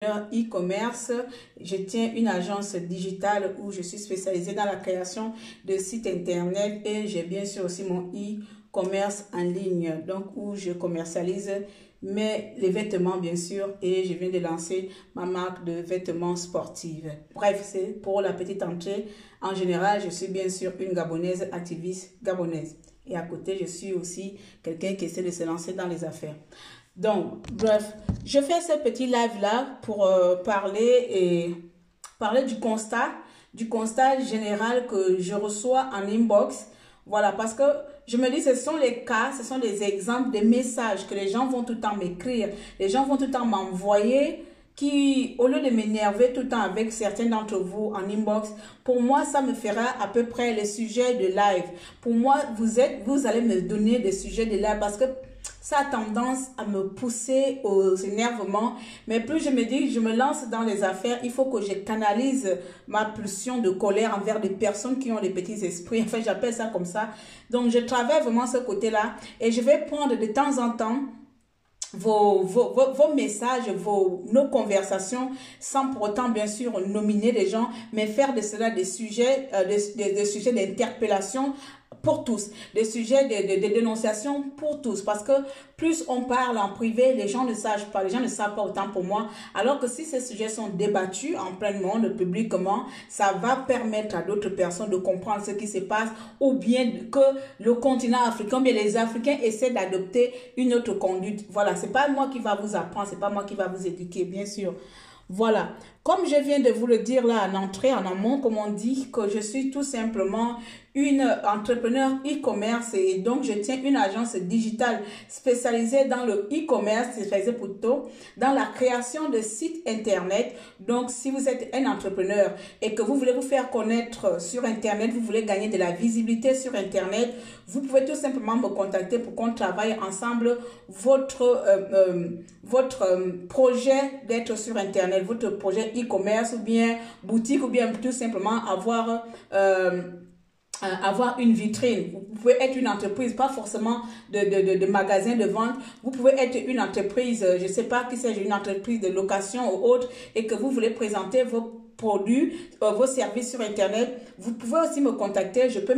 e-commerce. Je tiens une agence digitale où je suis spécialisée dans la création de sites internet et j'ai bien sûr aussi mon e-commerce en ligne, donc où je commercialise les vêtements bien sûr, et je viens de lancer ma marque de vêtements sportifs. Bref, c'est pour la petite entrée. En général, je suis bien sûr une Gabonaise, activiste gabonaise. Et à côté, je suis aussi quelqu'un qui essaie de se lancer dans les affaires. Donc, bref, je fais ce petit live-là pour parler du constat général que je reçois en inbox. Voilà, parce que je me dis, ce sont les cas, ce sont des exemples, des messages que les gens vont tout le temps m'écrire, les gens vont tout le temps m'envoyer, qui, au lieu de m'énerver tout le temps avec certains d'entre vous en inbox, pour moi, ça me fera à peu près les sujets de live. Pour moi, vous allez me donner des sujets de live parce que ça a tendance à me pousser aux énervements. Mais plus je me dis, je me lance dans les affaires, il faut que je canalise ma pulsion de colère envers des personnes qui ont des petits esprits. Enfin, j'appelle ça comme ça. Donc, je travaille vraiment ce côté-là et je vais prendre de temps en temps vos messages, nos conversations, sans pour autant bien sûr nominer les gens, mais faire de cela des sujets, des sujets d'interpellation pour tous, des sujets de dénonciation pour tous, parce que plus on parle en privé, les gens ne savent pas autant pour moi, alors que si ces sujets sont débattus en plein monde, publiquement, ça va permettre à d'autres personnes de comprendre ce qui se passe, ou bien que le continent africain, bien les Africains essaient d'adopter une autre conduite. Voilà, c'est pas moi qui va vous apprendre, c'est pas moi qui va vous éduquer, bien sûr. Voilà, comme je viens de vous le dire là en entrée, en amont, comme on dit, que je suis tout simplement une entrepreneur e-commerce et donc je tiens une agence digitale spécialisée dans le e-commerce, spécialisée plutôt dans la création de sites internet. Donc si vous êtes un entrepreneur et que vous voulez vous faire connaître sur internet, vous voulez gagner de la visibilité sur internet, vous pouvez tout simplement me contacter pour qu'on travaille ensemble votre projet d'être sur internet, votre projet e-commerce ou bien boutique ou bien tout simplement avoir une vitrine. Vous pouvez être une entreprise, pas forcément de magasin de vente. Vous pouvez être une entreprise, je sais pas qui c'est, une entreprise de location ou autre, et que vous voulez présenter vos produits, vos services sur internet. Vous pouvez aussi me contacter, on peut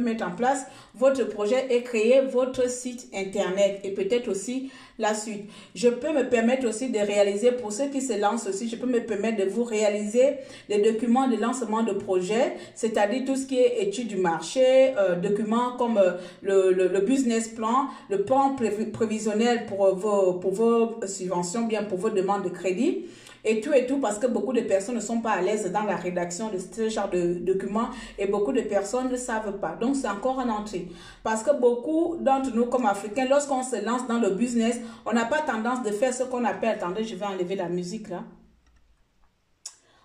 mettre en place votre projet et créer votre site internet et peut-être aussi la suite. Je peux me permettre aussi de réaliser, pour ceux qui se lancent aussi, je peux me permettre de vous réaliser des documents de lancement de projet, c'est-à-dire tout ce qui est étude du marché, documents comme le business plan, le plan prévisionnel pour vos subventions, bien pour vos demandes de crédit. Et tout, parce que beaucoup de personnes ne sont pas à l'aise dans la rédaction de ce genre de documents et beaucoup de personnes ne savent pas. Donc, c'est encore en entrée. Parce que beaucoup d'entre nous, comme Africains, lorsqu'on se lance dans le business, on n'a pas tendance de faire ce qu'on appelle, attendez, je vais enlever la musique là.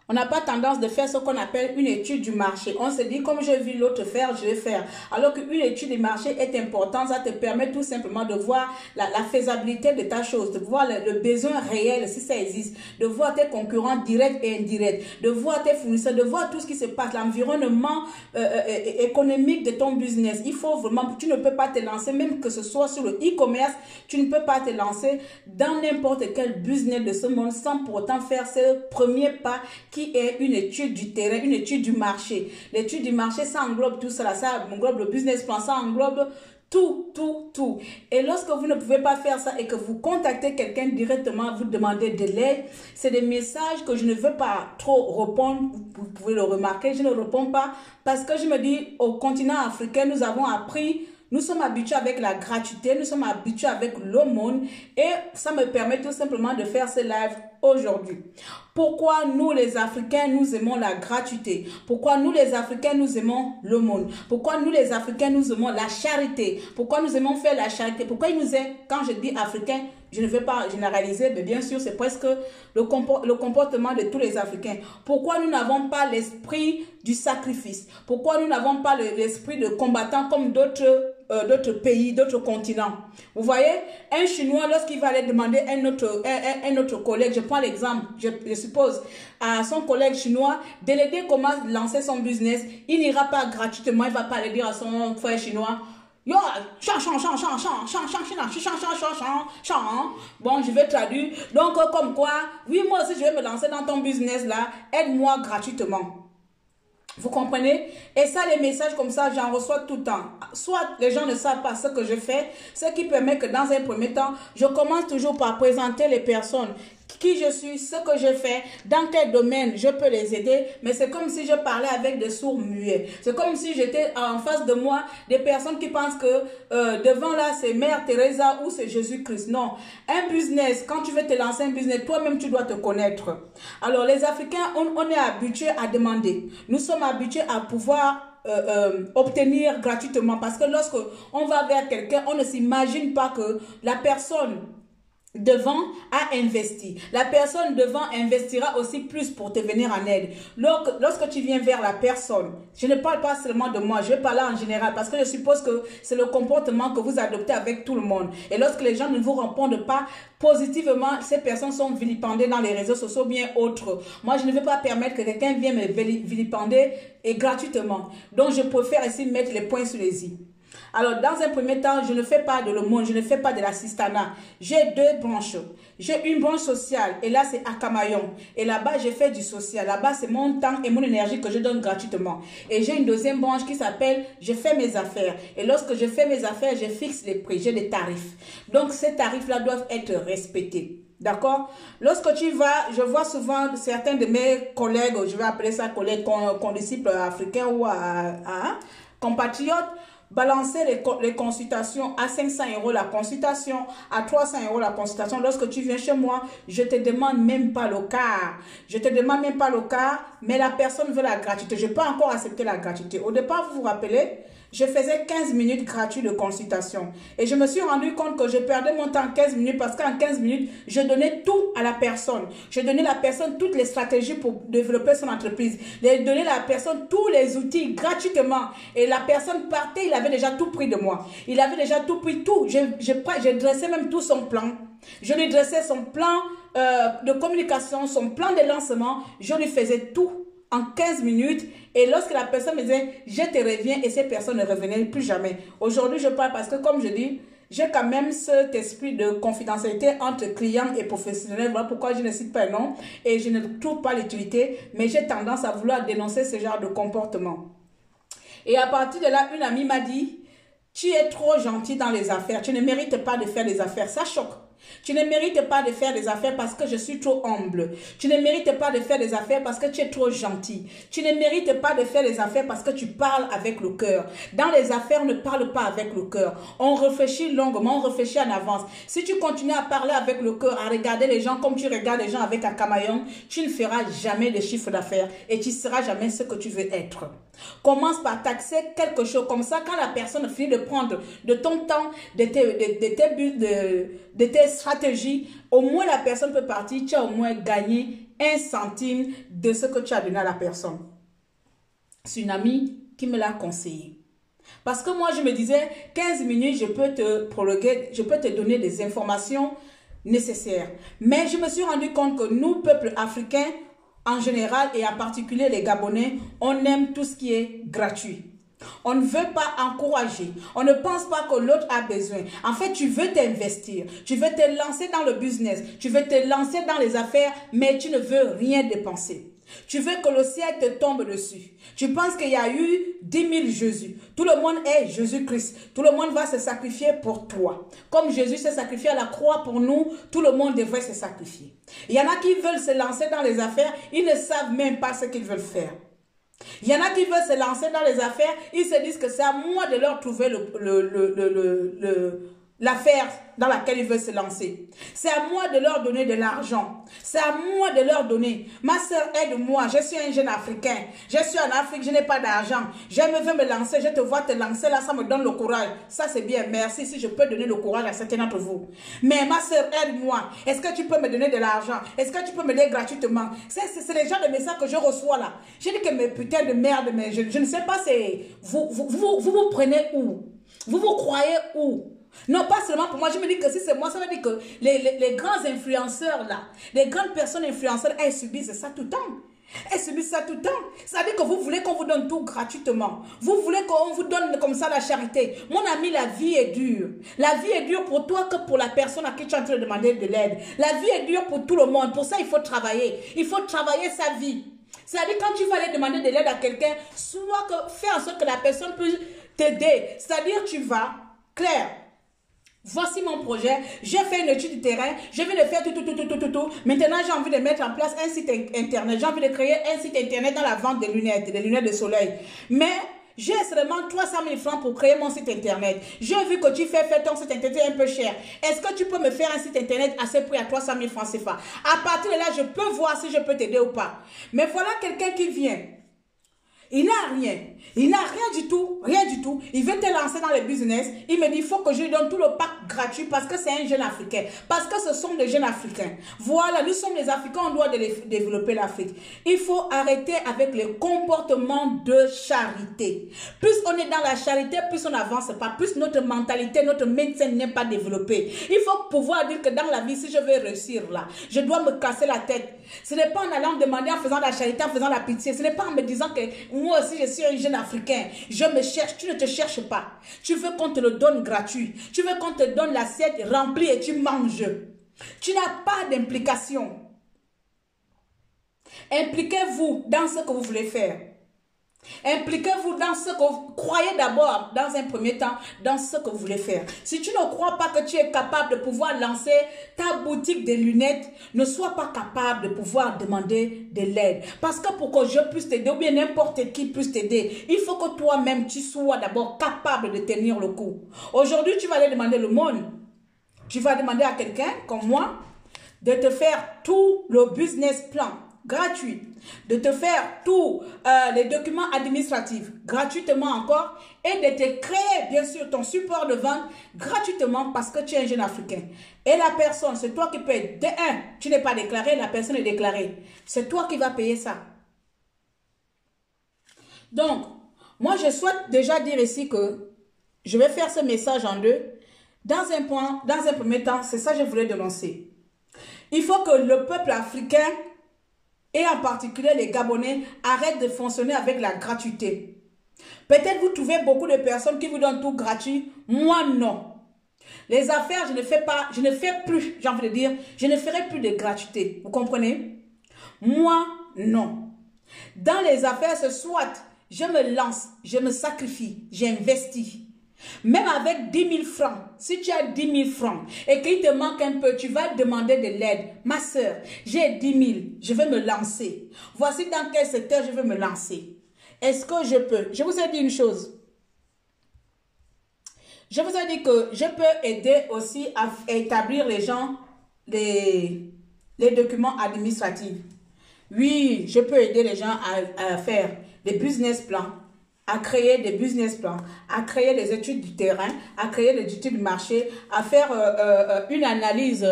On n'a pas tendance de faire ce qu'on appelle une étude du marché. On se dit, comme je vis l'autre faire, je vais faire. Alors qu'une étude du marché est importante, ça te permet tout simplement de voir la faisabilité de ta chose, de voir le besoin réel, si ça existe, de voir tes concurrents directs et indirects, de voir tes fournisseurs, de voir tout ce qui se passe, l'environnement économique de ton business. Il faut vraiment, tu ne peux pas te lancer, même que ce soit sur le e-commerce, tu ne peux pas te lancer dans n'importe quel business de ce monde sans pour autant faire ce premier pas qui est une étude du terrain, une étude du marché. L'étude du marché, ça englobe tout cela, ça englobe le business plan, ça englobe tout. Et lorsque vous ne pouvez pas faire ça et que vous contactez quelqu'un directement, vous demandez de l'aide, c'est des messages que je ne veux pas trop répondre, vous pouvez le remarquer, je ne réponds pas parce que je me dis, au continent africain, nous avons appris, nous sommes habitués avec la gratuité, nous sommes habitués avec l'aumône et ça me permet tout simplement de faire ce live aujourd'hui. Pourquoi nous les Africains, nous aimons la gratuité? Pourquoi nous les Africains, nous aimons l'aumône? Pourquoi nous les Africains, nous aimons la charité? Pourquoi nous aimons faire la charité? Pourquoi il nous est, quand je dis Africain, je ne vais pas généraliser, mais bien sûr, c'est presque le comportement de tous les Africains. Pourquoi nous n'avons pas l'esprit du sacrifice? Pourquoi nous n'avons pas l'esprit de combattant comme d'autres pays, d'autres continents? Vous voyez, un Chinois, lorsqu'il va aller demander un autre collègue, je prends l'exemple, je suppose, à son collègue chinois, déléguer comment lancer son business, il n'ira pas gratuitement, il ne va pas aller dire à son frère chinois, Yo, bon, je vais traduire. Donc, comme quoi, oui, moi aussi, je vais me lancer dans ton business là. Aide-moi gratuitement. Vous comprenez? Et ça, les messages comme ça, j'en reçois tout le temps. Soit les gens ne savent pas ce que je fais, ce qui permet que dans un premier temps, je commence toujours par présenter les personnes, qui je suis, ce que je fais, dans quel domaine je peux les aider, mais c'est comme si je parlais avec des sourds muets. C'est comme si j'étais en face de moi des personnes qui pensent que devant là, c'est Mère Teresa ou c'est Jésus-Christ. Non, un business, quand tu veux te lancer un business, toi-même tu dois te connaître. Alors les Africains, on est habitués à demander. Nous sommes habitués à pouvoir obtenir gratuitement parce que lorsque on va vers quelqu'un, on ne s'imagine pas que la personne devant a investi. La personne devant investira aussi plus pour te venir en aide. Lorsque tu viens vers la personne, je ne parle pas seulement de moi, je vais parler en général parce que je suppose que c'est le comportement que vous adoptez avec tout le monde. Et lorsque les gens ne vous répondent pas positivement, ces personnes sont vilipendées dans les réseaux sociaux bien autres. Moi, je ne vais pas permettre que quelqu'un vienne me vilipender et gratuitement. Donc, je préfère ici mettre les points sur les i. Alors, dans un premier temps, je ne fais pas de l'aumône, je ne fais pas de l'assistanat. J'ai deux branches. J'ai une branche sociale et là, c'est à Camaillon. Et là-bas, je fais du social. Là-bas, c'est mon temps et mon énergie que je donne gratuitement. Et j'ai une deuxième branche qui s'appelle « Je fais mes affaires ». Et lorsque je fais mes affaires, je fixe les prix, j'ai des tarifs. Donc, ces tarifs-là doivent être respectés. D'accord? Lorsque tu vas, je vois souvent certains de mes collègues, je vais appeler ça collègues, condisciples africains ou compatriotes, balancer les consultations à 500 € la consultation, à 300 € la consultation. Lorsque tu viens chez moi, je te demande même pas le quart. Je te demande même pas le quart, mais la personne veut la gratuité. Je peux encore accepter la gratuité. Au départ, vous vous rappelez, je faisais 15 minutes gratuites de consultation. Et je me suis rendu compte que je perdais mon temps en 15 minutes parce qu'en 15 minutes, je donnais tout à la personne. Je donnais à la personne toutes les stratégies pour développer son entreprise. Je donnais à la personne tous les outils gratuitement. Et la personne partait, il avait déjà tout pris de moi. Il avait déjà tout pris, tout. Je dressais même tout son plan. Je lui dressais son plan de communication, son plan de lancement. Je lui faisais tout en 15 minutes. Et lorsque la personne me disait, je te reviens, et ces personnes ne revenaient plus jamais. Aujourd'hui, je parle parce que, comme je dis, j'ai quand même cet esprit de confidentialité entre clients et professionnels. Voilà pourquoi je ne cite pas un nom et je ne trouve pas l'utilité, mais j'ai tendance à vouloir dénoncer ce genre de comportement. Et à partir de là, une amie m'a dit, tu es trop gentil dans les affaires, tu ne mérites pas de faire des affaires. Ça choque. Tu ne mérites pas de faire des affaires parce que je suis trop humble. Tu ne mérites pas de faire des affaires parce que tu es trop gentil. Tu ne mérites pas de faire des affaires parce que tu parles avec le cœur. Dans les affaires, on ne parle pas avec le cœur. On réfléchit longuement, on réfléchit en avance. Si tu continues à parler avec le cœur, à regarder les gens comme tu regardes les gens avec un camaillon, tu ne feras jamais de chiffre d'affaires et tu ne seras jamais ce que tu veux être. Commence par taxer quelque chose comme ça. Quand la personne finit de prendre de ton temps, de tes stratégies, au moins la personne peut partir, tu as au moins gagné 1 centime de ce que tu as donné à la personne. C'est une amie qui me l'a conseillé. Parce que moi, je me disais, 15 minutes, je peux te prologuer, je peux te donner des informations nécessaires. Mais je me suis rendu compte que nous, peuple africain, en général et en particulier les Gabonais, on aime tout ce qui est gratuit. On ne veut pas encourager. On ne pense pas que l'autre a besoin. En fait, tu veux t'investir. Tu veux te lancer dans le business. Tu veux te lancer dans les affaires, mais tu ne veux rien dépenser. Tu veux que le ciel te tombe dessus. Tu penses qu'il y a eu 10 000 Jésus. Tout le monde est Jésus-Christ. Tout le monde va se sacrifier pour toi. Comme Jésus s'est sacrifié à la croix pour nous, tout le monde devrait se sacrifier. Il y en a qui veulent se lancer dans les affaires, ils ne savent même pas ce qu'ils veulent faire. Il y en a qui veulent se lancer dans les affaires, ils se disent que c'est à moi de leur trouver l'affaire dans laquelle ils veulent se lancer. C'est à moi de leur donner de l'argent. C'est à moi de leur donner. Ma soeur, aide-moi. Je suis un jeune Africain. Je suis en Afrique, je n'ai pas d'argent. Je veux me lancer. Je te vois te lancer là, ça me donne le courage. Ça, c'est bien. Merci si je peux donner le courage à certains d'entre vous. Mais ma soeur, aide-moi. Est-ce que tu peux me donner de l'argent? Est-ce que tu peux me donner gratuitement? C'est les gens de messages que je reçois là. Je dis que mes putains de merde, mais je ne sais pas, c'est vous prenez où? Vous croyez où? Non, pas seulement pour moi. Je me dis que si c'est moi, ça veut dire que les grands influenceurs là, les grandes personnes influenceurs, elles subissent ça tout le temps. Elle se met ça tout le temps. C'est-à-dire que vous voulez qu'on vous donne tout gratuitement. Vous voulez qu'on vous donne comme ça la charité. Mon ami, la vie est dure. La vie est dure pour toi que pour la personne à qui tu es en train de demander de l'aide. La vie est dure pour tout le monde. Pour ça, il faut travailler. Il faut travailler sa vie. C'est-à-dire quand tu vas aller demander de l'aide à quelqu'un, soit que fais en sorte que la personne puisse t'aider. C'est-à-dire tu vas, Claire, voici mon projet, j'ai fait une étude du terrain, je viens de faire tout. Maintenant, j'ai envie de mettre en place un site internet. J'ai envie de créer un site internet dans la vente des lunettes de soleil. Mais j'ai seulement 300 000 francs pour créer mon site internet. J'ai vu que tu fais ton site internet un peu cher. Est-ce que tu peux me faire un site internet à ce prix à 300 000 francs CFA? À partir de là, je peux voir si je peux t'aider ou pas. Mais voilà quelqu'un qui vient. Il n'a rien. Il n'a rien du tout. Rien du tout. Il veut te lancer dans le business. Il me dit, il faut que je lui donne tout le pack gratuit parce que c'est un jeune Africain. Parce que ce sont des jeunes Africains. Voilà, nous sommes les Africains, on doit développer l'Afrique. Il faut arrêter avec les comportements de charité. Plus on est dans la charité, plus on n'avance pas. Plus notre mentalité, notre mindset n'est pas développée. Il faut pouvoir dire que dans la vie, si je veux réussir là, je dois me casser la tête. Ce n'est pas en allant demander, en faisant la charité, en faisant la pitié. Ce n'est pas en me disant que moi aussi je suis un jeune Africain. Je me cherche. Tu ne te cherches pas. Tu veux qu'on te le donne gratuit. Tu veux qu'on te donne l'assiette remplie et tu manges. Tu n'as pas d'implication. Impliquez-vous dans ce que vous voulez faire. Impliquez-vous dans ce que vous croyez d'abord, dans un premier temps, dans ce que vous voulez faire. Si tu ne crois pas que tu es capable de pouvoir lancer ta boutique de lunettes, ne sois pas capable de pouvoir demander de l'aide. Parce que pour que je puisse t'aider, ou bien n'importe qui puisse t'aider, il faut que toi-même, tu sois d'abord capable de tenir le coup. Aujourd'hui, tu vas aller demander le monde. Tu vas demander à quelqu'un, comme moi, de te faire tout le business plan gratuit, de te faire tous les documents administratifs gratuitement encore et de te créer bien sûr ton support de vente gratuitement parce que tu es un jeune Africain. Et la personne, c'est toi qui payes. De un, tu n'es pas déclaré, la personne est déclarée. C'est toi qui vas payer ça. Donc, moi je souhaite déjà dire ici que je vais faire ce message en deux. Dans un premier temps, c'est ça que je voulais dénoncer. Il faut que le peuple africain et en particulier les Gabonais arrêtent de fonctionner avec la gratuité. Peut-être vous trouvez beaucoup de personnes qui vous donnent tout gratuit. Moi, non. Les affaires, je ne fais plus, j'ai envie de dire, je ne ferai plus de gratuité. Vous comprenez? Moi, non. Dans les affaires, c'est soit je me lance, je me sacrifie, j'investis. Même avec 10 000 francs, si tu as 10 000 francs et qu'il te manque un peu, tu vas demander de l'aide. Ma soeur, j'ai 10 000, je vais me lancer. Voici dans quel secteur je vais me lancer. Est-ce que je peux? Je vous ai dit une chose. Je vous ai dit que je peux aider aussi à établir les gens les documents administratifs. Oui, je peux aider les gens à faire des business plans, à créer des business plans, à créer des études du terrain, à créer des études du marché, à faire une analyse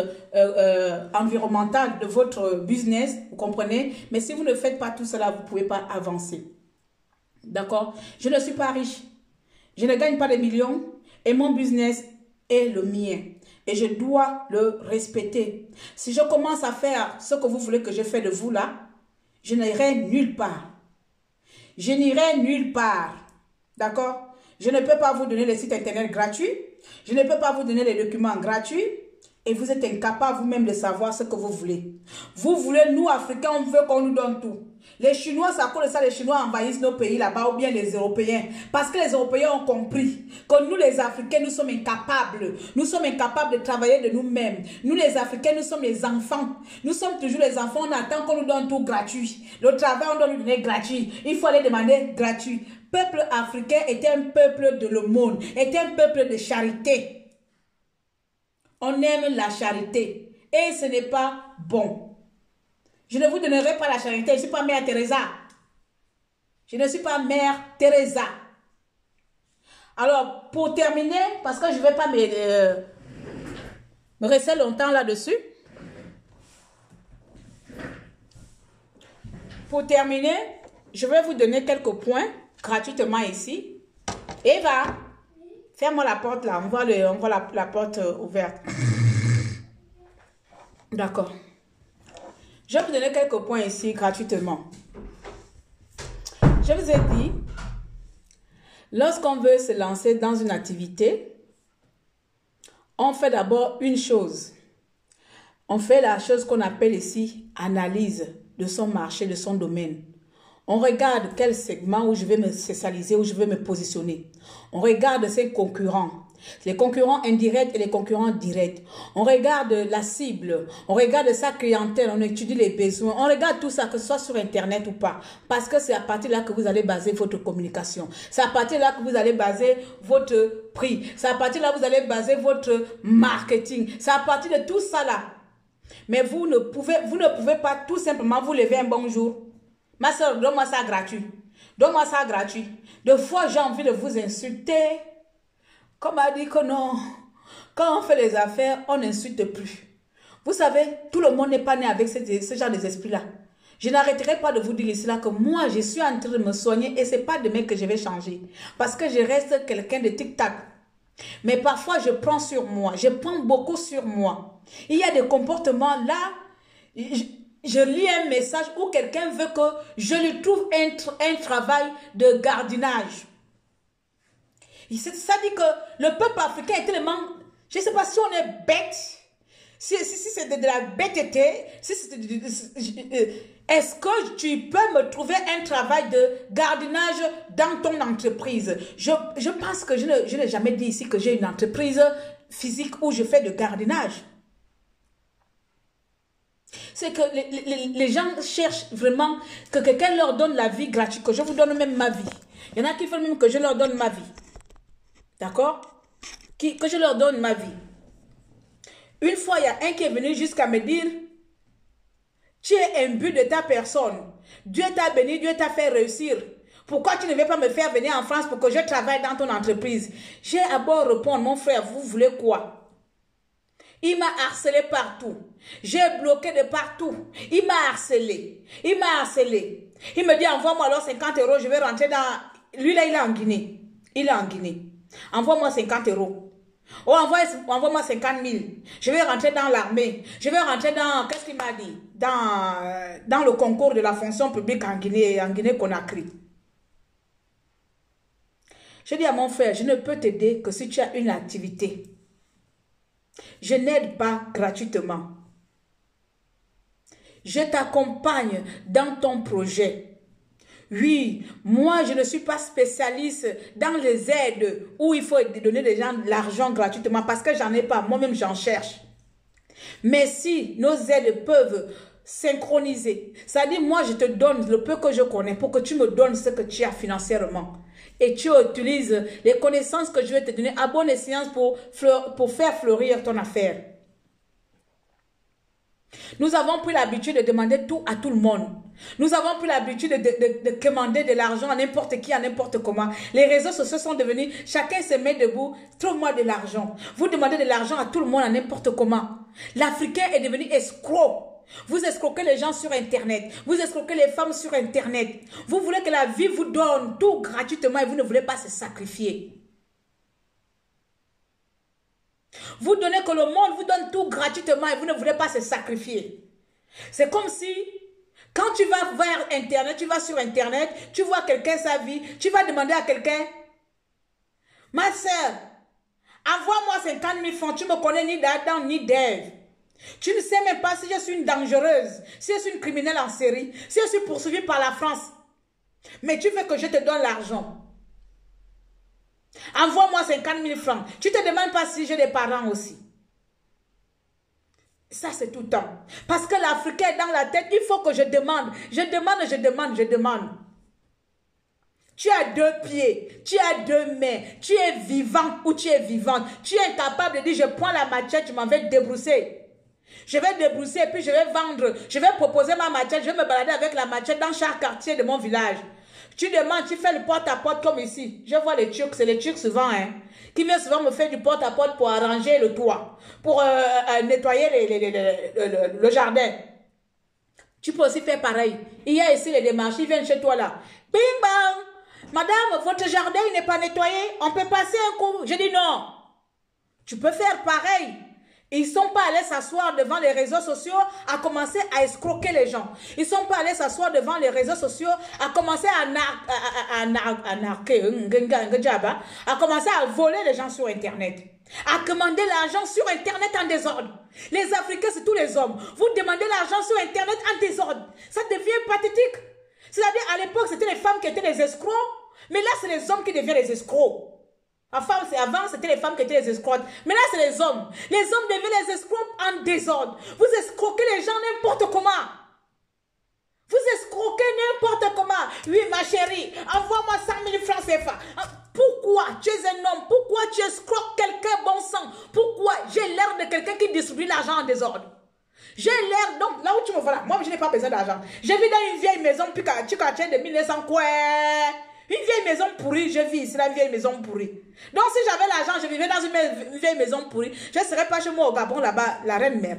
environnementale de votre business, vous comprenez? Mais si vous ne faites pas tout cela, vous ne pouvez pas avancer. D'accord? Je ne suis pas riche. Je ne gagne pas des millions et mon business est le mien. Et je dois le respecter. Si je commence à faire ce que vous voulez que je fasse de vous là, je n'irai nulle part. Je n'irai nulle part. D'accord? Je ne peux pas vous donner les sites internet gratuits. Je ne peux pas vous donner les documents gratuits. Et vous êtes incapable vous-même de savoir ce que vous voulez. Vous voulez, nous, Africains, on veut qu'on nous donne tout. Les Chinois, c'est à cause de ça, les Chinois envahissent nos pays là-bas, ou bien les Européens. Parce que les Européens ont compris que nous, les Africains, nous sommes incapables. Nous sommes incapables de travailler de nous-mêmes. Nous, les Africains, nous sommes les enfants. Nous sommes toujours les enfants, on attend qu'on nous donne tout gratuit. Le travail, on doit nous donner gratuit. Il faut aller demander gratuit. Peuple africain est un peuple de le monde, est un peuple de charité. On aime la charité et ce n'est pas bon. Je ne vous donnerai pas la charité. Je ne suis pas Mère Teresa. Je ne suis pas Mère Teresa. Alors, pour terminer, parce que je ne vais pas me rester longtemps là-dessus. Pour terminer, je vais vous donner quelques points gratuitement ici. Eva, ferme-moi la porte là. On voit la porte ouverte. D'accord. Je vais vous donner quelques points ici gratuitement. Je vous ai dit, lorsqu'on veut se lancer dans une activité, on fait d'abord une chose. On fait la chose qu'on appelle ici analyse de son marché, de son domaine. On regarde quel segment où je vais me spécialiser, où je vais me positionner. On regarde ses concurrents, les concurrents indirects et les concurrents directs. On regarde la cible, on regarde sa clientèle, on étudie les besoins. On regarde tout ça, que ce soit sur Internet ou pas. Parce que c'est à partir de là que vous allez baser votre communication. C'est à partir de là que vous allez baser votre prix. C'est à partir de là que vous allez baser votre marketing. C'est à partir de tout ça là. Mais vous ne pouvez pas tout simplement vous lever un bon jour. Ma soeur, donne-moi ça gratuit. Donne-moi ça gratuit. Des fois, j'ai envie de vous insulter. Comme a dit que non. Quand on fait les affaires, on n'insulte plus. Vous savez, tout le monde n'est pas né avec ce genre d'esprit-là. Je n'arrêterai pas de vous dire ici là que moi, je suis en train de me soigner et ce n'est pas demain que je vais changer. Parce que je reste quelqu'un de tic-tac. Mais parfois, je prends sur moi. Je prends beaucoup sur moi. Il y a des comportements là. Je lis un message où quelqu'un veut que je lui trouve un travail de gardiennage. Ça dit que le peuple africain est tellement... Je ne sais pas si on est bête. Si c'est de la bêteté. Est-ce que tu peux me trouver un travail de gardiennage dans ton entreprise? Je pense que je n'ai jamais dit ici que j'ai une entreprise physique où je fais de gardiennage. C'est que les gens cherchent vraiment que quelqu'un leur donne la vie gratuite, que je vous donne même ma vie. Il y en a qui veulent même que je leur donne ma vie. D'accord? Que je leur donne ma vie. Une fois, il y a un qui est venu jusqu'à me dire, tu es imbu de ta personne. Dieu t'a béni, Dieu t'a fait réussir. Pourquoi tu ne veux pas me faire venir en France pour que je travaille dans ton entreprise? J'ai à bord répondre, mon frère, vous voulez quoi? Il m'a harcelé partout. J'ai bloqué de partout. Il m'a harcelé. Il m'a harcelé. Il me dit, envoie-moi alors 50 €, je vais rentrer dans... Lui là, il est en Guinée. Il est en Guinée. Envoie-moi 50 €. Oh, envoie-moi 50 000. Je vais rentrer dans l'armée. Je vais rentrer dans... Qu'est-ce qu'il m'a dit? Dans le concours de la fonction publique en Guinée-Conakry. Je dis à mon frère, je ne peux t'aider que si tu as une activité. Je n'aide pas gratuitement. Je t'accompagne dans ton projet. Oui, moi je ne suis pas spécialiste dans les aides où il faut donner des gens de l'argent gratuitement parce que j'en ai pas, moi-même j'en cherche. Mais si nos aides peuvent synchroniser, c'est-à-dire moi je te donne le peu que je connais pour que tu me donnes ce que tu as financièrement. Et tu utilises les connaissances que je vais te donner à bonne escient pour faire fleurir ton affaire. Nous avons pris l'habitude de demander tout à tout le monde. Nous avons pris l'habitude de commander de l'argent à n'importe qui, à n'importe comment. Les réseaux sociaux sont devenus, chacun se met debout, trouve-moi de l'argent. Vous demandez de l'argent à tout le monde, à n'importe comment. L'Africain est devenu escroc. Vous escroquez les gens sur Internet. Vous escroquez les femmes sur Internet. Vous voulez que la vie vous donne tout gratuitement et vous ne voulez pas se sacrifier. Vous donnez que le monde vous donne tout gratuitement et vous ne voulez pas se sacrifier. C'est comme si, quand tu vas vers Internet, tu vas sur Internet, tu vois quelqu'un sa vie, tu vas demander à quelqu'un, ma soeur, envoie-moi 50 000 francs, tu ne me connais ni d'Adam ni d'Ève. Tu ne sais même pas si je suis une dangereuse, si je suis une criminelle en série, si je suis poursuivie par la France. Mais tu veux que je te donne l'argent. Envoie-moi 50 000 francs. Tu ne te demandes pas si j'ai des parents aussi. Ça, c'est tout le temps. Parce que l'Africain est dans la tête, il faut que je demande. Je demande. Tu as 2 pieds, tu as 2 mains, tu es vivant ou tu es vivante. Tu es incapable de dire, je prends la machette, je m'en vais débrousser. Je vais débrousser et puis je vais vendre. Je vais proposer ma machette, je vais me balader avec la machette dans chaque quartier de mon village. Tu demandes, tu fais le porte-à-porte comme ici. Je vois les Turcs, c'est les Turcs souvent, hein, qui viennent souvent me faire du porte-à-porte pour arranger le toit, pour nettoyer le jardin. Tu peux aussi faire pareil. Il y a ici les démarches, ils viennent chez toi là. Bing bang! Madame, votre jardin n'est pas nettoyé, on peut passer un coup. Je dis non. Tu peux faire pareil. Ils ne sont pas allés s'asseoir devant les réseaux sociaux à commencer à escroquer les gens. Ils ne sont pas allés s'asseoir devant les réseaux sociaux à commencer à commencer à voler les gens sur Internet. À commander l'argent sur Internet en désordre. Les Africains, c'est tous les hommes. Vous demandez l'argent sur Internet en désordre. Ça devient pathétique. C'est-à-dire, à l'époque, c'était les femmes qui étaient les escrocs. Mais là, c'est les hommes qui deviennent les escrocs. Avant, c'était les femmes qui étaient les escrocs. Mais là, c'est les hommes. Les hommes deviennent les escrocs en désordre. Vous escroquez les gens n'importe comment. Vous escroquez n'importe comment. Oui, ma chérie, envoie-moi 100 000 francs CFA. Pourquoi tu es un homme? Pourquoi tu escroques quelqu'un bon sang? Pourquoi j'ai l'air de quelqu'un qui distribue l'argent en désordre? J'ai l'air, donc là où tu me vois là, moi je n'ai pas besoin d'argent. Je vis dans une vieille maison, puis tu tiens de 1900 quoi. Une vieille maison pourrie, je vis ici, la vieille maison pourrie. Donc si j'avais l'argent, je vivais dans une vieille maison pourrie, je ne serais pas chez moi au Gabon là-bas, la reine mère.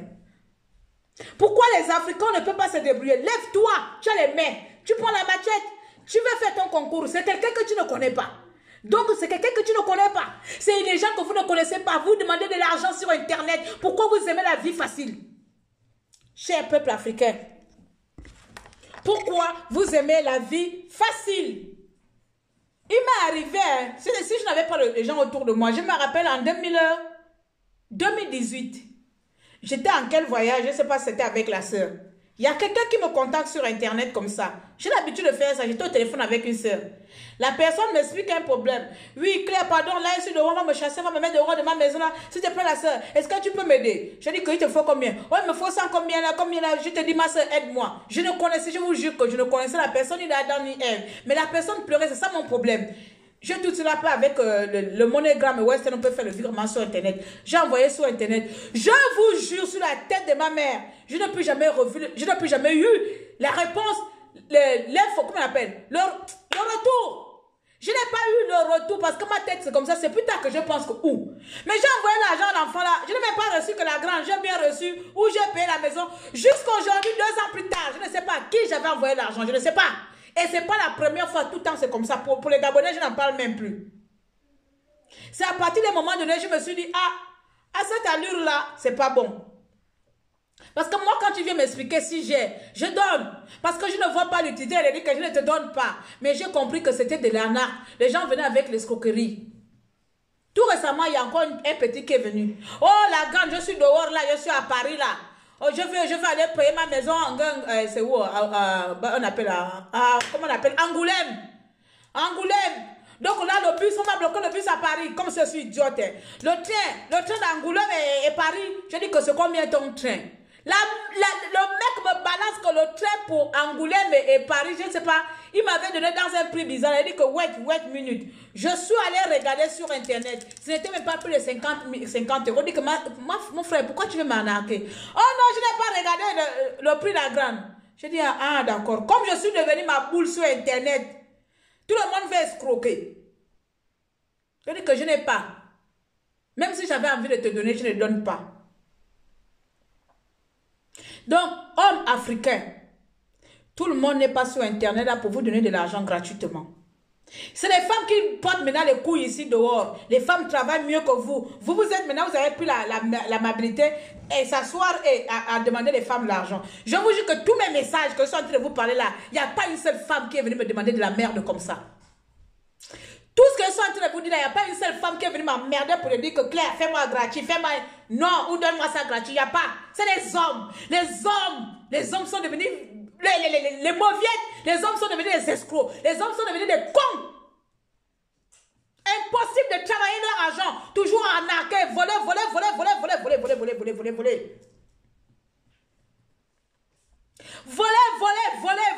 Pourquoi les Africains ne peuvent pas se débrouiller? Lève-toi, tu as les mains, tu prends la machette, tu veux faire ton concours, c'est quelqu'un que tu ne connais pas. Donc c'est quelqu'un que tu ne connais pas. C'est des gens que vous ne connaissez pas, vous demandez de l'argent sur Internet. Pourquoi vous aimez la vie facile? Cher peuple africain, pourquoi vous aimez la vie facile? Il m'est arrivé, hein, si je n'avais pas les gens autour de moi, je me rappelle en 2018, j'étais en quel voyage, je ne sais pas si c'était avec la sœur. Il y a quelqu'un qui me contacte sur Internet comme ça. J'ai l'habitude de faire ça, j'étais au téléphone avec une sœur. La personne m'explique un problème. Oui, Claire, pardon, là, je suis dehors, on va me chasser, on va me mettre dehors de ma maison là. S'il te plaît, la sœur, est-ce que tu peux m'aider? Je dis qu'il te faut combien? Oh, il me faut 100 combien là? Je te dis, ma sœur, aide-moi. Je ne connaissais, je vous jure que je ne connaissais la personne, ni Adam, ni Ève. Mais la personne pleurait, c'est ça mon problème. Je tout cela pas avec le MoneyGram Western, on peut faire le virement sur Internet. J'ai envoyé sur Internet. Je vous jure sur la tête de ma mère, je n'ai plus jamais eu la réponse, l'info, comment on appelle, le retour. Je n'ai pas eu le retour parce que ma tête c'est comme ça, c'est plus tard que je pense que où. Mais j'ai envoyé l'argent à l'enfant là, je n'ai même pas reçu que la grande, j'ai bien reçu, ou j'ai payé la maison. Jusqu'aujourd'hui, 2 ans plus tard, je ne sais pas à qui j'avais envoyé l'argent, je ne sais pas. Et ce n'est pas la première fois, tout le temps c'est comme ça. Pour les Gabonais, je n'en parle même plus. C'est à partir d'un moment donné, je me suis dit, ah, à cette allure-là, c'est pas bon. Parce que moi, quand tu viens m'expliquer si je donne. Parce que je ne vois pas l'utilité, elle dit que je ne te donne pas. Mais j'ai compris que c'était de l'arnaque. Les gens venaient avec l'escroquerie. Tout récemment, il y a encore un petit qui est venu. Oh, la grande, je suis dehors là, je suis à Paris là. Oh, je veux aller payer ma maison en c'est où? On appelle, comment on appelle? Angoulême. Angoulême. Donc là, le bus, on va bloquer le bus à Paris, comme je suis idiote. Le train d'Angoulême et Paris, je dis que c'est combien ton train? Le mec me balance que le train pour Angoulême et Paris, je ne sais pas, il m'avait donné dans un prix bizarre. Il dit que wait minute. Je suis allé regarder sur Internet. Ce n'était même pas plus de 50 euros. Il dit que mon frère, pourquoi tu veux m'arnaquer? Oh non, je n'ai pas regardé le prix de la grande. Je dis, ah d'accord. Comme je suis devenu ma boule sur Internet, tout le monde veut escroquer. Je dis que je n'ai pas. Même si j'avais envie de te donner, je ne donne pas. Donc, hommes africains, tout le monde n'est pas sur Internet là pour vous donner de l'argent gratuitement. C'est les femmes qui portent maintenant les couilles ici dehors. Les femmes travaillent mieux que vous. Vous êtes maintenant, vous avez pris l'amabilité et s'asseoir et à demander les femmes l'argent. Je vous jure que tous mes messages que je suis en train de vous parler là, il n'y a pas une seule femme qui est venue me demander de la merde comme ça. Tout ce que je suis en train de vous dire là, il n'y a pas une seule femme qui est venue m'emmerder pour me dire que Claire, fais-moi gratuit, fais-moi... Non, ou donne-moi ça gratuit. Il n'y a pas. C'est les hommes. Les hommes sont devenus... Les mauviettes. Les hommes sont devenus des escrocs. Les hommes sont devenus des cons. Impossible de travailler leur argent. Toujours arnaquer, voler.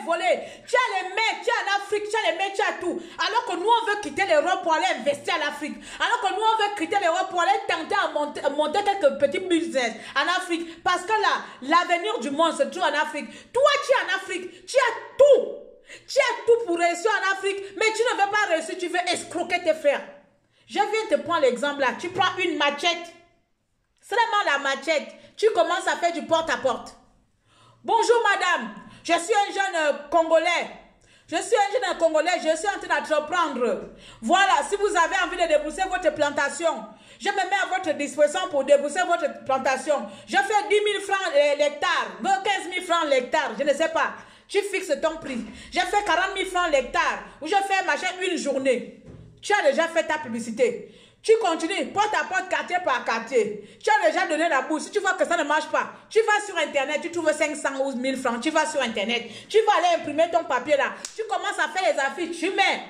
Voler. Tu as les mains, tu es en Afrique, tu as les mains, tu as tout. Alors que nous, on veut quitter l'Europe pour aller investir en Afrique. Alors que nous, on veut quitter l'Europe pour aller tenter à monter quelques petits business en Afrique. Parce que là, l'avenir du monde se trouve en Afrique. Toi, tu es en Afrique, tu as tout. Tu as tout pour réussir en Afrique, mais tu ne veux pas réussir, tu veux escroquer tes frères. Je viens te prendre l'exemple là. Tu prends une machette. Seulement la machette. Tu commences à faire du porte-à-porte. Bonjour madame, je suis un jeune Congolais. Je suis un jeune Congolais, je suis en train d'entreprendre. Voilà, si vous avez envie de débourser votre plantation, je me mets à votre disposition pour débourser votre plantation. Je fais 10 000 francs l'hectare, 15 000 francs l'hectare, je ne sais pas. Tu fixes ton prix. J'ai fait 40 000 francs l'hectare, ou je fais machin une journée. Tu as déjà fait ta publicité. Tu continues, porte à porte, quartier par quartier. Tu as déjà donné la bourse. Si tu vois que ça ne marche pas, tu vas sur Internet, tu trouves 500 ou 1000 francs. Tu vas sur Internet, tu vas aller imprimer ton papier là. Tu commences à faire les affiches, tu mets.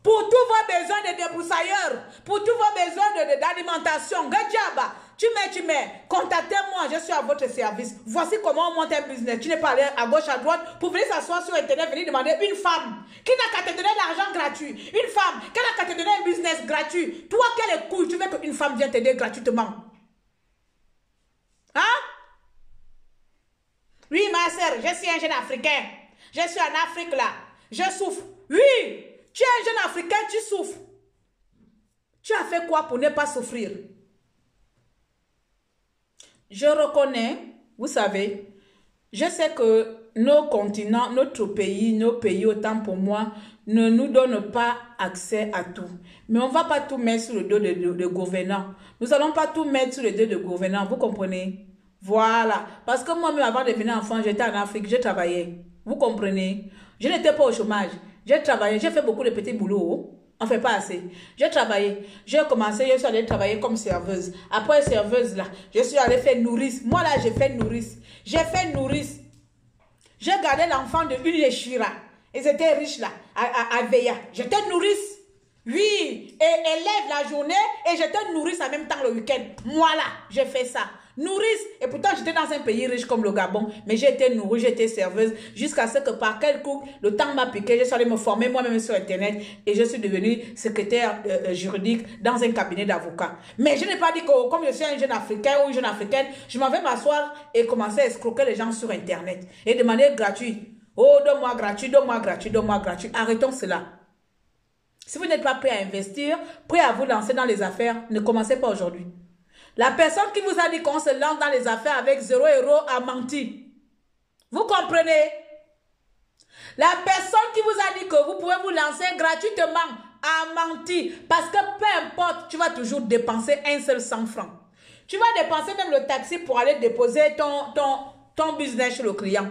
Pour tous vos besoins de débroussailleurs, pour tous vos besoins d'alimentation, tu mets. Contactez-moi, je suis à votre service. Voici comment on monte un business. Tu n'es pas allé à gauche, à droite pour venir s'asseoir sur Internet, venir demander une femme qui n'a qu'à te donner de l'argent gratuit. Une femme qui n'a qu'à te donner un business gratuit. Toi, quelle couille, tu veux qu'une femme vienne t'aider gratuitement? Hein? Oui, ma soeur, je suis un jeune Africain. Je suis en Afrique là. Je souffre. Oui, tu es un jeune Africain, tu souffres. Tu as fait quoi pour ne pas souffrir? Je reconnais, vous savez, je sais que nos continents, notre pays, nos pays, autant pour moi, ne nous donnent pas accès à tout. Mais on ne va pas tout mettre sur le dos de gouvernants. Nous n'allons pas tout mettre sur le dos de gouvernants, vous comprenez? Voilà. Parce que moi-même, avant de devenir enfant, j'étais en Afrique, j'ai travaillé. Vous comprenez? Je n'étais pas au chômage. J'ai travaillé, j'ai fait beaucoup de petits boulots. On ne fait pas assez. J'ai travaillé. J'ai commencé, je suis allée travailler comme serveuse. Après serveuse, là, je suis allée faire nourrice. Moi, là, j'ai fait nourrice. J'ai fait nourrice. J'ai gardé l'enfant de une Yeshira. Ils étaient riches, là, à Veya. J'étais nourrice. Oui. Et élève la journée et j'étais nourrice en même temps le week-end. Moi, là, j'ai fait ça. Nourrice. Et pourtant, j'étais dans un pays riche comme le Gabon. Mais j'ai été nourrice, j'ai été serveuse. Jusqu'à ce que par quel coup, le temps m'a piqué. Je suis allée me former moi-même sur Internet. Et je suis devenue secrétaire juridique dans un cabinet d'avocats. Mais je n'ai pas dit que comme je suis un jeune Africain ou une jeune Africaine, je m'en vais m'asseoir et commencer à escroquer les gens sur Internet. Et demander gratuit. Oh, donne-moi gratuit, donne-moi gratuit, donne-moi gratuit. Arrêtons cela. Si vous n'êtes pas prêt à investir, prêt à vous lancer dans les affaires, ne commencez pas aujourd'hui. La personne qui vous a dit qu'on se lance dans les affaires avec 0 € a menti. Vous comprenez? La personne qui vous a dit que vous pouvez vous lancer gratuitement a menti. Parce que peu importe, tu vas toujours dépenser un seul 100 francs. Tu vas dépenser même le taxi pour aller déposer ton business chez le client.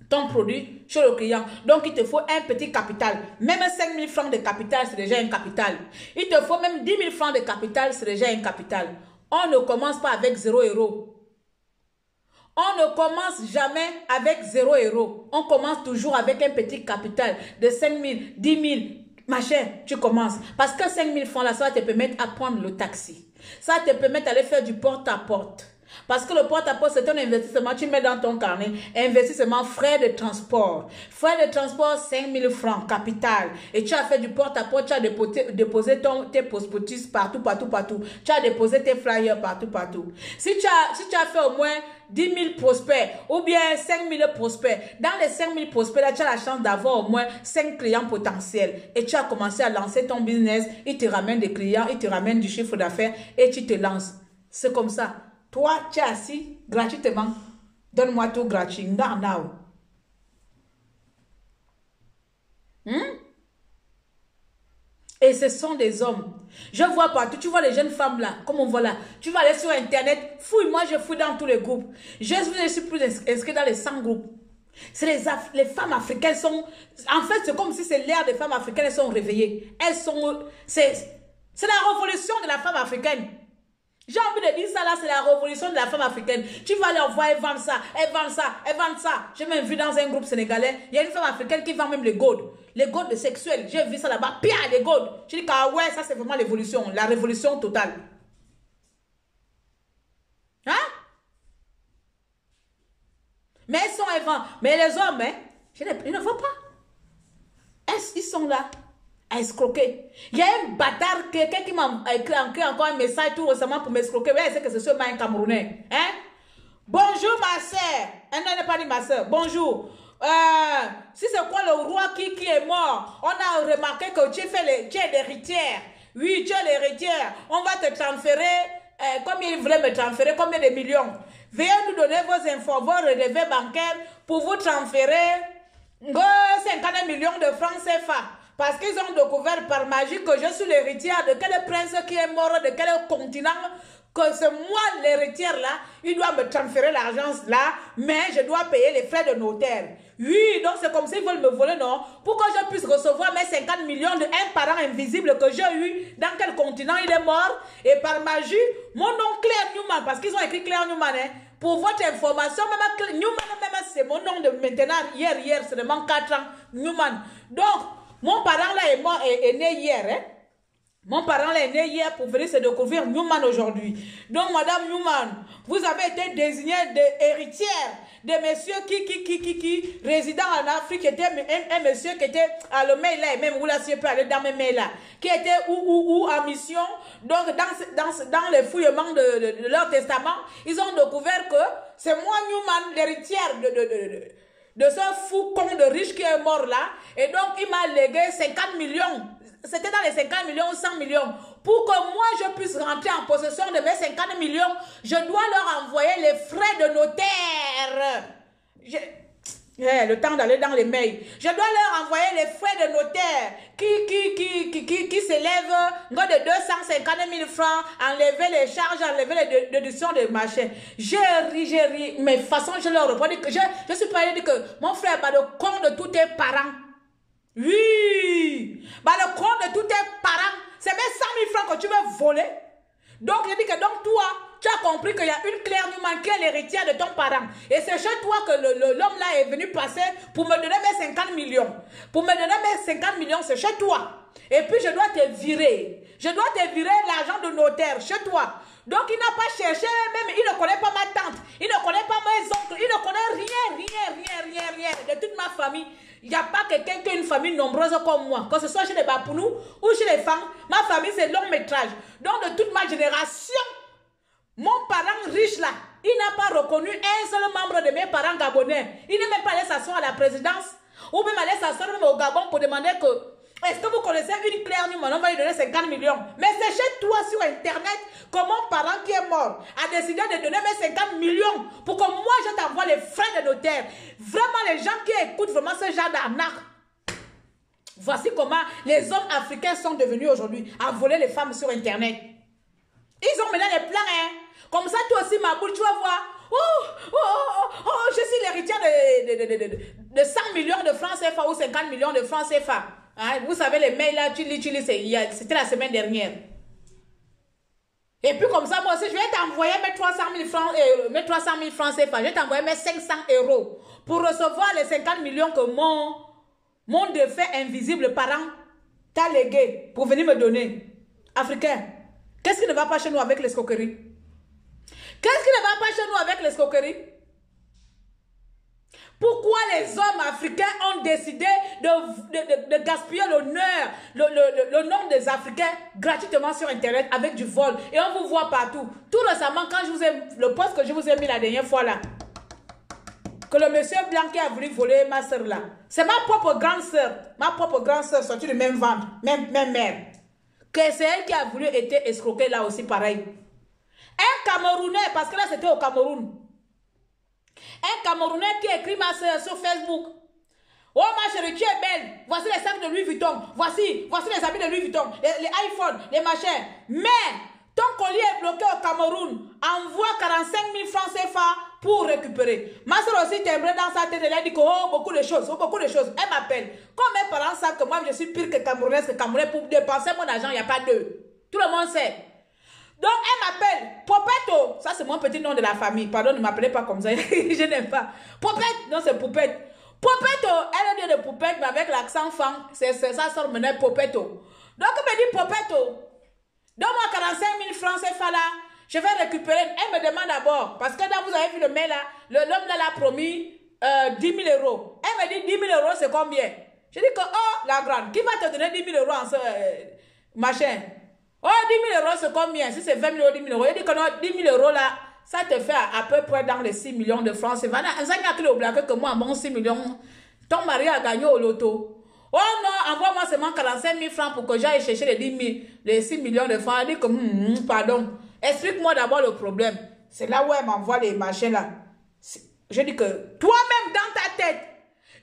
Ton produit chez le client. Donc, il te faut un petit capital. Même 5 000 francs de capital, c'est déjà un capital. Il te faut même 10 000 francs de capital, c'est déjà un capital. On ne commence pas avec 0 €. On ne commence jamais avec 0 €. On commence toujours avec un petit capital de 5 000, 10 000, machin, tu commences. Parce que 5 000 francs là, ça va te permettre à prendre le taxi. Ça va te permettre d'aller faire du porte-à-porte. Parce que le porte-à-porte, c'est un investissement, tu mets dans ton carnet, investissement, frais de transport. Frais de transport, 5 000 francs, capital. Et tu as fait du porte-à-porte, tu as déposé tes prospectus partout. Tu as déposé tes flyers partout. Si tu as fait au moins 10 000 prospects ou bien 5 000 prospects, dans les 5 000 prospects, là, tu as la chance d'avoir au moins 5 clients potentiels. Et tu as commencé à lancer ton business, il te ramène des clients, il te ramène du chiffre d'affaires et tu te lances. C'est comme ça. Toi, tu es assis gratuitement. Donne-moi tout gratuit. Et ce sont des hommes. Je vois partout. Tu vois les jeunes femmes là, comme on voit là. Tu vas aller sur Internet. Fouille. Moi, je fouille dans tous les groupes. Je suis plus inscrit dans les 100 groupes. C'est les femmes africaines sont... En fait, c'est comme si c'est l'ère des femmes africaines. Elles sont réveillées. Elles sont... C'est la révolution de la femme africaine. J'ai envie de dire ça là, c'est la révolution de la femme africaine. Tu vas leur voir, elles vendent ça, elles vendent ça, elles vendent ça. J'ai même vu dans un groupe sénégalais, il y a une femme africaine qui vend même les gold. Les gold sexuels. J'ai vu ça là-bas, pire, les gold. Je dis que ouais, ça c'est vraiment l'évolution, la révolution totale. Hein? Mais elles vendent. Mais les hommes, hein, ils ne voient pas. Ils sont là. À escroquer. Il y a un bâtard, quelqu'un qui m'a écrit encore un message tout récemment pour m'escroquer. Ouais, c'est que c'est seulement un Camerounais. Hein? Bonjour ma soeur. Non, elle n'a pas dit ma soeur. Bonjour. Si c'est quoi le roi qui est mort, on a remarqué que tu es l'héritière. Oui, tu es l'héritière. On va te transférer, combien il voulait me transférer, combien de millions. Veuillez nous donner vos infos, vos relevés bancaires pour vous transférer 50 millions de francs CFA. Parce qu'ils ont découvert par magie que je suis l'héritière de quel prince qui est mort, de quel continent, que c'est moi l'héritière là, il doit me transférer l'argent là, mais je dois payer les frais de notaire. Oui, donc c'est comme s'ils veulent me voler, non? Pour que je puisse recevoir mes 50 millions de un parent invisible que j'ai eu, dans quel continent il est mort, et par magie, mon nom Claire Newman, parce qu'ils ont écrit Claire Newman, hein, pour votre information, même Newman, même c'est mon nom de maintenant, hier, c'est seulement 4 ans, Newman. Donc, mon parent là est mort, est né hier, hein. Mon parent là est né hier pour venir se découvrir Newman aujourd'hui. Donc, Madame Newman, vous avez été désignée d'héritière de monsieur qui résident en Afrique, était un monsieur qui était à le mail là, et même où là, si je peux aller dans mes mails là, qui était où en mission. Donc, dans les fouillements de leur testament, ils ont découvert que c'est moi, Newman, l'héritière de ce fou con de riche qui est mort là. Et donc, il m'a légué 50 millions. C'était dans les 50 millions ou 100 millions. Pour que moi, je puisse rentrer en possession de mes 50 millions, je dois leur envoyer les frais de notaire. Le temps d'aller dans les mails. Je dois leur envoyer les frais de notaire qui s'élèvent de 250 000 francs, enlever les charges, enlever les déductions de machin. J'ai ri. Mais de toute façon, je leur réponds que je suis pas dit que mon frère, le compte de tous tes parents. Oui, le compte de tous tes parents, c'est mes 100 000 francs que tu veux voler. Donc, je dis que donc toi, tu as compris qu'il y a une Claire Newman qui est l'héritière de ton parent. Et c'est chez toi que l'homme là est venu passer pour me donner mes 50 millions. Pour me donner mes 50 millions, c'est chez toi. Et puis, je dois te virer. Je dois te virer l'argent de notaire chez toi. Donc, il n'a pas cherché, même, il ne connaît pas ma tante. Il ne connaît pas mes oncles. Il ne connaît rien de toute ma famille. Il n'y a pas quelqu'un qui a une famille nombreuse comme moi. Que ce soit chez les Bapounou ou chez les femmes, ma famille, c'est long métrage. Donc, de toute ma génération, mon parent riche là, il n'a pas reconnu un seul membre de mes parents gabonais. Il n'est même pas allé s'asseoir à la présidence ou même allé s'asseoir même au Gabon pour demander que est-ce que vous connaissez une Claire Newman, on va lui donner 50 millions. Mais c'est chez toi sur Internet que mon parent qui est mort a décidé de donner mes 50 millions pour que moi je t'envoie les frais de notaire. Vraiment les gens qui écoutent vraiment ce genre d'arnaque. Voici comment les hommes africains sont devenus aujourd'hui à voler les femmes sur Internet. Ils ont maintenant les plans, hein. Comme ça, toi aussi, ma boule, tu vas voir. Je suis l'héritière de 100 millions de francs CFA ou 50 millions de francs CFA. Hein? Vous savez, les mails là, tu lis, c'était la semaine dernière. Et puis comme ça, moi aussi, je vais t'envoyer mes 300 000 francs, CFA. Je vais t'envoyer mes 500 € pour recevoir les 50 millions que mon défunt invisible parent t'a légué pour venir me donner. Africain. Qu'est-ce qui ne va pas chez nous avec l'escroquerie? Qu'est-ce qui ne va pas chez nous avec l'escroquerie? Pourquoi les hommes africains ont décidé de gaspiller l'honneur, le nom des Africains gratuitement sur Internet avec du vol? Et on vous voit partout. Tout récemment, quand je vous ai, le post que je vous ai mis la dernière fois là, que le monsieur blanc qui a voulu voler ma soeur là, c'est ma propre grande soeur sortie du même ventre, même mère. Que c'est elle qui a voulu être escroquée là aussi pareil. Un Camerounais, parce que là c'était au Cameroun. Un Camerounais qui écrit ma soeur sur Facebook. Oh ma chérie, tu es belle. Voici les sacs de Louis Vuitton. Voici les habits de Louis Vuitton. Les iPhones, les machins. Mais ton colis est bloqué au Cameroun. Envoie 45 000 francs CFA pour récupérer. Ma soeur aussi timbrée dans sa tête. Elle a dit que beaucoup de choses. Elle m'appelle. Comme mes parents savent que moi je suis pire que Camerounaise que Camerounais, pour dépenser mon argent, il n'y a pas deux. Tout le monde sait. Donc, elle m'appelle Popeto. Ça, c'est mon petit nom de la famille. Pardon, ne m'appelez pas comme ça. Je n'aime pas. Popette. Non, c'est Poupette. Popeto. Elle a dit de Poupette, mais avec l'accent fang. C'est ça, sort maintenant Popeto. Donc, elle me dit Popeto. Donne-moi 45 000 francs, c'est là. Je vais récupérer. Elle me demande d'abord. Parce que là, vous avez vu le mail là. L'homme là l'a promis 10 000 €. Elle me dit 10 000 € c'est combien? Je dis que, oh, la grande, qui va te donner 10 000 € en ce machin? Oh, 10 000 € c'est combien? Si c'est 20 000 €, 10 000 €. Il dit que non, 10 000 € là, ça te fait à peu près dans les 6 millions de francs. C'est vraiment que moi, mon 6 millions, ton mari a gagné au loto. Oh non, envoie-moi seulement 45 000 francs pour que j'aille chercher les 10 000, les 6 millions de francs. Elle dit que, pardon, explique-moi d'abord le problème. C'est là où elle m'envoie les machins là. Je dis que, toi-même dans ta tête.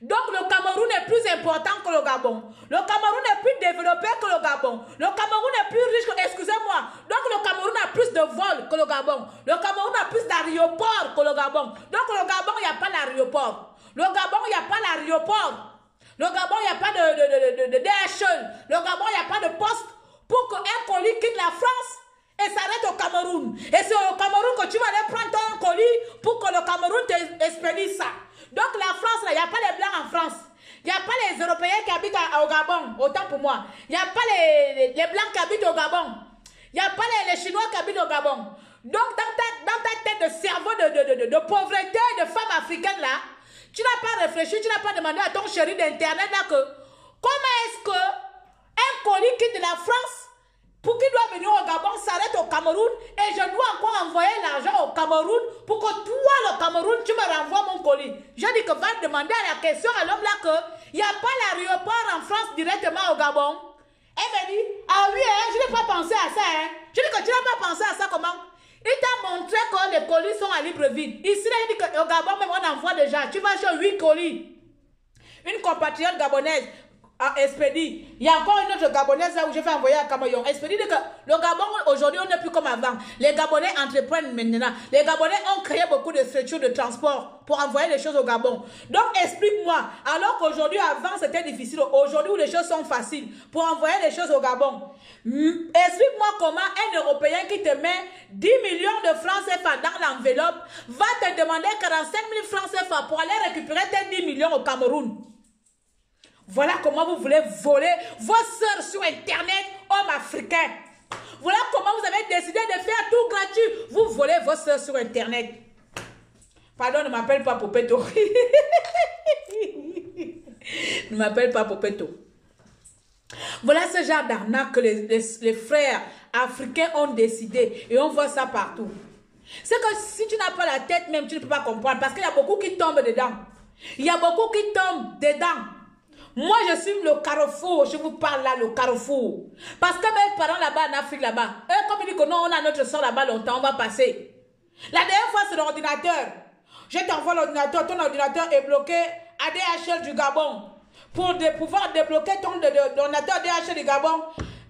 Donc le Cameroun plus important que le Gabon. Le Cameroun est plus développé que le Gabon. Le Cameroun est plus riche que... Excusez-moi. Donc le Cameroun a plus de vols que le Gabon. Le Cameroun a plus d'aéroports que le Gabon. Donc le Gabon, il n'y a pas l'aéroport. Le Gabon, il n'y a pas l'aéroport. Le Gabon, il n'y a pas de DHL. Le Gabon, il n'y a pas de poste pour qu'un colis quitte la France et s'arrête au Cameroun. Et c'est au Cameroun que tu vas aller prendre ton colis pour que le Cameroun t'expédie ça. Donc la France, il n'y a pas les Blancs en France. Il n'y a pas les Européens qui habitent au Gabon, autant pour moi. Il n'y a pas les Blancs qui habitent au Gabon. Il n'y a pas les Chinois qui habitent au Gabon. Donc dans ta tête de cerveau de pauvreté de femmes africaines là, tu n'as pas réfléchi, tu n'as pas demandé à ton chéri d'internet là que comment est-ce que un colis quitte de la France pour qu'il doit venir au Gabon, s'arrête au Cameroun et je dois encore envoyer l'argent au Cameroun pour que toi, le Cameroun, tu me renvoies mon colis. Je dis que va demander à la question à l'homme là qu'il n'y a pas l'aéroport en France directement au Gabon. Elle me dit, ah oui, hein, je n'ai pas pensé à ça. Hein. Je dis que tu n'as pas pensé à ça comment? Il t'a montré que les colis sont à libre vide. Ici, là, il dit qu'au Gabon, même on envoie déjà. Tu vas chez 8 colis. Une compatriote gabonaise expédie. Il y a encore une autre gabonaise là où je vais envoyer à Cameroun. Expédie dit que le Gabon, aujourd'hui, on n'est plus comme avant. Les Gabonais entreprennent maintenant. Les Gabonais ont créé beaucoup de structures de transport pour envoyer les choses au Gabon. Donc, explique-moi. Alors qu'aujourd'hui, avant, c'était difficile. Aujourd'hui, où les choses sont faciles pour envoyer les choses au Gabon. Explique-moi comment un Européen qui te met 10 millions de francs CFA dans l'enveloppe va te demander 45 000 francs CFA pour aller récupérer tes 10 millions au Cameroun. Voilà comment vous voulez voler vos sœurs sur Internet, hommes africains. Voilà comment vous avez décidé de faire tout gratuit. Vous volez vos sœurs sur Internet. Pardon, ne m'appelle pas Popeto. Ne m'appelle pas Popeto. Voilà ce genre d'arnaque que les frères africains ont décidé. Et on voit ça partout. C'est que si tu n'as pas la tête même, tu ne peux pas comprendre. Parce qu'il y a beaucoup qui tombent dedans. Il y a beaucoup qui tombent dedans. Moi, je suis le carrefour. Je vous parle là, le carrefour. Parce que mes parents là-bas, en Afrique là-bas, eux, comme ils disent que non, on a notre soeur là-bas longtemps, on va passer. La dernière fois, c'est l'ordinateur. Je t'envoie l'ordinateur. Ton ordinateur est bloqué à DHL du Gabon. Pour pouvoir débloquer ton ordinateur DHL du Gabon,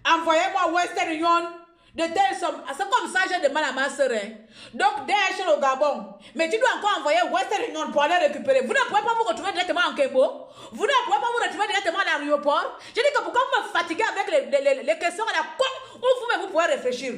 envoyez-moi Western Union de telle somme. C'est comme ça que je demande à ma soeur. Hein. Donc DHL au Gabon. Mais tu dois encore envoyer Western Union pour aller récupérer. Vous ne pouvez pas vous retrouver directement en Kembo. Vous ne pouvez pas vous retrouver directement à l'aéroport. Je dis que pourquoi vous me fatiguez avec les questions à la con où vous pouvez réfléchir.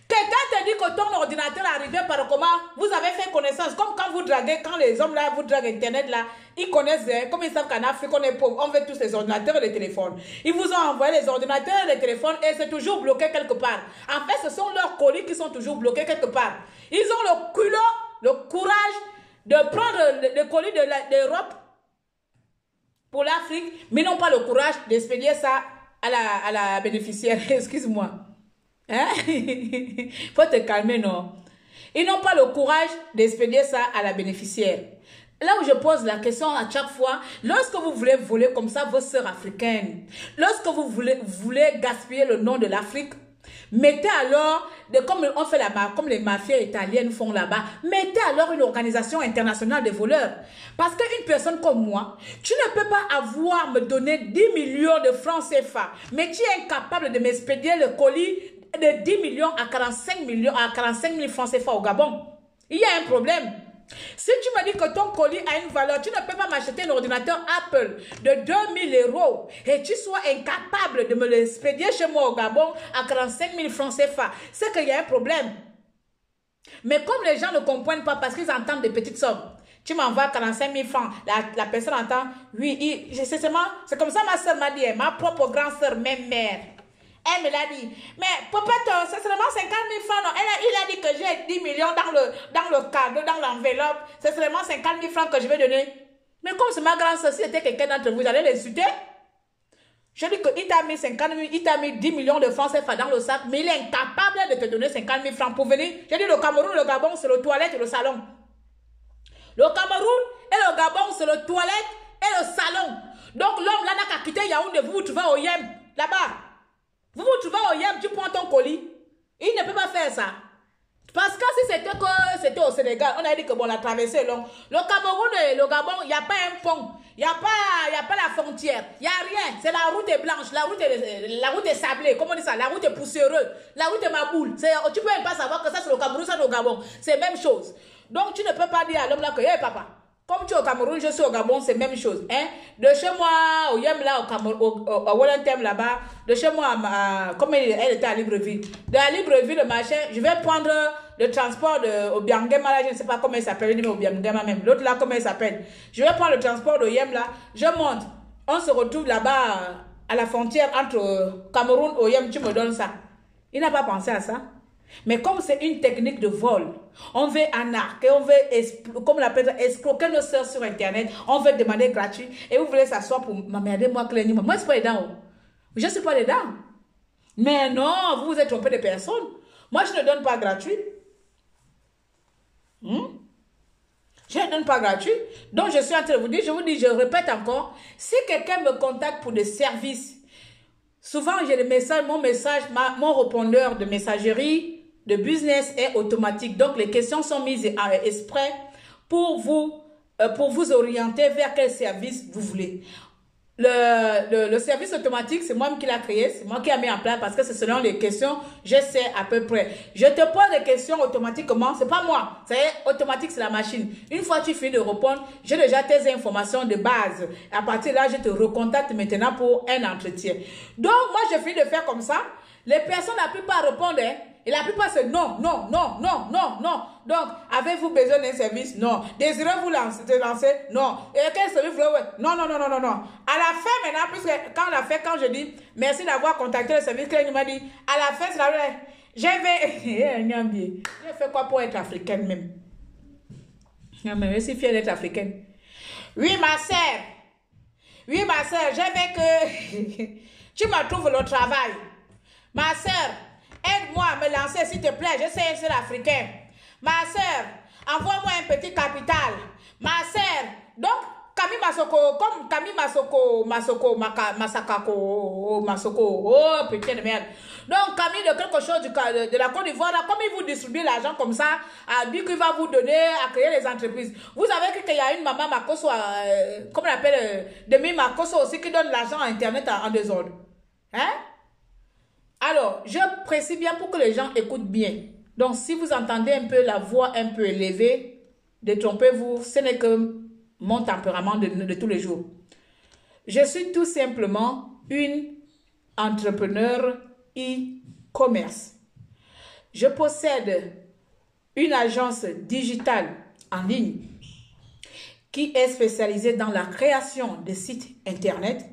Quelqu'un te dit que ton ordinateur est arrivé par comment vous avez fait connaissance. Comme quand vous draguez, quand les hommes là vous draguent Internet là, ils connaissent, comme ils savent qu'en Afrique on est pauvre, on veut tous les ordinateurs et les téléphones. Ils vous ont envoyé les ordinateurs et les téléphones et c'est toujours bloqué quelque part. En fait, ce sont leurs colis qui sont toujours bloqués quelque part. Ils ont le culot, le courage de prendre le colis d'Europe pour l'Afrique, mais n'ont pas le courage d'expédier ça à la bénéficiaire. Excuse-moi. Hein? Faut te calmer, non? Ils n'ont pas le courage d'expédier ça à la bénéficiaire. Là où je pose la question à chaque fois, lorsque vous voulez voler comme ça vos sœurs africaines, lorsque vous voulez gaspiller le nom de l'Afrique, mettez alors, comme on fait là-bas, comme les mafias italiennes font là-bas, mettez alors une organisation internationale de voleurs. Parce qu'une personne comme moi, tu ne peux pas me donner 10 millions de francs CFA, mais tu es incapable de m'expédier le colis de 10 millions à 45 000 francs CFA au Gabon. Il y a un problème. Si tu me dis que ton colis a une valeur, tu ne peux pas m'acheter un ordinateur Apple de 2000 € et tu sois incapable de me l'expédier chez moi au Gabon à 45 000 francs CFA. C'est qu'il y a un problème. Mais comme les gens ne comprennent pas parce qu'ils entendent des petites sommes, tu m'envoies 45 000 francs, la personne entend, oui, c'est comme ça ma soeur m'a dit, ma propre grande soeur, même mère. Elle me l'a dit. Mais Popeto, c'est seulement 50 000 francs. Non. Il a dit que j'ai 10 millions dans le cadeau, dans l'enveloppe. C'est seulement 50 000 francs que je vais donner. Mais comme c'est ma grande soeur, si c'était quelqu'un d'entre vous, allez l'insulter. Je dis qu'il t'a mis 50 000, il t'a mis 10 millions de francs CFA dans le sac, mais il est incapable de te donner 50 000 francs pour venir. Je dis le Cameroun, le Gabon, c'est le toilette et le salon. Le Cameroun et le Gabon, c'est le toilette et le salon. Donc l'homme là n'a qu'à quitter Yaoundé, vous vous trouvez au Yem, là-bas. Vous vous trouvez au Yem, tu prends ton colis. Il ne peut pas faire ça. Parce que si c'était au Sénégal, on a dit que bon, la traversée est longue. Le Cameroun et le Gabon, il n'y a pas un pont. Il n'y a pas la frontière. Il n'y a rien. C'est la route est blanche. La route est sablée. Comment on dit ça? La route est poussiéreuse. La route est maboule. Tu peux même pas savoir que ça c'est le Cameroun, ça c'est le Gabon. C'est la même chose. Donc tu ne peux pas dire à l'homme là que, hey papa, comme tu es au Cameroun, je suis au Gabon, c'est la même chose. Hein? De chez moi, au Yem là, au Wellington là-bas, de chez moi, comme elle était à Libreville. De la Libreville, le machin, je vais prendre le transport au Biangema là, je ne sais pas comment il s'appelle, mais au Biangema même. L'autre là, comment il s'appelle? Je vais prendre le transport de Yem là, je monte. On se retrouve là-bas à la frontière entre Cameroun et Yem, tu me donnes ça. Il n'a pas pensé à ça. Mais comme c'est une technique de vol, on veut anarquer, on veut, comme on l'appelle, escroquer nos soeurs sur Internet, on veut demander gratuit, et vous voulez s'asseoir pour m'emmerder, moi, Clénie. Moi, je ne suis pas dedans. Je ne suis pas dedans. Mais non, vous vous êtes trompé de personne. Moi, je ne donne pas gratuit. Je ne donne pas gratuit. Donc, je suis en train de vous dire, je répète encore, si quelqu'un me contacte pour des services, souvent, j'ai des messages, mon répondeur de messagerie, de business est automatique. Donc, les questions sont mises exprès pour vous orienter vers quel service vous voulez. Le service automatique, c'est moi qui l'ai créé, c'est moi qui l'ai mis en place parce que c'est selon les questions, je sais à peu près. Je te pose des questions automatiquement, c'est pas moi, c'est automatique, c'est la machine. Une fois que tu finis de répondre, j'ai déjà tes informations de base. À partir de là, je te recontacte maintenant pour un entretien. Donc, moi, je finis de faire comme ça. Les personnes, la plupart répondent, hein, et la plupart c'est non, non, non, non, non, non. Donc, avez-vous besoin d'un service? Non. Désirez-vous te lancer? Non. Et quel service vous voulez? Non, non, non, non, non, non. À la fin, maintenant, puisque quand je dis merci d'avoir contacté le service, il m'a dit, à la fin, c'est la vraie. J'ai fait quoi pour être africaine même? Non, mais je suis fière d'être africaine. Oui, ma sœur. Oui, ma sœur, je veux que tu me trouves le travail. Ma sœur, aide-moi à me lancer, s'il te plaît. Je sais être africain. Ma sœur, envoie-moi un petit capital. Ma sœur, donc, Camille Masoko, comme Camille Masoko, oh putain de merde. Donc, Camille de quelque chose de la Côte d'Ivoire, comme il vous distribue l'argent comme ça, a dit qu'il va vous donner à créer les entreprises. Vous savez qu'il y a une maman Makoso, comment on appelle, Demi Makoso aussi, qui donne l'argent à Internet en désordre. Hein? Alors, je précise bien pour que les gens écoutent bien. Donc, si vous entendez un peu la voix un peu élevée, détrompez-vous, ce n'est que mon tempérament de tous les jours. Je suis tout simplement une entrepreneur e-commerce. Je possède une agence digitale en ligne qui est spécialisée dans la création de sites Internet.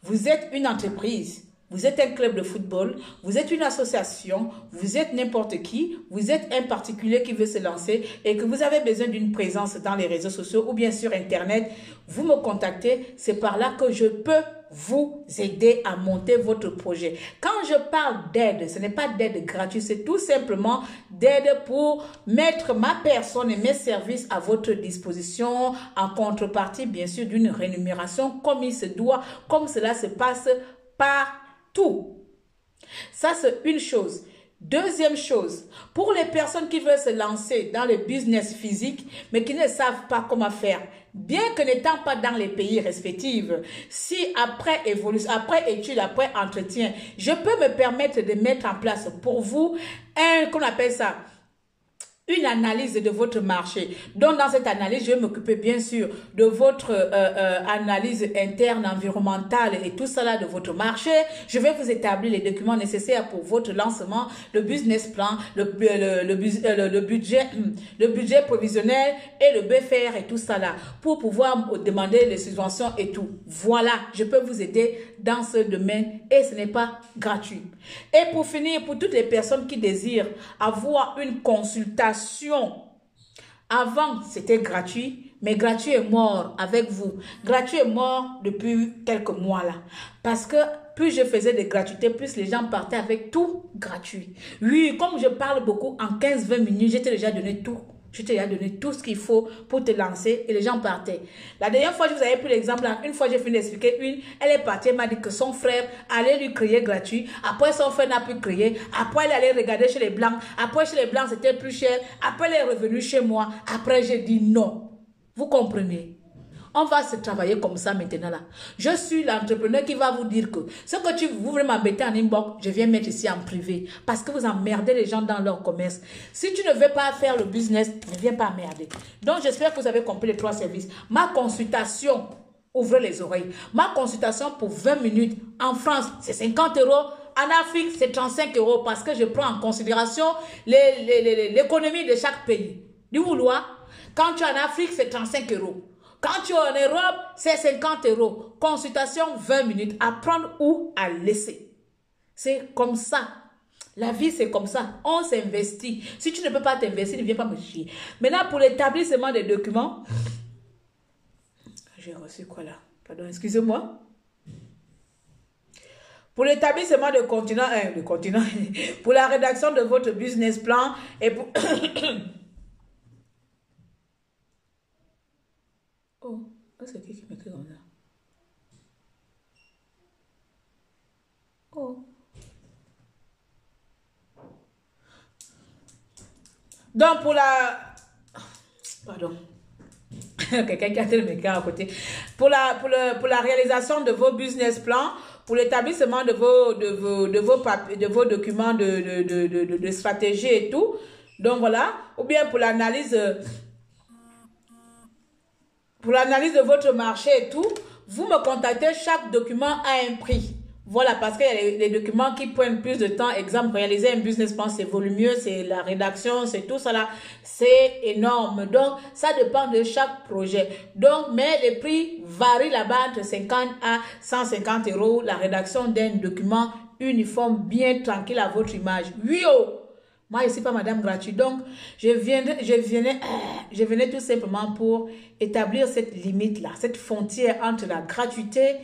Vous êtes une entreprise. Vous êtes un club de football, vous êtes une association, vous êtes n'importe qui, vous êtes un particulier qui veut se lancer et que vous avez besoin d'une présence dans les réseaux sociaux ou bien sur Internet, vous me contactez, c'est par là que je peux vous aider à monter votre projet. Quand je parle d'aide, ce n'est pas d'aide gratuite, c'est tout simplement d'aide pour mettre ma personne et mes services à votre disposition en contrepartie, bien sûr, d'une rémunération comme il se doit, comme cela se passe par tout. Ça, c'est une chose. Deuxième chose, pour les personnes qui veulent se lancer dans le business physique, mais qui ne savent pas comment faire, bien que n'étant pas dans les pays respectifs, si après études, après entretien, je peux me permettre de mettre en place pour vous qu'on appelle ça, une analyse de votre marché. Donc, dans cette analyse, je vais m'occuper bien sûr de votre analyse interne, environnementale et tout ça là de votre marché. Je vais vous établir les documents nécessaires pour votre lancement, le business plan, le budget provisionnel et le BFR et tout ça là pour pouvoir demander les subventions et tout. Voilà, je peux vous aider dans ce domaine et ce n'est pas gratuit. Et pour finir, pour toutes les personnes qui désirent avoir une consultation, avant c'était gratuit, mais gratuit est mort avec vous. Gratuit est mort depuis quelques mois là. Parce que plus je faisais de gratuité, plus les gens partaient avec tout gratuit. Oui, comme je parle beaucoup, en 15-20 minutes, j'ai déjà donné tout. Je t'ai donné tout ce qu'il faut pour te lancer et les gens partaient. La dernière fois, je vous avais pris l'exemple, une fois j'ai fini d'expliquer elle est partie, elle m'a dit que son frère allait lui créer gratuit. Après, son frère n'a plus créé. Après, elle allait regarder chez les Blancs. Après, chez les Blancs, c'était plus cher. Après, elle est revenue chez moi. Après, j'ai dit non. Vous comprenez? On va se travailler comme ça maintenant là. Je suis l'entrepreneur qui va vous dire que ce que vous voulez m'embêter en inbox, je viens mettre ici en privé. Parce que vous emmerdez les gens dans leur commerce. Si tu ne veux pas faire le business, ne viens pas emmerder. Donc j'espère que vous avez compris les 3 services. Ma consultation, ouvrez les oreilles. Ma consultation pour 20 minutes en France, c'est 50 €. En Afrique, c'est 35 € parce que je prends en considération l'économie de chaque pays. Du vouloir, quand tu es en Afrique, c'est 35 €. Quand tu es en Europe, c'est 50 €. Consultation 20 minutes. Apprendre ou à laisser. C'est comme ça. La vie, c'est comme ça. On s'investit. Si tu ne peux pas t'investir, ne viens pas me chier. Maintenant, pour l'établissement des documents. J'ai reçu quoi là? Pardon, excusez-moi. Pour l'établissement de continent, pour la rédaction de votre business plan et pour... Oh, c'est qui m'écrit comme ça? Oh. Donc, pour la... Pardon. Quelqu'un qui a tel m'écrit à côté. Pour la réalisation de vos business plans, pour l'établissement de vos documents de stratégie et tout. Donc, voilà. Ou bien pour l'analyse... Pour l'analyse de votre marché et tout, vous me contactez, chaque document a un prix. Voilà, parce qu'il y a les documents qui prennent plus de temps. Exemple, réaliser un business plan, c'est volumineux, c'est la rédaction, c'est tout ça là. C'est énorme. Donc, ça dépend de chaque projet. Donc, mais les prix varient là-bas entre 50 à 150 €. La rédaction d'un document uniforme, bien tranquille à votre image. Oui, oh! Moi, je ne suis pas madame gratuite. Donc, je venais tout simplement pour établir cette limite-là, cette frontière entre la gratuité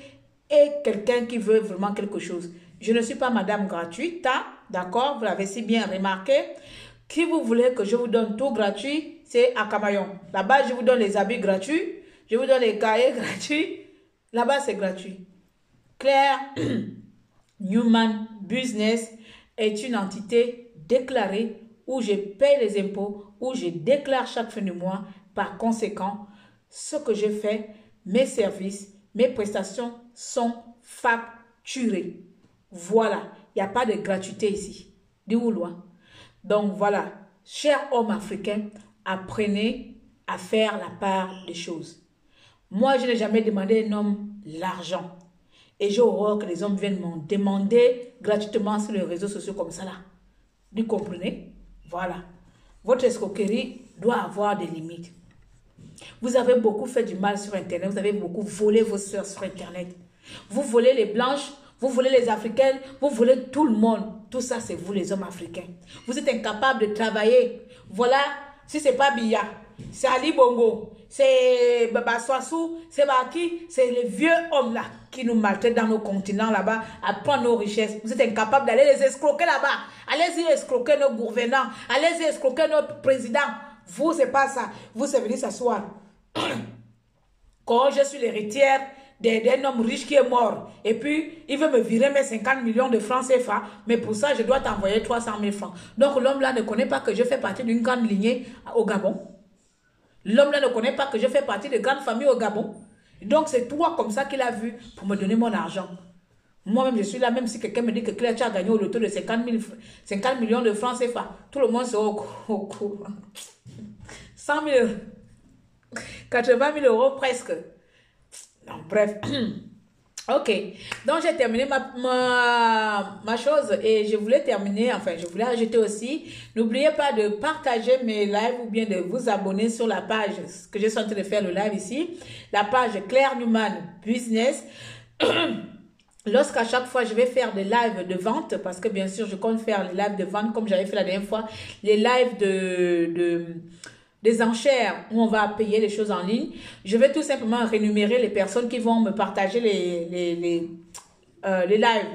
et quelqu'un qui veut vraiment quelque chose. Je ne suis pas madame gratuite, hein? D'accord? Vous l'avez si bien remarqué. Qui vous voulez que je vous donne tout gratuit, c'est à Camaillon. Là-bas, je vous donne les habits gratuits. Je vous donne les cahiers gratuits. Là-bas, c'est gratuit. Claire Newman Business est une entité déclarée où je paye les impôts, où je déclare chaque fin de mois. Par conséquent, ce que je fais, mes services, mes prestations sont facturés. Voilà, il n'y a pas de gratuité ici. Du vouloir. Donc voilà, chers hommes africains, apprenez à faire la part des choses. Moi, je n'ai jamais demandé à un homme l'argent. Et j'ai horreur que les hommes viennent m'en demander gratuitement sur les réseaux sociaux comme ça là. Vous comprenez? Voilà. Votre escroquerie doit avoir des limites. Vous avez beaucoup fait du mal sur Internet. Vous avez beaucoup volé vos soeurs sur Internet. Vous volez les blanches, vous volez les africaines, vous volez tout le monde. Tout ça, c'est vous les hommes africains. Vous êtes incapables de travailler. Voilà, si ce n'est pas Biya, c'est Ali Bongo, c'est Baba Soissou, c'est Baki, c'est les vieux hommes là qui nous maltraitent dans nos continents là-bas à prendre nos richesses. Vous êtes incapables d'aller les escroquer là-bas. Allez-y escroquer nos gouvernants. Allez-y escroquer notre président. Vous, c'est pas ça. Vous, c'est venir s'asseoir. Quand je suis l'héritière d'un homme riche qui est mort, et puis il veut me virer mes 50 millions de francs CFA, mais pour ça, je dois t'envoyer 300 000 francs. Donc l'homme là ne connaît pas que je fais partie d'une grande lignée au Gabon. L'homme là ne connaît pas que je fais partie de grandes familles au Gabon. Donc c'est toi comme ça qu'il a vu pour me donner mon argent. Moi-même, je suis là, même si quelqu'un me dit que Claire, tu as gagné au loto de 50 millions de francs CFA. Tout le monde sera au courant. 100 000, 80 000 € presque. Non, bref. Ok. Donc, j'ai terminé ma chose et je voulais terminer, enfin, je voulais ajouter aussi, n'oubliez pas de partager mes lives ou bien de vous abonner sur la page, ce que je suis en train de faire le live ici, la page Claire Newman Business. Lorsqu'à chaque fois, je vais faire des lives de vente, parce que bien sûr, je compte faire les lives de vente comme j'avais fait la dernière fois, les lives des enchères où on va payer les choses en ligne. Je vais tout simplement rémunérer les personnes qui vont me partager les lives.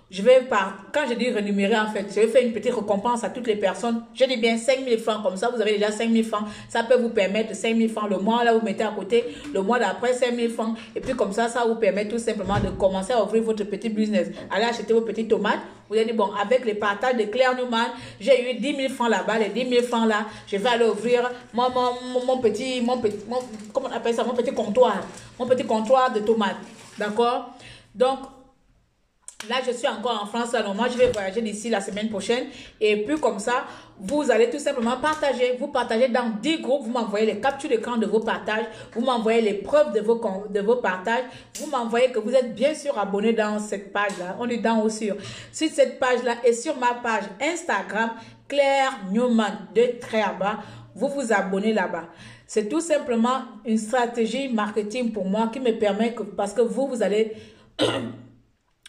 je vais quand je dis rémunérer, en fait, je vais faire une petite récompense à toutes les personnes. Je dis bien 5 000 francs, comme ça, vous avez déjà 5 000 francs. Ça peut vous permettre 5 000 francs le mois, là, vous mettez à côté, le mois d'après, 5 000 francs. Et puis, comme ça vous permet tout simplement de commencer à ouvrir votre petit business. Allez acheter vos petites tomates. Vous allez dire, bon, avec les partages de Claire Newman, j'ai eu 10 000 francs là-bas, les 10 000 francs là, je vais aller ouvrir mon petit, comment on appelle ça, mon petit comptoir de tomates. D'accord? Donc, là, je suis encore en France. Alors, moi, je vais voyager d'ici la semaine prochaine. Et puis, comme ça, vous allez tout simplement partager. Vous partagez dans 10 groupes. Vous m'envoyez les captures d'écran de vos partages. Vous m'envoyez les preuves de vos partages. Vous m'envoyez que vous êtes bien sûr abonné dans cette page-là. On est dans ou sur cette page-là et sur ma page Instagram, Claire Newman de Tréaba. Vous vous abonnez là-bas. C'est tout simplement une stratégie marketing pour moi qui me permet que, parce que vous allez...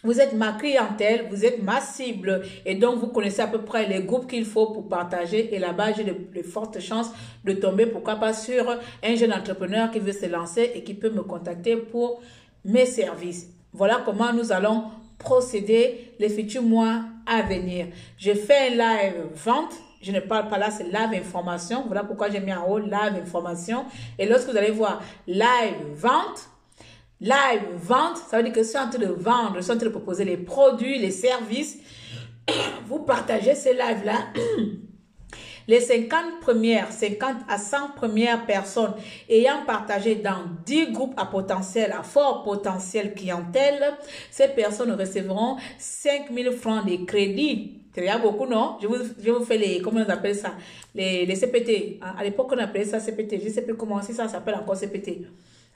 Vous êtes ma clientèle, vous êtes ma cible et donc vous connaissez à peu près les groupes qu'il faut pour partager et là-bas j'ai de fortes chances de tomber, pourquoi pas, sur un jeune entrepreneur qui veut se lancer et qui peut me contacter pour mes services. Voilà comment nous allons procéder les futurs mois à venir. Je fais un live vente. Je ne parle pas là, c'est live information. Voilà pourquoi j'ai mis en haut live information. Et lorsque vous allez voir live vente, ça veut dire que je suis en train de vendre, je suis en train de proposer les produits, les services. Vous partagez ces lives-là. Les 50 à 100 premières personnes ayant partagé dans 10 groupes à fort potentiel clientèle, ces personnes recevront 5 000 francs de crédit. Il y a beaucoup, non? Je vous fais les, comment on appelle ça? Les CPT. À l'époque, on appelait ça CPT. Je ne sais plus comment, si ça s'appelle encore CPT.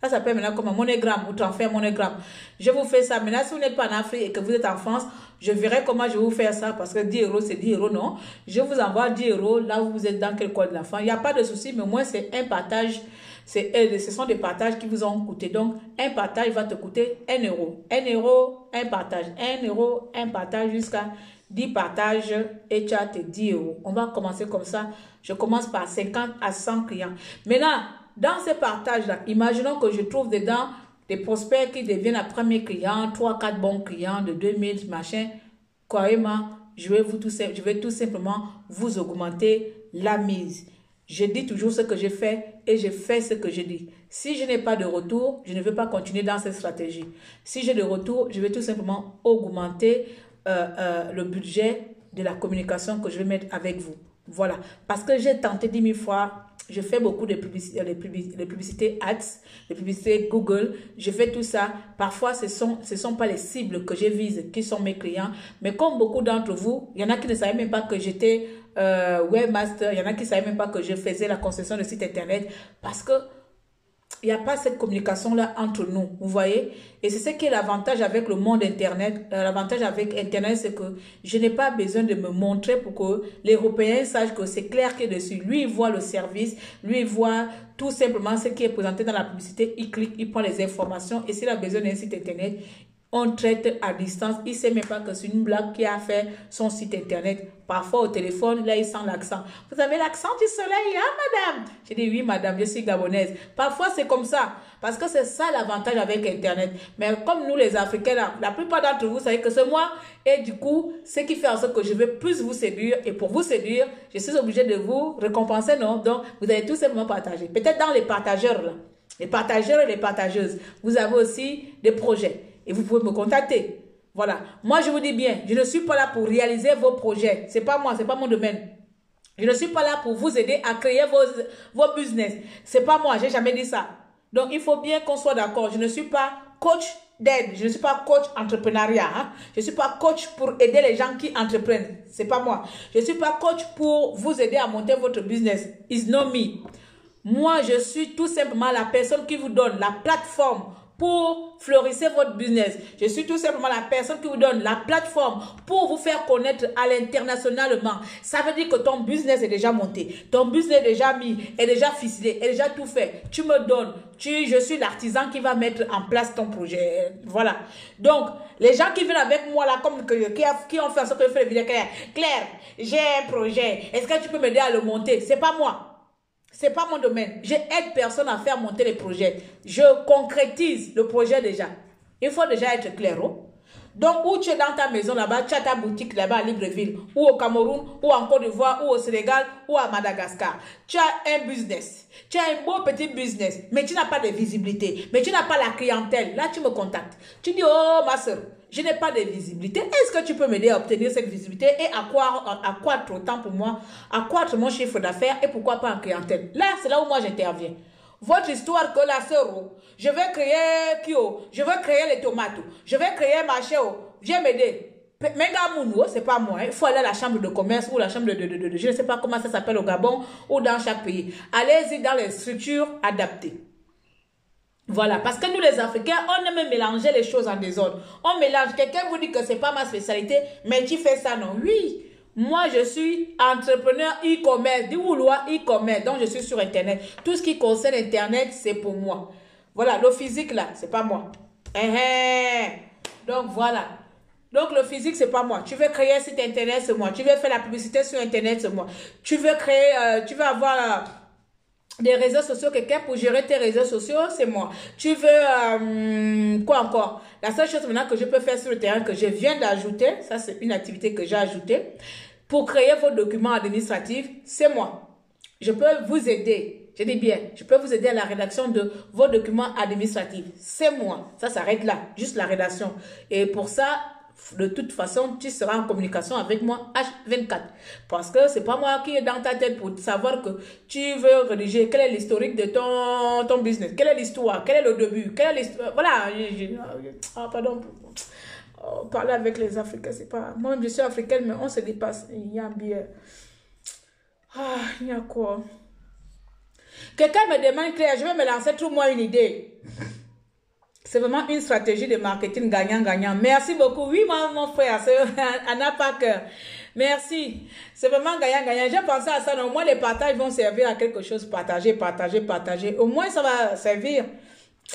Ça s'appelle maintenant comme un monogramme ou transfert monogramme. Je vous fais ça. Maintenant, si vous n'êtes pas en Afrique et que vous êtes en France, je verrai comment je vais vous faire ça parce que 10 euros, c'est 10 euros, non? Je vous envoie 10 euros là où vous êtes dans quel coin de la France. Il n'y a pas de souci, mais au moins, c'est un partage. Ce sont des partages qui vous ont coûté. Donc, un partage va te coûter 1 euro. 1 euro, un partage. 1 euro, un partage jusqu'à 10 partages et tu as tes 10 euros. On va commencer comme ça. Je commence par 50 à 100 clients. Maintenant, dans ces partages-là, imaginons que je trouve dedans des prospects qui deviennent à premier client, 3-4 bons clients de 2000, machin. Croyez-moi, je vais tout simplement vous augmenter la mise. Je dis toujours ce que je fais et je fais ce que je dis. Si je n'ai pas de retour, je ne vais pas continuer dans cette stratégie. Si j'ai de retour, je vais tout simplement augmenter le budget de la communication que je vais mettre avec vous. Voilà. Parce que j'ai tenté 10 000 fois. Je fais beaucoup de publicités, les publicités ads, les publicités Google. Je fais tout ça. Parfois, ce sont pas les cibles que je vise qui sont mes clients. Mais comme beaucoup d'entre vous, il y en a qui ne savaient même pas que j'étais webmaster. Il y en a qui ne savaient même pas que je faisais la conception de site internet. Parce que il n'y a pas cette communication-là entre nous, vous voyez. Et c'est ce qui est l'avantage avec le monde Internet. L'avantage avec Internet, c'est que je n'ai pas besoin de me montrer pour que les Européens sachent que c'est clair qu'il est dessus. Lui, il voit le service, lui, il voit tout simplement ce qui est présenté dans la publicité. Il clique, il prend les informations. Et s'il a besoin d'un site Internet, on traite à distance. Il ne sait même pas que c'est une blague qui a fait son site Internet. Parfois, au téléphone, là, il sent l'accent. Vous avez l'accent du soleil, hein, madame? J'ai dit, oui, madame, je suis gabonaise. Parfois, c'est comme ça. Parce que c'est ça l'avantage avec Internet. Mais comme nous, les Africains, là, la plupart d'entre vous, savez que c'est moi. Et du coup, ce qui fait en sorte que je veux plus vous séduire. Et pour vous séduire, je suis obligée de vous récompenser, non? Donc, vous allez tout simplement partager. Peut-être dans les partageurs, là. Les partageurs et les partageuses. Vous avez aussi des projets. Et vous pouvez me contacter. Voilà. Moi, je vous dis bien, je ne suis pas là pour réaliser vos projets. C'est pas moi, c'est pas mon domaine. Je ne suis pas là pour vous aider à créer vos business. C'est pas moi, j'ai jamais dit ça. Donc, il faut bien qu'on soit d'accord. Je ne suis pas coach d'aide. Je ne suis pas coach entrepreneuriat. Hein? Je ne suis pas coach pour aider les gens qui entreprennent. C'est pas moi. Je ne suis pas coach pour vous aider à monter votre business. It's not me. Moi, je suis tout simplement la personne qui vous donne la plateforme pour fleurir votre business. Je suis tout simplement la personne qui vous donne la plateforme pour vous faire connaître à l'internationalement. Ça veut dire que ton business est déjà monté. Ton business est déjà mis, est déjà ficelé, est déjà tout fait. Tu me donnes. Je suis l'artisan qui va mettre en place ton projet. Voilà. Donc, les gens qui viennent avec moi là, comme qui ont fait en sorte que je fais les vidéos, Claire, j'ai un projet. Est-ce que tu peux m'aider à le monter? C'est pas moi. C'est pas mon domaine. Je aide personne à faire monter les projets. Je concrétise le projet déjà. Il faut déjà être clair. Oh? Donc, où tu es dans ta maison là-bas, tu as ta boutique là-bas à Libreville, ou au Cameroun, ou en Côte d'Ivoire, ou au Sénégal, ou à Madagascar. Tu as un business. Tu as un beau petit business, mais tu n'as pas de visibilité, mais tu n'as pas la clientèle. Là, tu me contactes. Tu dis, oh ma soeur, je n'ai pas de visibilité. Est-ce que tu peux m'aider à obtenir cette visibilité et accroître autant pour moi, accroître mon chiffre d'affaires et pourquoi pas en clientèle? Là, c'est là où moi j'interviens. Votre histoire que la sœur, je vais créer Kyo, je vais créer les tomates, je vais créer marché, viens m'aider. Mengamounou, c'est pas moi. Il faut aller à la chambre de commerce ou la chambre de je ne sais pas comment ça s'appelle au Gabon ou dans chaque pays. Allez-y dans les structures adaptées. Voilà, parce que nous les Africains, on aime mélanger les choses en désordre. On mélange, quelqu'un vous dit que c'est pas ma spécialité, mais tu fais ça, non? Oui, moi je suis entrepreneur e-commerce, Diwouloua e-commerce, donc je suis sur Internet. Tout ce qui concerne Internet, c'est pour moi. Voilà, le physique là, c'est pas moi. Donc voilà. Donc le physique, c'est pas moi. Tu veux créer un site Internet, c'est moi. Tu veux faire la publicité sur Internet, c'est moi. Tu veux créer, tu veux avoir des réseaux sociaux, quelqu'un pour gérer tes réseaux sociaux, c'est moi. Tu veux, quoi encore? La seule chose maintenant que je peux faire sur le terrain, que je viens d'ajouter, ça c'est une activité que j'ai ajoutée, pour créer vos documents administratifs, c'est moi. Je peux vous aider, je dis bien, je peux vous aider à la rédaction de vos documents administratifs, c'est moi. Ça s'arrête là, juste la rédaction. Et pour ça, de toute façon, tu seras en communication avec moi H24. Parce que c'est pas moi qui est dans ta tête pour savoir que tu veux rédiger quel est l'historique de ton business, quelle est l'histoire, quel est le début, quelle est l'histoire. Voilà. Pardon. Parler avec les Africains, c'est pas... Moi, je suis africaine, mais on se dépasse. Il y a bien... il y a quoi? Quelqu'un me demande, Claire, je vais me lancer, trouve-moi une idée. C'est vraiment une stratégie de marketing gagnant-gagnant. Merci beaucoup. Oui, mon frère, c'est Anna Parker. Merci. C'est vraiment gagnant-gagnant. J'ai pensé à ça. Au moins, les partages vont servir à quelque chose. Partager. Au moins, ça va servir.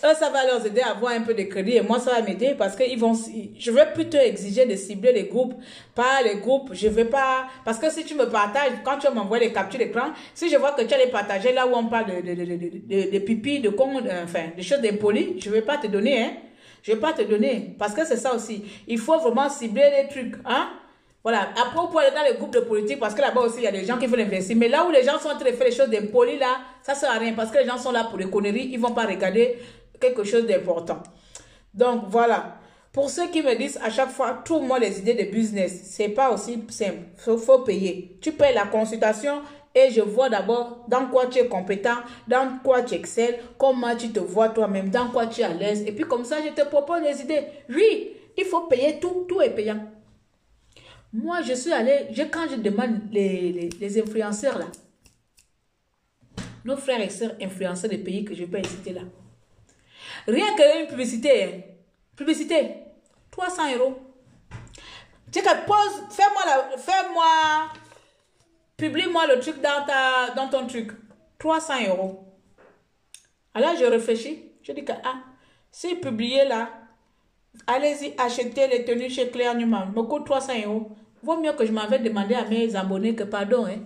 Eux, ça va leur aider à avoir un peu de crédit. Et moi, ça va m'aider parce que je vais plutôt exiger de cibler les groupes. Pas les groupes. Je vais pas... Parce que si tu me partages, quand tu m'envoies les captures d'écran, si je vois que tu as les partager là où on parle de pipi, de con, enfin, des choses d'impolies, je vais pas te donner, hein. Je vais pas te donner. Parce que c'est ça aussi. Il faut vraiment cibler les trucs, hein. Voilà. Après, vous pouvez aller dans les groupes de politique parce que là-bas aussi, il y a des gens qui veulent investir. Mais là où les gens sont en train de faire les choses d'impolies, là, ça sert à rien parce que les gens sont là pour les conneries. Ils vont pas regarder quelque chose d'important. Donc, voilà. Pour ceux qui me disent à chaque fois, trouve-moi les idées de business. C'est pas aussi simple. Faut payer. Tu payes la consultation et je vois d'abord dans quoi tu es compétent, dans quoi tu excelles, comment tu te vois toi-même, dans quoi tu es à l'aise. Et puis comme ça, je te propose les idées. Oui, il faut payer tout. Tout est payant. Moi, je suis allée, quand je demande les influenceurs là, nos frères et sœurs influenceurs des pays que je peux citer là, rien qu'une publicité, hein. Publicité, 300 €. Tu sais que fais-moi, publie-moi le truc dans ton truc, 300 €. Alors je réfléchis, je dis que, si publié là, allez-y acheter les tenues chez Claire Newman, me coûte 300 €. Vaut mieux que je m'en vais demander à mes abonnés que, pardon, hein,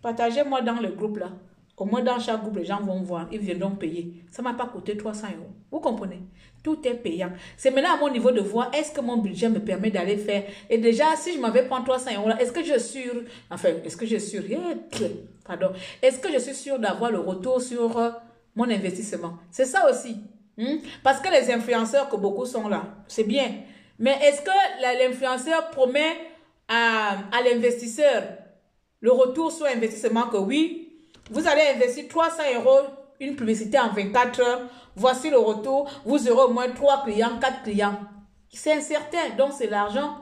partagez-moi dans le groupe là. Au moins dans chaque groupe, les gens vont voir, ils viendront payer. Ça ne m'a pas coûté 300 €. Vous comprenez? Tout est payant. C'est maintenant à mon niveau de voir, est-ce que mon budget me permet d'aller faire? Et déjà, si je m'en vais prendre 300 € là, est-ce que je suis sûr, est-ce que je suis sûr, est-ce que je suis sûr d'avoir le retour sur mon investissement? C'est ça aussi. Parce que les influenceurs que beaucoup sont là, c'est bien. Mais est-ce que l'influenceur promet à l'investisseur le retour sur investissement que oui, vous allez investir 300 €, une publicité en 24 heures, voici le retour, vous aurez au moins 3 clients, 4 clients. C'est incertain, donc c'est l'argent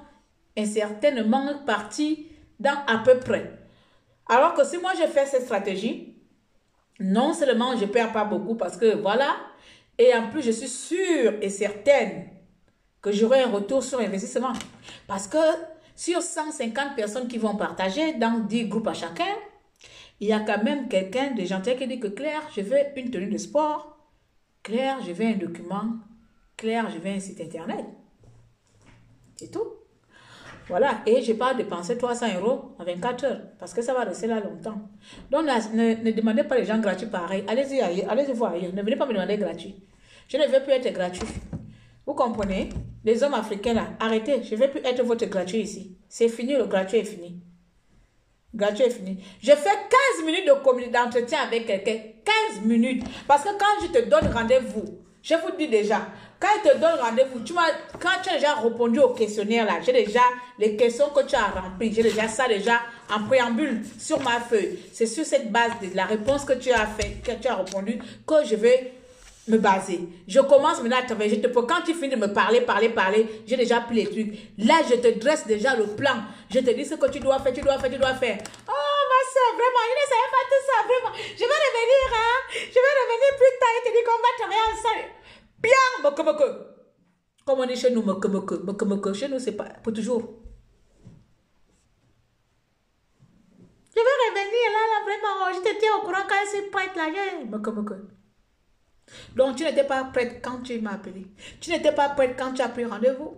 incertainement parti dans à peu près. Alors que si moi je fais cette stratégie, non seulement je ne perds pas beaucoup parce que voilà, et en plus je suis sûre et certaine que j'aurai un retour sur investissement. Parce que sur 150 personnes qui vont partager dans 10 groupes à chacun, il y a quand même quelqu'un de gentil qui dit que Claire, je veux une tenue de sport. Claire, je veux un document. Claire, je veux un site internet. C'est tout. Voilà. Et je n'ai pas dépensé 300 € en 24 heures. Parce que ça va rester là longtemps. Donc, ne demandez pas les gens gratuits pareil. Allez-y ailleurs. Allez-y voir ailleurs. Ne venez pas me demander gratuit. Je ne veux plus être gratuit. Vous comprenez? Les hommes africains là, arrêtez. Je ne vais plus être votre gratuit ici. C'est fini, le gratuit est fini. Gratuit est fini. Je fais 15 minutes d'entretien avec quelqu'un. 15 minutes. Parce que quand je te donne rendez-vous, je vous dis déjà, quand je te donne rendez-vous, quand tu as déjà répondu au questionnaire là, j'ai déjà les questions que tu as remplies, j'ai déjà ça déjà en préambule sur ma feuille. C'est sur cette base de la réponse que tu as fait, que tu as répondu, que je vais me baser. Je commence maintenant à travailler. Quand tu finis de me parler, j'ai déjà pris les trucs. Là, je te dresse déjà le plan. Je te dis ce que tu dois faire. Oh, ma soeur, vraiment, je ne savais pas tout ça, vraiment. Je vais revenir, hein. Je vais revenir plus tard et te dire qu'on va travailler ensemble. Bien, moke. Comme on dit chez nous, moke. Chez nous, c'est pas pour toujours. Je vais revenir là, vraiment. Je te tiens au courant quand je suis prête là. Moke. Donc, tu n'étais pas prête quand tu m'as appelé. Tu n'étais pas prête quand tu as pris rendez-vous.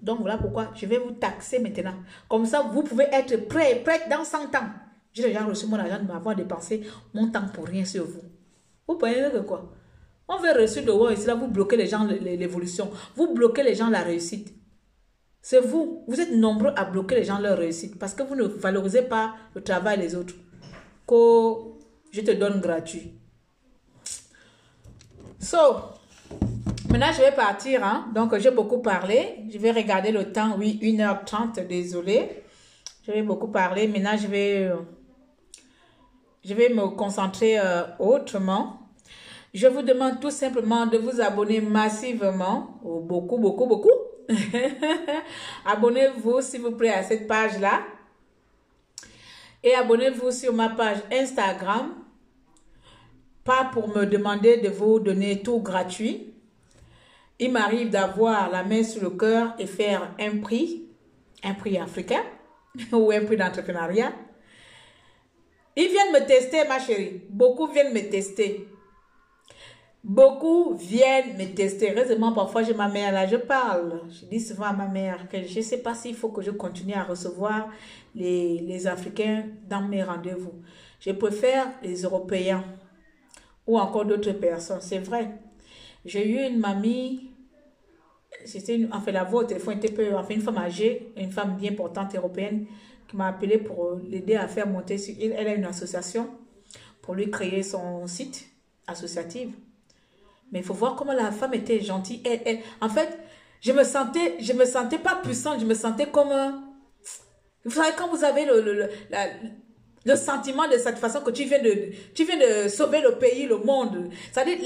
Donc, voilà pourquoi je vais vous taxer maintenant. Comme ça, vous pouvez être prête dans 100 ans. J'ai déjà reçu mon argent de m'avoir dépensé mon temps pour rien sur vous. Vous prenez que quoi? On veut reçu de haut ici, là, vous bloquez les gens l'évolution. Vous bloquez les gens la réussite. C'est vous. Vous êtes nombreux à bloquer les gens leur réussite parce que vous ne valorisez pas le travail des autres. Que je te donne gratuit. So, maintenant je vais partir, hein. Donc j'ai beaucoup parlé, je vais regarder le temps, oui, 1h30, désolé. Je vais beaucoup parler, maintenant je vais me concentrer autrement. Je vous demande tout simplement de vous abonner massivement, beaucoup. Abonnez-vous s'il vous plaît à cette page-là. Et abonnez-vous sur ma page Instagram. Pas pour me demander de vous donner tout gratuit. Il m'arrive d'avoir la main sur le cœur et faire un prix africain ou un prix d'entrepreneuriat. Ils viennent me tester, ma chérie. Beaucoup viennent me tester. Heureusement, parfois, j'ai ma mère là, je parle. Je dis souvent à ma mère que je ne sais pas s'il faut que je continue à recevoir les Africains dans mes rendez-vous. Je préfère les Européens. Ou encore d'autres personnes, c'est vrai. J'ai eu une mamie, la voix au téléphone était une femme âgée, une femme bien portante européenne, qui m'a appelé pour l'aider à faire monter, elle a une association, pour lui créer son site associatif. Mais il faut voir comment la femme était gentille. En fait, je me sentais pas puissante, je me sentais comme, vous savez, quand vous avez le sentiment de cette façon que tu viens de sauver le pays, le monde. C'est-à-dire,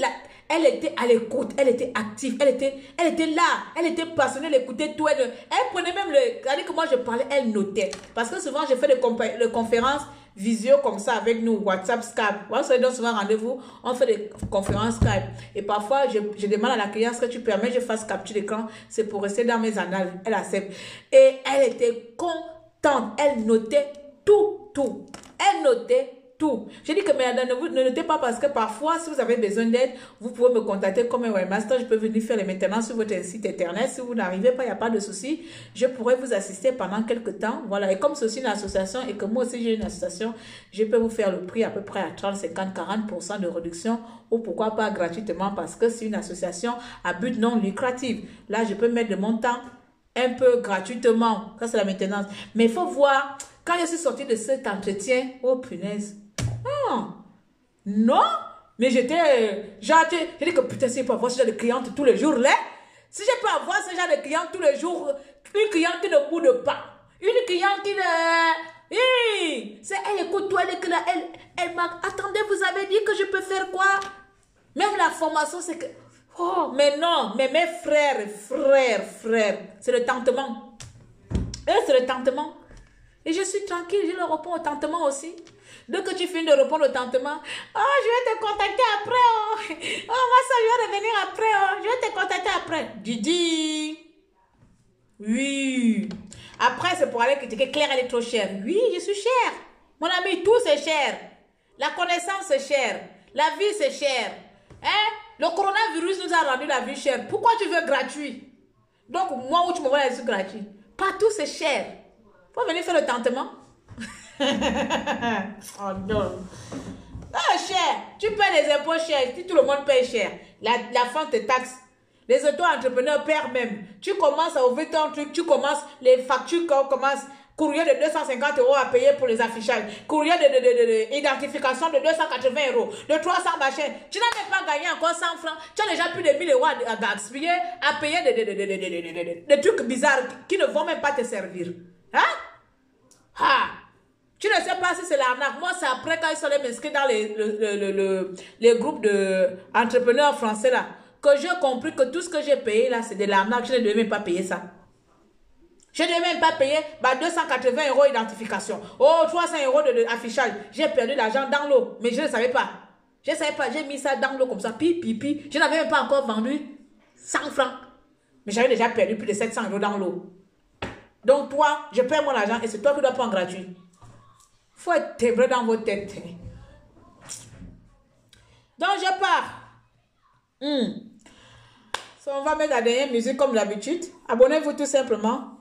elle était à l'écoute, elle était active, elle était là, elle était passionnée, elle écoutait tout. Elle prenait même c'est-à-dire que moi je parlais, elle notait. Parce que souvent, je fais des conférences visio comme ça avec nous, WhatsApp, Skype. On se donne souvent rendez-vous, on fait des conférences Skype. Et parfois, je demande à la cliente ce que tu permets, je fasse capture d'écran. C'est pour rester dans mes annales. Elle accepte. Et elle était contente. Elle notait tout. Elle notait tout. J'ai dit que madame, ne notez pas parce que parfois, si vous avez besoin d'aide, vous pouvez me contacter comme un webmaster. Je peux venir faire les maintenances sur votre site internet. Si vous n'arrivez pas, il n'y a pas de souci. Je pourrais vous assister pendant quelques temps. Voilà. Et comme ceci est une association et que moi aussi j'ai une association, je peux vous faire le prix à peu près à 30, 50, 40% de réduction ou pourquoi pas gratuitement parce que c'est une association à but non lucratif. Là, je peux mettre de mon temps un peu gratuitement. Ça, c'est la maintenance. Mais il faut voir... Quand je suis sortie de cet entretien, oh punaise, non, mais j'étais, j'ai dit que putain, si je peux avoir ce genre de cliente tous les jours, là, si je peux avoir ce genre de cliente tous les jours, une cliente qui ne boude pas, une cliente qui ne, elle écoute toi, elle m'a, attendez, vous avez dit que je peux faire quoi? Même la formation, c'est que, oh, mais non, mais mes frères, c'est le tentement. C'est le tentement. Et je suis tranquille, je leur réponds au tentement aussi. Dès que tu finis de répondre au tentement, oh, je vais te contacter après. Oh, ma soeur, je vais revenir après. Oh, je vais te contacter après. Didi. Oui. Après, c'est pour aller critiquer. Claire, elle est trop chère. Oui, je suis chère. Mon ami, tout c'est cher. La connaissance c'est cher. La vie c'est cher. Hein? Le coronavirus nous a rendu la vie chère. Pourquoi tu veux gratuit? Donc, moi, où tu me vois, c'est gratuit. Partout c'est cher. Faut venir faire le tentement. Oh non. Ah, cher. Tu payes les impôts chers. Si tout le monde paye cher. La fin te taxe. Les auto-entrepreneurs perdent même. Tu commences à ouvrir ton truc, tu commences, les factures commencent. Courrier de 250 € à payer pour les affichages. Courrier d'identification de 280 €. De 300 machins. Tu n'as même pas gagné encore 100 francs. Tu as déjà plus de 1000 € à gaspiller, à payer des trucs bizarres qui ne vont même pas te servir. Hein? Ah! Tu ne sais pas si c'est l'arnaque. Moi, c'est après quand ils sont allés m'inscrire dans les groupes d'entrepreneurs français là, que j'ai compris que tout ce que j'ai payé là, c'est de l'arnaque. Je ne devais même pas payer ça. Je ne devais même pas payer 280 € d'identification. Oh, 300 € d'affichage. J'ai perdu l'argent dans l'eau. Mais je ne savais pas. Je ne savais pas. J'ai mis ça dans l'eau comme ça. Pi. Je n'avais même pas encore vendu 100 francs. Mais j'avais déjà perdu plus de 700 € dans l'eau. Donc toi, je perds mon argent et c'est toi qui dois prendre gratuit. Il faut être tébré dans vos têtes. Donc je pars. So, on va mettre la dernière musique comme d'habitude. Abonnez-vous tout simplement.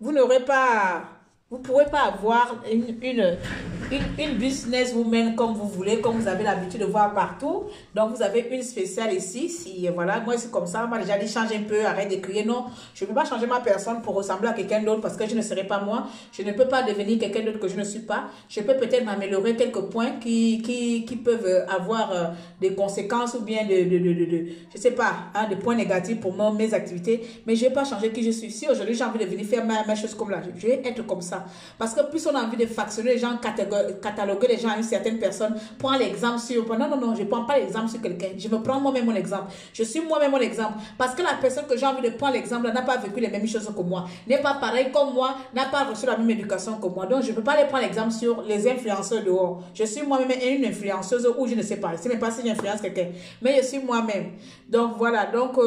Vous n'aurez pas, vous ne pourrez pas avoir une businesswoman comme vous voulez, comme vous avez l'habitude de voir partout. Donc, vous avez une spéciale ici. Si, voilà, moi, c'est comme ça. Moi, déjà dit, change un peu, arrête de crier. Non, je ne peux pas changer ma personne pour ressembler à quelqu'un d'autre parce que je ne serai pas moi. Je ne peux pas devenir quelqu'un d'autre que je ne suis pas. Je peux peut-être m'améliorer quelques points qui peuvent avoir des conséquences ou bien je sais pas, hein, des points négatifs pour moi, mes activités. Mais je ne vais pas changer qui je suis. Si aujourd'hui, j'ai envie de venir faire ma chose comme là, je vais être comme ça. Parce que plus on a envie de factionner les gens, cataloguer les gens à une certaine personne, prends l'exemple sur... Non, je ne prends pas l'exemple sur quelqu'un. Je me prends moi-même mon exemple. Je suis moi-même mon exemple. Parce que la personne que j'ai envie de prendre l'exemple n'a pas vécu les mêmes choses que moi, n'est pas pareil comme moi, n'a pas reçu la même éducation que moi. Donc, je ne peux pas aller prendre l'exemple sur les influenceurs dehors. Je suis moi-même une influenceuse ou je ne sais pas. Je ne sais même pas si j'influence quelqu'un. Mais je suis moi-même. Donc, voilà. Donc,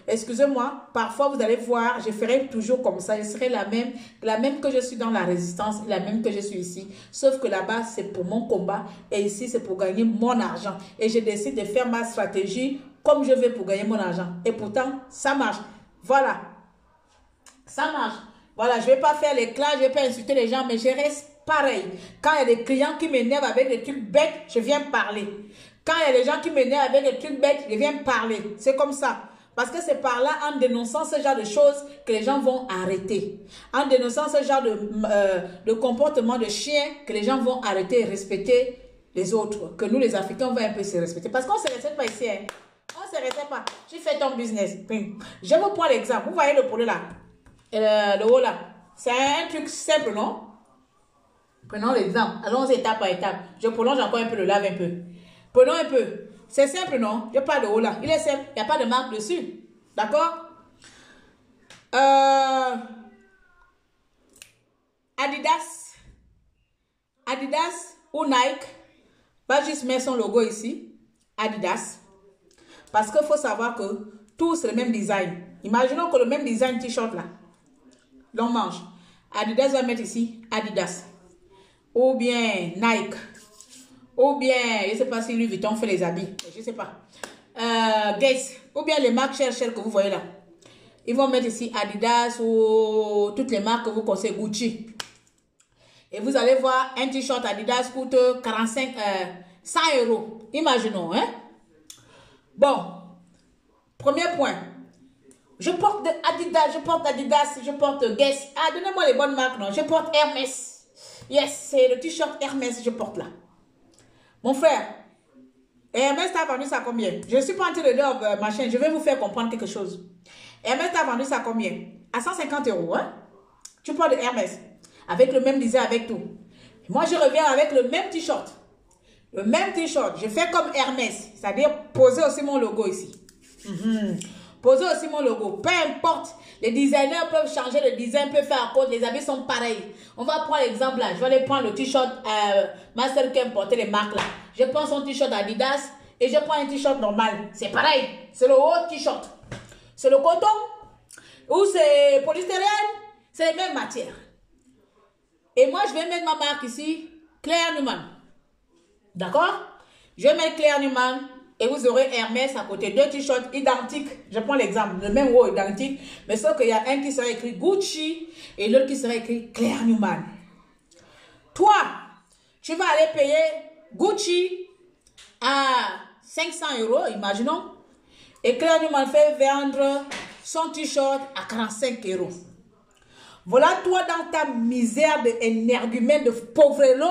excusez-moi. Parfois, vous allez voir, je ferai toujours comme ça. Je serai la même que je suis dans la résistance, la même que je suis ici. Sauf que là-bas, c'est pour mon combat et ici, c'est pour gagner mon argent. Et je décide de faire ma stratégie comme je veux pour gagner mon argent. Et pourtant, ça marche. Voilà. Ça marche. Voilà, je ne vais pas faire l'éclat, je ne vais pas insulter les gens, mais je reste pareil. Quand il y a des clients qui m'énervent avec des trucs bêtes, je viens parler. Quand il y a des gens qui m'énervent avec des trucs bêtes, je viens parler. C'est comme ça. Parce que c'est par là, en dénonçant ce genre de choses, que les gens vont arrêter. En dénonçant ce genre de comportement de chien, que les gens vont arrêter et respecter les autres. Que nous, les Africains, on va un peu se respecter. Parce qu'on ne se respecte pas ici. Hein. On ne se respecte pas. Tu fais ton business. Je vous prends l'exemple. Vous voyez le poulet là. Le haut là. C'est un truc simple, non? Prenons l'exemple. Allons étape par étape. Je prolonge encore un peu le lave un peu. Prenons un peu. C'est simple, non? Je parle de haut là. Il est simple. Il n'y a pas de marque dessus. D'accord? Adidas ou Nike va juste mettre son logo ici. Adidas. Parce qu'il faut savoir que tous c'est le même design. Imaginons que le même design t-shirt là. Long manche. Adidas va mettre ici Adidas. Ou bien Nike. Ou bien, je ne sais pas si Louis Vuitton fait les habits. Je ne sais pas. Guess. Ou bien les marques chères que vous voyez là. Ils vont mettre ici Adidas ou toutes les marques que vous connaissez, Gucci. Et vous allez voir, un t-shirt Adidas coûte 100 €. Imaginons, hein. Bon. Premier point. Je porte Adidas, je porte Guess. Ah, donnez-moi les bonnes marques, non. Je porte Hermès. Yes, c'est le t-shirt Hermès que je porte là. Mon frère, Hermès t'a vendu ça combien? Je ne suis pas en train de dire machin, je vais vous faire comprendre quelque chose. Hermès t'a vendu ça combien? À 150 €, hein? Tu portes de Hermès, avec le même design, avec tout. Moi, je reviens avec le même t-shirt. Le même t-shirt, je fais comme Hermès, c'est-à-dire poser aussi mon logo ici. Poser aussi mon logo, peu importe. Les designers peuvent changer le design, peuvent faire à cause, les habits sont pareils. On va prendre l'exemple là, je vais aller prendre le t-shirt Master qui portait les marques là. Je prends son t-shirt Adidas et je prends un t-shirt normal. C'est pareil, c'est le haut t-shirt. C'est le coton ou c'est polystyrène, c'est les mêmes matières. Et moi je vais mettre ma marque ici, Claire Newman. D'accord? Je vais mettre Claire Newman. Et vous aurez Hermès à côté, deux t-shirts identiques. Je prends l'exemple, le même haut identique. Mais sauf qu'il y a un qui sera écrit Gucci et l'autre qui sera écrit Claire Newman. Toi, tu vas aller payer Gucci à 500 €, imaginons. Et Claire Newman fait vendre son t-shirt à 45 euros. Voilà toi dans ta misère d'énergumène, de pauvrelo.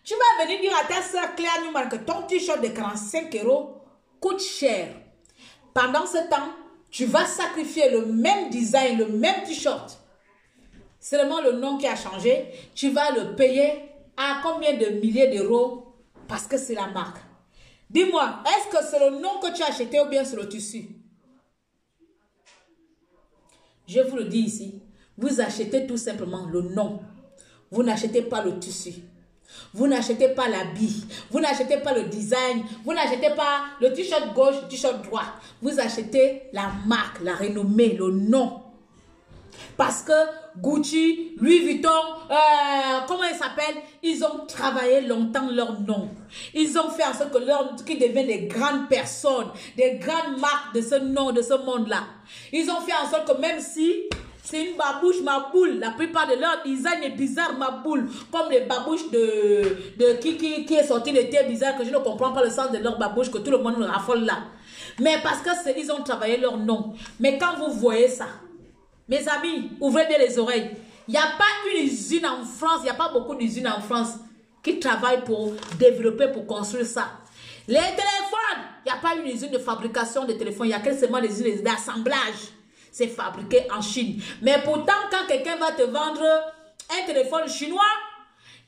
Tu vas venir dire à ta soeur Claire Newman que ton t-shirt de 45 euros coûte cher. Pendant ce temps, tu vas sacrifier le même design, le même t-shirt. Seulement le nom qui a changé, tu vas le payer à combien de milliers d'euros parce que c'est la marque. Dis-moi, est-ce que c'est le nom que tu as acheté ou bien c'est le tissu? Je vous le dis ici, vous achetez tout simplement le nom. Vous n'achetez pas le tissu. Vous n'achetez pas l'habit. Vous n'achetez pas le design. Vous n'achetez pas le t-shirt gauche, le t-shirt droit. Vous achetez la marque, la renommée, le nom. Parce que Gucci, Louis Vuitton, comment ils s'appellent? Ils ont travaillé longtemps leur nom. Ils ont fait en sorte que qu'ils deviennent des grandes personnes, des grandes marques de ce nom, de ce monde-là. Ils ont fait en sorte que même si c'est une babouche, ma boule, la plupart de leur design est bizarre, ma boule. Comme les babouches qui est sorti l'été bizarre, que je ne comprends pas le sens de leur babouche, que tout le monde raffole là. Mais parce que ils ont travaillé leur nom. Mais quand vous voyez ça, mes amis, ouvrez bien les oreilles. Il n'y a pas une usine en France, il n'y a pas beaucoup d'usines en France qui travaillent pour développer, pour construire ça. Les téléphones, il n'y a pas une usine de fabrication de téléphones, il y a que seulement des usines d'assemblage. C'est fabriqué en Chine. Mais pourtant, quand quelqu'un va te vendre un téléphone chinois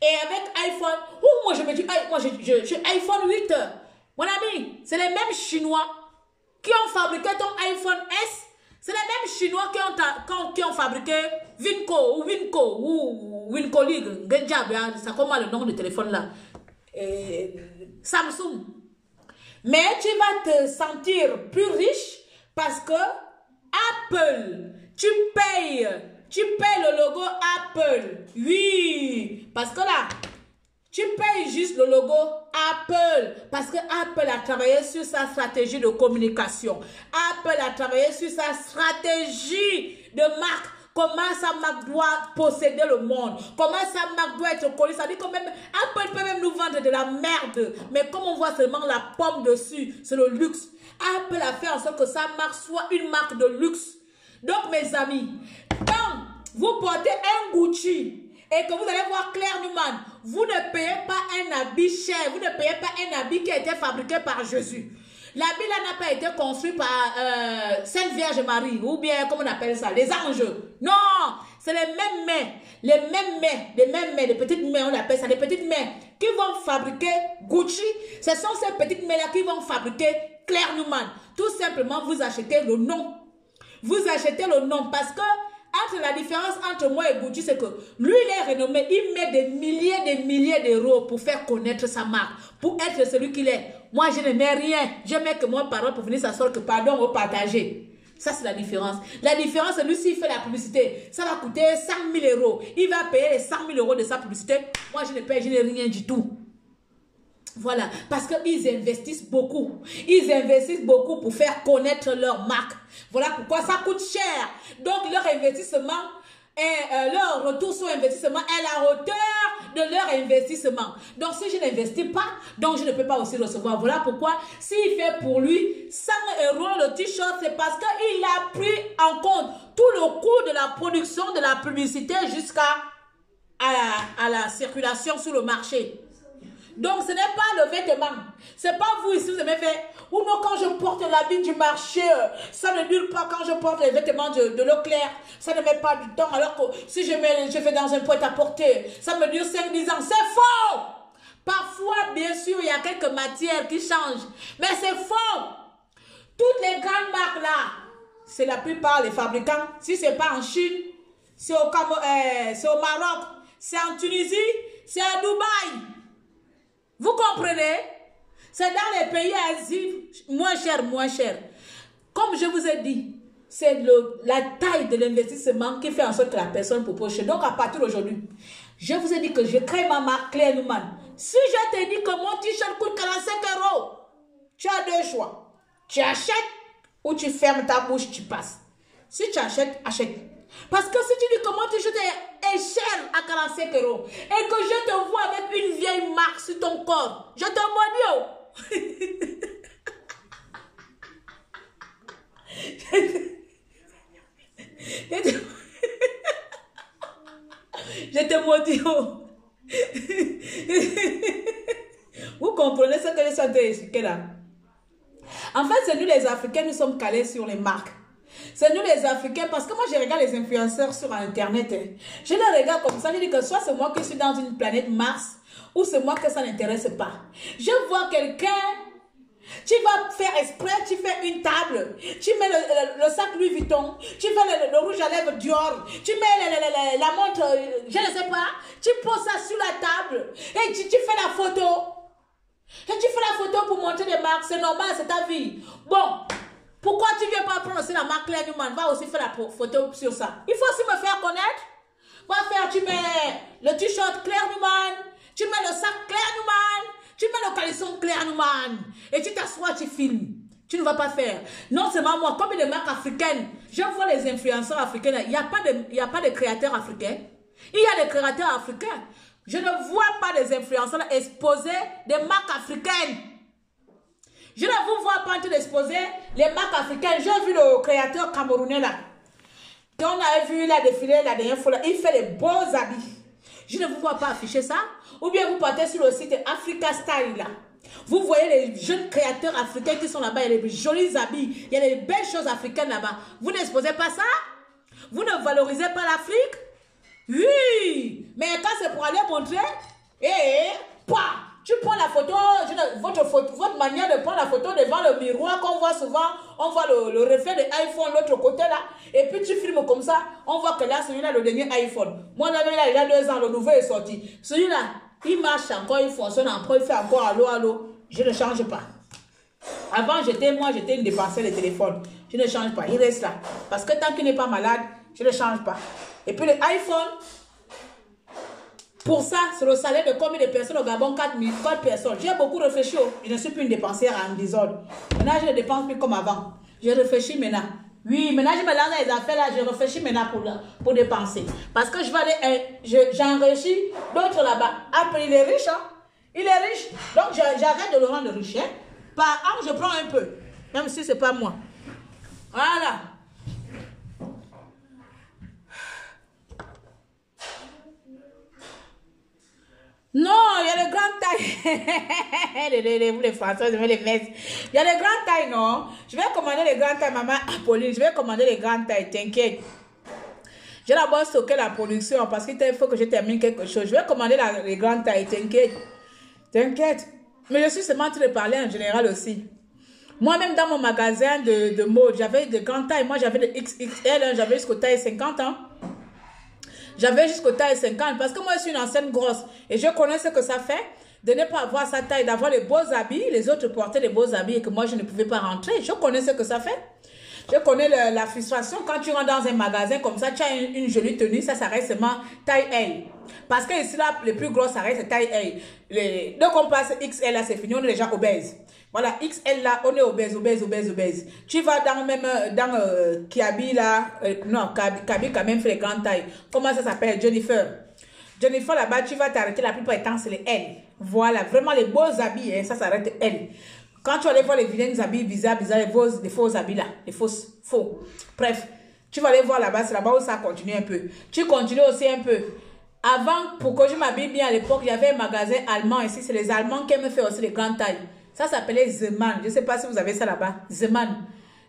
et avec iPhone, moi je me dis, moi j'ai iPhone 8. Mon ami, c'est les mêmes Chinois qui ont fabriqué ton iPhone S. C'est les mêmes Chinois qui ont fabriqué Winco ou Winco League. C'est comment le nom de téléphone là? Samsung. Mais tu vas te sentir plus riche parce que Apple, tu payes le logo Apple. Oui, parce que là, tu payes juste le logo Apple parce que Apple a travaillé sur sa stratégie de communication. Apple a travaillé sur sa stratégie de marque. Comment sa marque doit posséder le monde. Comment sa marque doit être connue. Ça dit que même Apple peut même nous vendre de la merde. Mais comme on voit seulement la pomme dessus, c'est le luxe. Apple a fait en sorte que sa marque soit une marque de luxe. Donc mes amis, quand vous portez un Gucci et que vous allez voir Claire Newman, vous ne payez pas un habit cher, vous ne payez pas un habit qui a été fabriqué par Jésus. L'habit là n'a pas été construit par Sainte Vierge Marie, ou bien, comment on appelle ça, les anges. Non, c'est les mêmes mains, les petites mains, on appelle ça, les petites mains qui vont fabriquer Gucci. Ce sont ces petites mains là qui vont fabriquer Claire Newman. Tout simplement, vous achetez le nom. Vous achetez le nom parce que la différence entre moi et Gucci, c'est que lui, il est renommé. Il met des milliers d'euros pour faire connaître sa marque, pour être celui qu'il est. Moi, je ne mets rien. Je mets que mon parent pour venir s'asseoir que pardon, on va partager. Ça, c'est la différence. La différence, c'est lui, s'il fait la publicité, ça va coûter 100 000 euros. Il va payer les 100 000 euros de sa publicité. Moi, je ne paye, je n'ai rien du tout. Voilà, parce qu'ils investissent beaucoup. Ils investissent beaucoup pour faire connaître leur marque. Voilà pourquoi ça coûte cher. Donc, leur investissement, leur retour sur investissement est à la hauteur de leur investissement. Donc, si je n'investis pas, donc je ne peux pas aussi recevoir. Voilà pourquoi, s'il fait pour lui 100 euros le t-shirt, c'est parce qu'il a pris en compte tout le coût de la production, de la publicité jusqu'à la circulation sur le marché. Donc, ce n'est pas le vêtement. Ce n'est pas vous ici, vous avez fait. Ou non, quand je porte l'habit du marché, ça ne dure pas. Quand je porte les vêtements de Leclerc, ça ne met pas du temps. Alors que si je fais dans un prêt-à-porter, ça me dure 5-10 ans. C'est faux! Parfois, bien sûr, il y a quelques matières qui changent. Mais c'est faux! Toutes les grandes marques là, c'est la plupart les fabricants. Si ce n'est pas en Chine, c'est au Maroc, c'est en Tunisie, c'est à Dubaï. Vous comprenez? C'est dans les pays asiatiques, moins cher. Comme je vous ai dit, c'est la taille de l'investissement qui fait en sorte que la personne propose. Donc, à partir d'aujourd'hui, je vous ai dit que je crée ma marque Claire Newman. Si je te dis que mon t-shirt coûte 45 euros, tu as deux choix. Tu achètes ou tu fermes ta bouche, tu passes. Si tu achètes, achète. Parce que si tu dis que mon t-shirt est cher à 45 euros et que je te vois avec une vieille marque sur ton corps, je te maudis. Je te maudis. Oh. Vous comprenez ce que je suis en train d'expliquer là? En fait, c'est nous les Africains, nous sommes calés sur les marques. C'est nous les Africains, parce que moi je regarde les influenceurs sur Internet. Hein. Je les regarde comme ça, je dis que soit c'est moi qui suis dans une planète Mars, ou c'est moi que ça n'intéresse pas. Je vois quelqu'un, tu vas faire exprès, tu fais une table, tu mets le sac Louis Vuitton, tu fais le rouge à lèvres Dior, tu mets la montre, je ne sais pas, tu poses ça sur la table, et tu fais la photo. Et tu fais la photo pour montrer des marques, c'est normal, c'est ta vie. Bon, pourquoi tu ne viens pas prendre aussi la marque Claire Newman? Va aussi faire la photo sur ça. Il faut aussi me faire connaître. Va faire, tu mets le t-shirt Claire Newman, tu mets le sac Claire Newman, tu mets le caleçon Claire Newman, et tu t'assois, tu filmes. Tu ne vas pas faire. Non seulement moi, comme les marques africaines, je vois les influenceurs africains, il n'y a pas de créateurs africains. Il y a des créateurs africains. Je ne vois pas des influenceurs exposer des marques africaines. Je ne vous vois pas en train d'exposer les marques africaines. J'ai vu le créateur camerounais là. Et on avait vu la défilé la dernière fois là. Il fait des beaux habits. Je ne vous vois pas afficher ça. Ou bien vous partez sur le site Africa Style là. Vous voyez les jeunes créateurs africains qui sont là-bas. Il y a des jolis habits. Il y a des belles choses africaines là-bas. Vous n'exposez pas ça? Vous ne valorisez pas l'Afrique? Oui, mais quand c'est pour aller montrer, tu prends la photo, votre manière de prendre la photo devant le miroir qu'on voit souvent, on voit le reflet de l'iPhone l'autre côté là, et puis tu filmes comme ça, on voit que là, celui-là, le dernier iPhone. Moi, là, il a 2 ans, le nouveau est sorti. Celui-là, il marche encore, il fonctionne encore, il fait encore allô, allô. Je ne change pas. Avant, j'étais une dépenseuse de téléphone. Je ne change pas, il reste là. Parce que tant qu'il n'est pas malade, je ne change pas. Et puis l'iPhone, pour ça, c'est le salaire de combien de personnes au Gabon? 4 personnes. J'ai beaucoup réfléchi. Je ne suis plus une dépensière en désordre. Maintenant, je ne dépense plus comme avant. Je réfléchis maintenant. Oui, maintenant, je me lance dans les affaires là. Je réfléchis maintenant pour dépenser. Parce que je vais aller, j'enrichis d'autres là-bas. Après, il est riche. Hein? Il est riche. Donc, j'arrête de le rendre riche. Hein? Par an, je prends un peu. Même si ce n'est pas moi. Voilà. Non, il y a les grandes tailles. Vous les Français, je vais les mettre. Il y a les grandes tailles, non? Je vais commander les grandes tailles, maman Apolline. Je vais commander les grandes tailles, t'inquiète. J'ai d'abord stocké la production parce qu'il faut que je termine quelque chose. Je vais commander les grandes tailles, t'inquiète. T'inquiète. Mais je suis seulement en train de parler en général aussi. Moi-même, dans mon magasin de mode, j'avais de grandes tailles. Moi, j'avais de XXL, hein, j'avais jusqu'au taille 50 ans. J'avais jusqu'au taille 50 parce que moi, je suis une ancienne grosse. Et je connais ce que ça fait de ne pas avoir sa taille, d'avoir les beaux habits. Les autres portaient les beaux habits et que moi, je ne pouvais pas rentrer. Je connais ce que ça fait. Je connais la frustration. Quand tu rentres dans un magasin comme ça, tu as une jolie tenue, ça reste seulement taille L. Parce que ici, là, les plus grosses, ça reste taille L. Donc, on passe XL, là, c'est fini, on est déjà obèse. Voilà, XL, là, on est obèse. Tu vas dans Kiabi, là, non, Kiabi quand même fait les grandes tailles. Comment ça s'appelle? Jennifer. Jennifer, là-bas, tu vas t'arrêter, la plupart du temps, c'est les L. Voilà, vraiment les beaux habits, hein, ça s'arrête L. Quand tu vas aller voir les vilains habits bizarres, les faux habits là, les faux. Bref, tu vas aller voir là-bas, c'est là-bas où ça continue un peu. Tu continues aussi un peu. Avant, pour que je m'habille bien à l'époque, il y avait un magasin allemand ici, c'est les Allemands qui aiment faire aussi les grandes tailles. Ça s'appelait Zeman. Je ne sais pas si vous avez ça là-bas. Zeman.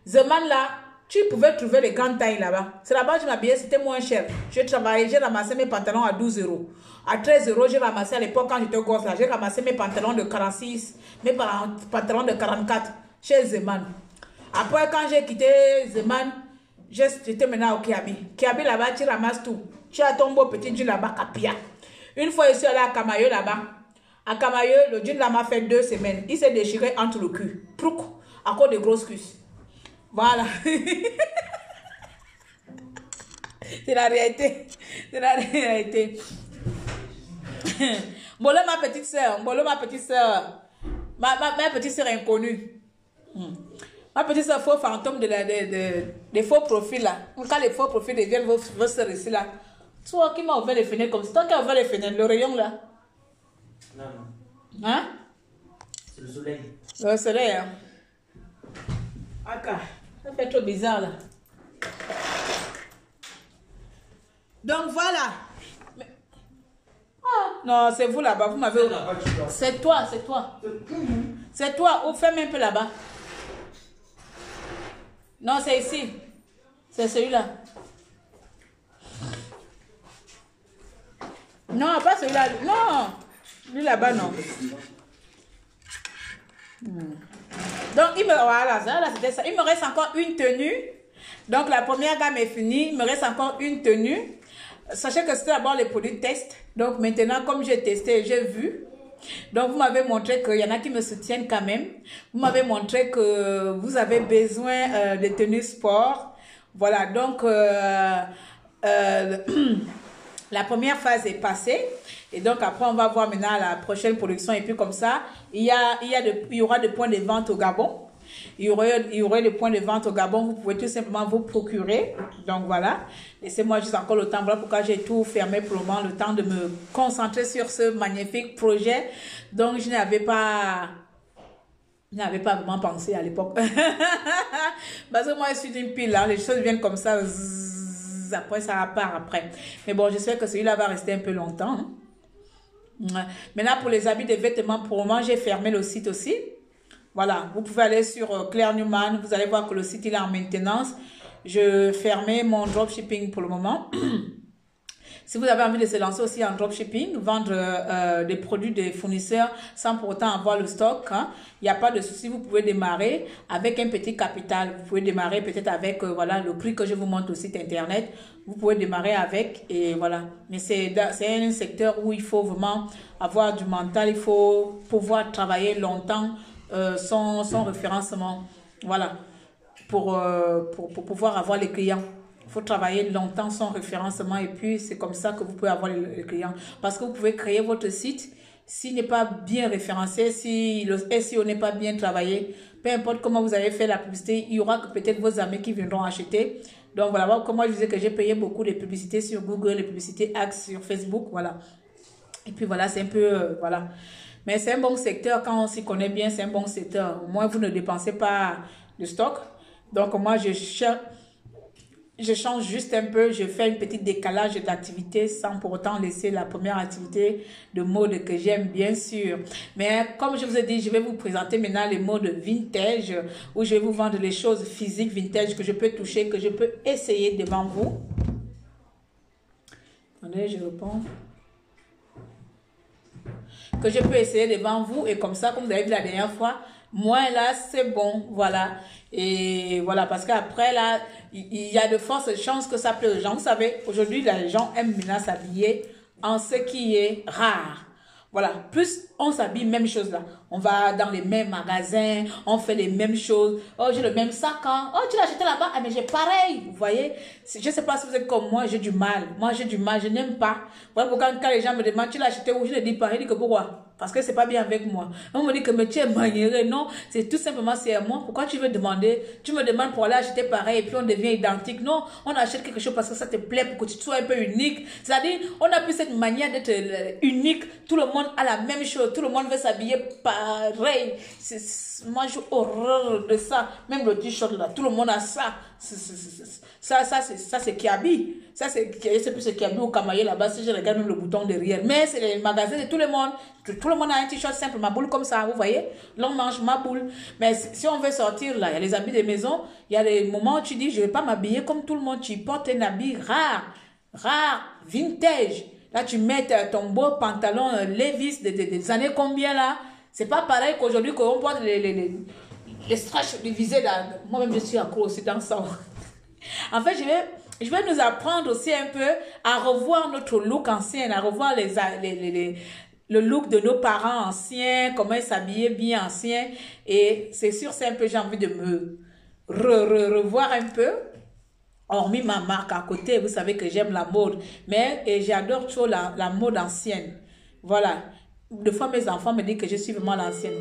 Zeman là, tu pouvais trouver les grandes tailles là-bas. C'est là-bas que je m'habillais, c'était moins cher. Je travaillais, j'ai ramassé mes pantalons à 12 €. À 13 €, j'ai ramassé à l'époque quand j'étais gosse là. J'ai ramassé mes pantalons de 46, mes pantalons de 44 chez Zeman. Après, quand j'ai quitté Zeman, j'étais maintenant au Kiabi. Kiabi là-bas, tu ramasses tout. Tu as ton beau petit jean là-bas, Kapia. Une fois, je suis allée à Camailleux là-bas. À Camailleux, le jean là m'a fait 2 semaines. Il s'est déchiré entre le cul. Prouc, à cause de grosses cuisses. Voilà. C'est la réalité. C'est la réalité. Bon, là, ma petite soeur. Ma petite soeur inconnue. Ma petite soeur, faux fantôme des faux profils là. Quand les faux profils deviennent vos soeurs ici là. Toi qui m'a ouvert les fenêtres comme ça. Toi qui as ouvert les fenêtres, le rayon là. Non, non. Hein? C'est le soleil. Le soleil, hein? Ok. Ça fait trop bizarre là. Donc voilà. Oh, non, c'est vous là-bas. Vous m'avez. C'est toi, c'est toi. C'est toi. Oh, fais-moi un peu là-bas. Non, c'est ici. C'est celui-là. Non, pas celui-là. Non. Lui là-bas, non. Donc, voilà, c'était ça. Il me reste encore une tenue. Donc, la première gamme est finie. Il me reste encore une tenue. Sachez que c'était d'abord les produits test. Donc, maintenant, comme j'ai testé, j'ai vu. Donc, vous m'avez montré qu'il y en a qui me soutiennent quand même. Vous m'avez montré que vous avez besoin de tenues sport. Voilà, donc, la première phase est passée. Et donc, après, on va voir maintenant la prochaine production. Et puis, comme ça, il y aura des points de vente au Gabon. Il y aurait des points de vente au Gabon. Vous pouvez tout simplement vous procurer. Donc, voilà. Laissez-moi juste encore le temps. Voilà pourquoi j'ai tout fermé pour le moment. Le temps de me concentrer sur ce magnifique projet. Donc, je n'avais pas vraiment pensé à l'époque. Parce que moi, je suis une pile. Hein. Les choses viennent comme ça. Zzz, après, ça part après. Mais bon, je sais que celui-là va rester un peu longtemps. Hein. Maintenant, pour les habits de vêtements, pour le moment, j'ai fermé le site aussi. Voilà, vous pouvez aller sur Claire Newman. Vous allez voir que le site il est en maintenance. Je fermais mon dropshipping pour le moment. Si vous avez envie de se lancer aussi en dropshipping, vendre des produits des fournisseurs sans pour autant avoir le stock, hein, il n'y a pas de souci, vous pouvez démarrer avec un petit capital. Vous pouvez démarrer peut-être avec voilà, le prix que je vous montre au site internet. Vous pouvez démarrer avec et voilà. Mais c'est un secteur où il faut vraiment avoir du mental, il faut pouvoir travailler longtemps son référencement. Voilà, pour pouvoir avoir les clients. Il faut travailler longtemps son référencement et puis c'est comme ça que vous pouvez avoir les clients. Parce que vous pouvez créer votre site, s'il n'est pas bien référencé, si le SEO n'est pas bien travaillé, peu importe comment vous avez fait la publicité, il y aura que peut-être vos amis qui viendront acheter. Donc voilà, comme moi je disais que j'ai payé beaucoup de publicités sur Google, les publicités Ads sur Facebook, voilà. Et puis voilà, c'est un peu, voilà. Mais c'est un bon secteur, quand on s'y connaît bien, c'est un bon secteur. Au moins, vous ne dépensez pas de stock. Donc moi, je change juste un peu, je fais un petit décalage d'activité sans pour autant laisser la première activité de mode que j'aime bien sûr. Mais comme je vous ai dit, je vais vous présenter maintenant les modes vintage où je vais vous vendre les choses physiques vintage que je peux toucher, que je peux essayer devant vous. Attendez, je réponds. Que je peux essayer devant vous et comme ça, comme vous avez vu la dernière fois, moi là c'est bon, voilà. Et voilà, parce qu'après là, il y a de fortes chances que ça plaît aux gens. Vous savez, aujourd'hui les gens aiment maintenant s'habiller en ce qui est rare. Voilà, plus on s'habille, même chose là. On va dans les mêmes magasins, on fait les mêmes choses. Oh, j'ai le même sac, hein. Oh, tu l'as acheté là-bas. Ah, mais j'ai pareil. Vous voyez, je ne sais pas si vous êtes comme moi, j'ai du mal. Moi, j'ai du mal, je n'aime pas. Voilà pourquoi quand les gens me demandent, tu l'as acheté où? Je ne dis pas. Je dis que pourquoi? Parce que c'est pas bien avec moi. On me dit que mais tu es maniéré. Non, c'est tout simplement c'est à moi. Pourquoi tu veux demander? Tu me demandes pour aller acheter pareil et puis on devient identique. Non, on achète quelque chose parce que ça te plaît, pour que tu sois un peu unique. C'est-à-dire, on a plus cette manière d'être unique. Tout le monde a la même chose. Tout le monde veut s'habiller pareil. Moi, j'ai horreur de ça. Même le t-shirt là, tout le monde a ça. Ça c'est Kiabi. Ça c'est plus ce Kiabi au Camaillé là-bas. Si je regarde même le bouton derrière. Mais c'est les magasins de tout le monde. Tout le monde a un t-shirt simple, ma boule comme ça. Vous voyez? L'on mange ma boule. Mais si on veut sortir là, il y a les habits de maison. Il y a les moments où tu dis, je ne vais pas m'habiller comme tout le monde. Tu portes un habit rare, vintage. Là, tu mets ton beau pantalon Levi's des années combien là? C'est pas pareil qu'aujourd'hui qu'on porte les stretch divisés là. Moi-même, je suis accro aussi dans ça. En fait, je vais nous apprendre aussi un peu à revoir notre look ancien, à revoir le look de nos parents anciens, comment ils s'habillaient bien anciens. Et c'est sûr, c'est un peu, j'ai envie de me revoir un peu. Hormis ma marque à côté, vous savez que j'aime la mode. Mais j'adore toujours la mode ancienne. Voilà. Des fois, mes enfants me disent que je suis vraiment l'ancienne.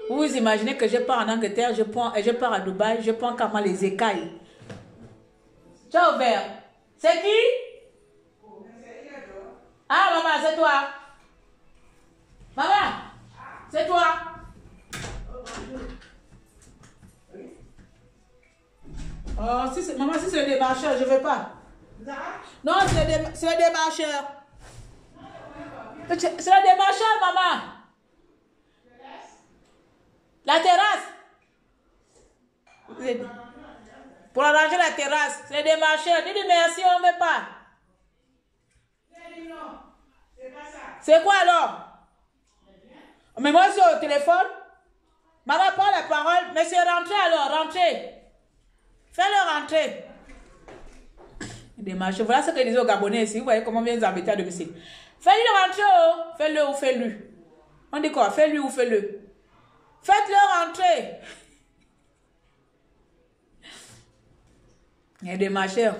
Vous imaginez que je pars en Angleterre, je pars à Dubaï, je prends carrément les écailles. Ciao, Vert. C'est qui? Ah, maman, c'est toi. Maman, c'est toi. Oh, maman, si c'est le démarcheur, je ne veux pas. Non, c'est le démarcheur. C'est le démarcheur, maman. La terrasse. Pour arranger la terrasse. C'est le démarcheur. Dis merci, on ne veut pas. C'est quoi alors? Mais moi, je suis au téléphone. Maman, prends la parole. Monsieur, rentrez alors, rentrez. Fais-le rentrer. Démarche. Voilà ce que disent aux Gabonais ici. Vous voyez comment on vient nous embêter à domicile. Fais-le rentrer, oh. Fais-le ou fais-le. On dit quoi? Fais-le ou fais-le. Faites-le rentrer. Il y a des marcheurs.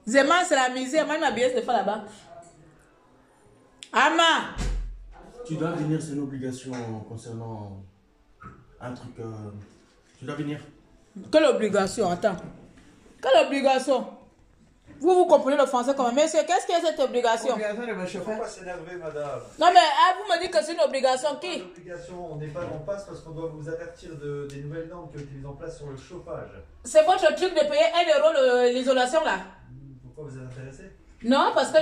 Zéman, c'est la misère. Moi, je m'habille cette fois là-bas. Ama. Tu dois venir, c'est une obligation concernant un truc. Tu dois venir. Quelle obligation? Attends. Quelle obligation? Vous comprenez le français comment? Monsieur, qu'est-ce que c'est cette obligation? Obligation de me chauffer. Pourquoi s'énerver, madame? Non, mais vous me dites que c'est une obligation. Qui? Une obligation, on passe parce qu'on doit vous avertir des nouvelles normes qui ont été mises en place sur le chauffage. C'est votre truc de payer 1 € l'isolation là? Pourquoi vous êtes intéressé? Non, parce que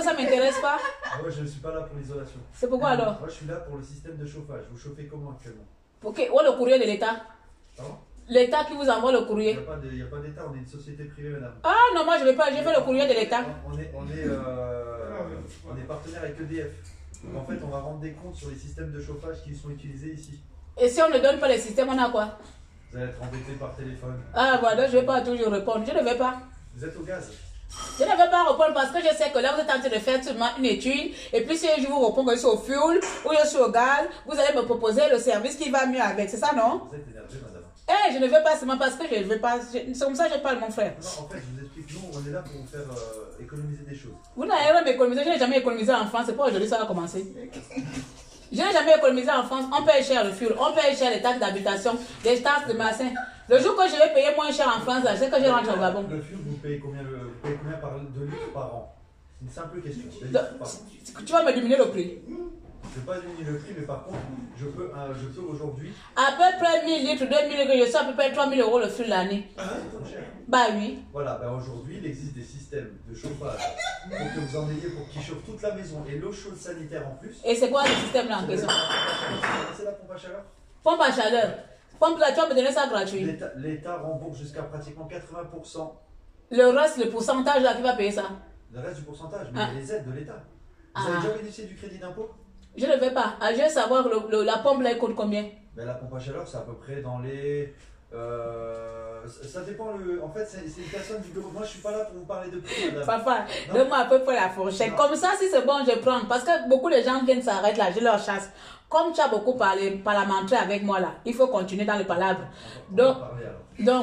ça ne m'intéresse pas. Ah ouais, je ne suis pas là pour l'isolation. C'est pourquoi alors? Moi, je suis là pour le système de chauffage. Vous chauffez comment actuellement? Ok, où est le courrier de l'État? Pardon? L'État qui vous envoie le courrier. Il n'y a pas d'État, on est une société privée, madame. Ah non, moi je ne vais pas, je fais le courrier de l'État. On est partenaire avec EDF. Donc en fait, on va rendre des comptes sur les systèmes de chauffage qui sont utilisés ici. Et si on ne donne pas les systèmes, on a quoi? Vous allez être embêté par téléphone. Ah voilà, je ne vais pas toujours répondre. Je ne vais pas. Vous êtes au gaz? Je ne vais pas répondre parce que je sais que là, vous êtes en train de faire seulement une étude. Et puis, si je vous réponds que je suis au fuel ou je suis au gaz, vous allez me proposer le service qui va mieux avec. C'est ça, non? Vous êtes énervé, madame. Eh, je ne veux pas seulement parce que je ne veux pas. C'est comme ça que je parle, mon frère. Non, en fait, je vous explique. Nous, on est là pour vous faire économiser des choses. Vous n'avez rien économisé. Je n'ai jamais économisé en France. C'est pas aujourd'hui que ça va commencer. Je n'ai jamais économisé en France. On paye cher le fuel. On paye cher les taxes d'habitation, les taxes de massin. Le jour que je vais payer moins cher en France, c'est que je rentre au Gabon. Le fuel, vous payez combien de litres par an? C'est une simple question. Tu vas me diminuer le prix. Je ne vais pas diminuer le prix, mais par contre, je peux aujourd'hui. À peu près 1000 litres, 2000 litres, je suis à peu près 3000 € le fuel l'année. C'est trop cher. Bah oui. Voilà, ben aujourd'hui, il existe des systèmes de chauffage pour que vous en ayez pour qu'ils chauffent toute la maison et l'eau chaude sanitaire en plus. Et c'est quoi le système là en question? C'est la pompe à chaleur. Pompe à chaleur. Pompe là, tu vas me donner ça gratuit. L'État rembourse jusqu'à pratiquement 80%. Le reste, le pourcentage là, qui va payer ça? Le reste du pourcentage, mais il y a les aides de l'État. Vous avez déjà bénéficié du crédit d'impôt? Je ne vais pas. Je veux savoir la pompe là, elle coûte combien? Ben, la pompe à chaleur, c'est à peu près dans les. Ça dépend. En fait, c'est une personne du bureau. Moi, je suis pas là pour vous parler de prix, madame. Papa, donne-moi à peu près la fourchette. Comme ça, si c'est bon, je prends. Parce que beaucoup de gens viennent s'arrêter là, je leur chasse. Comme tu as beaucoup parlementé avec moi là, il faut continuer dans les palabres. Donc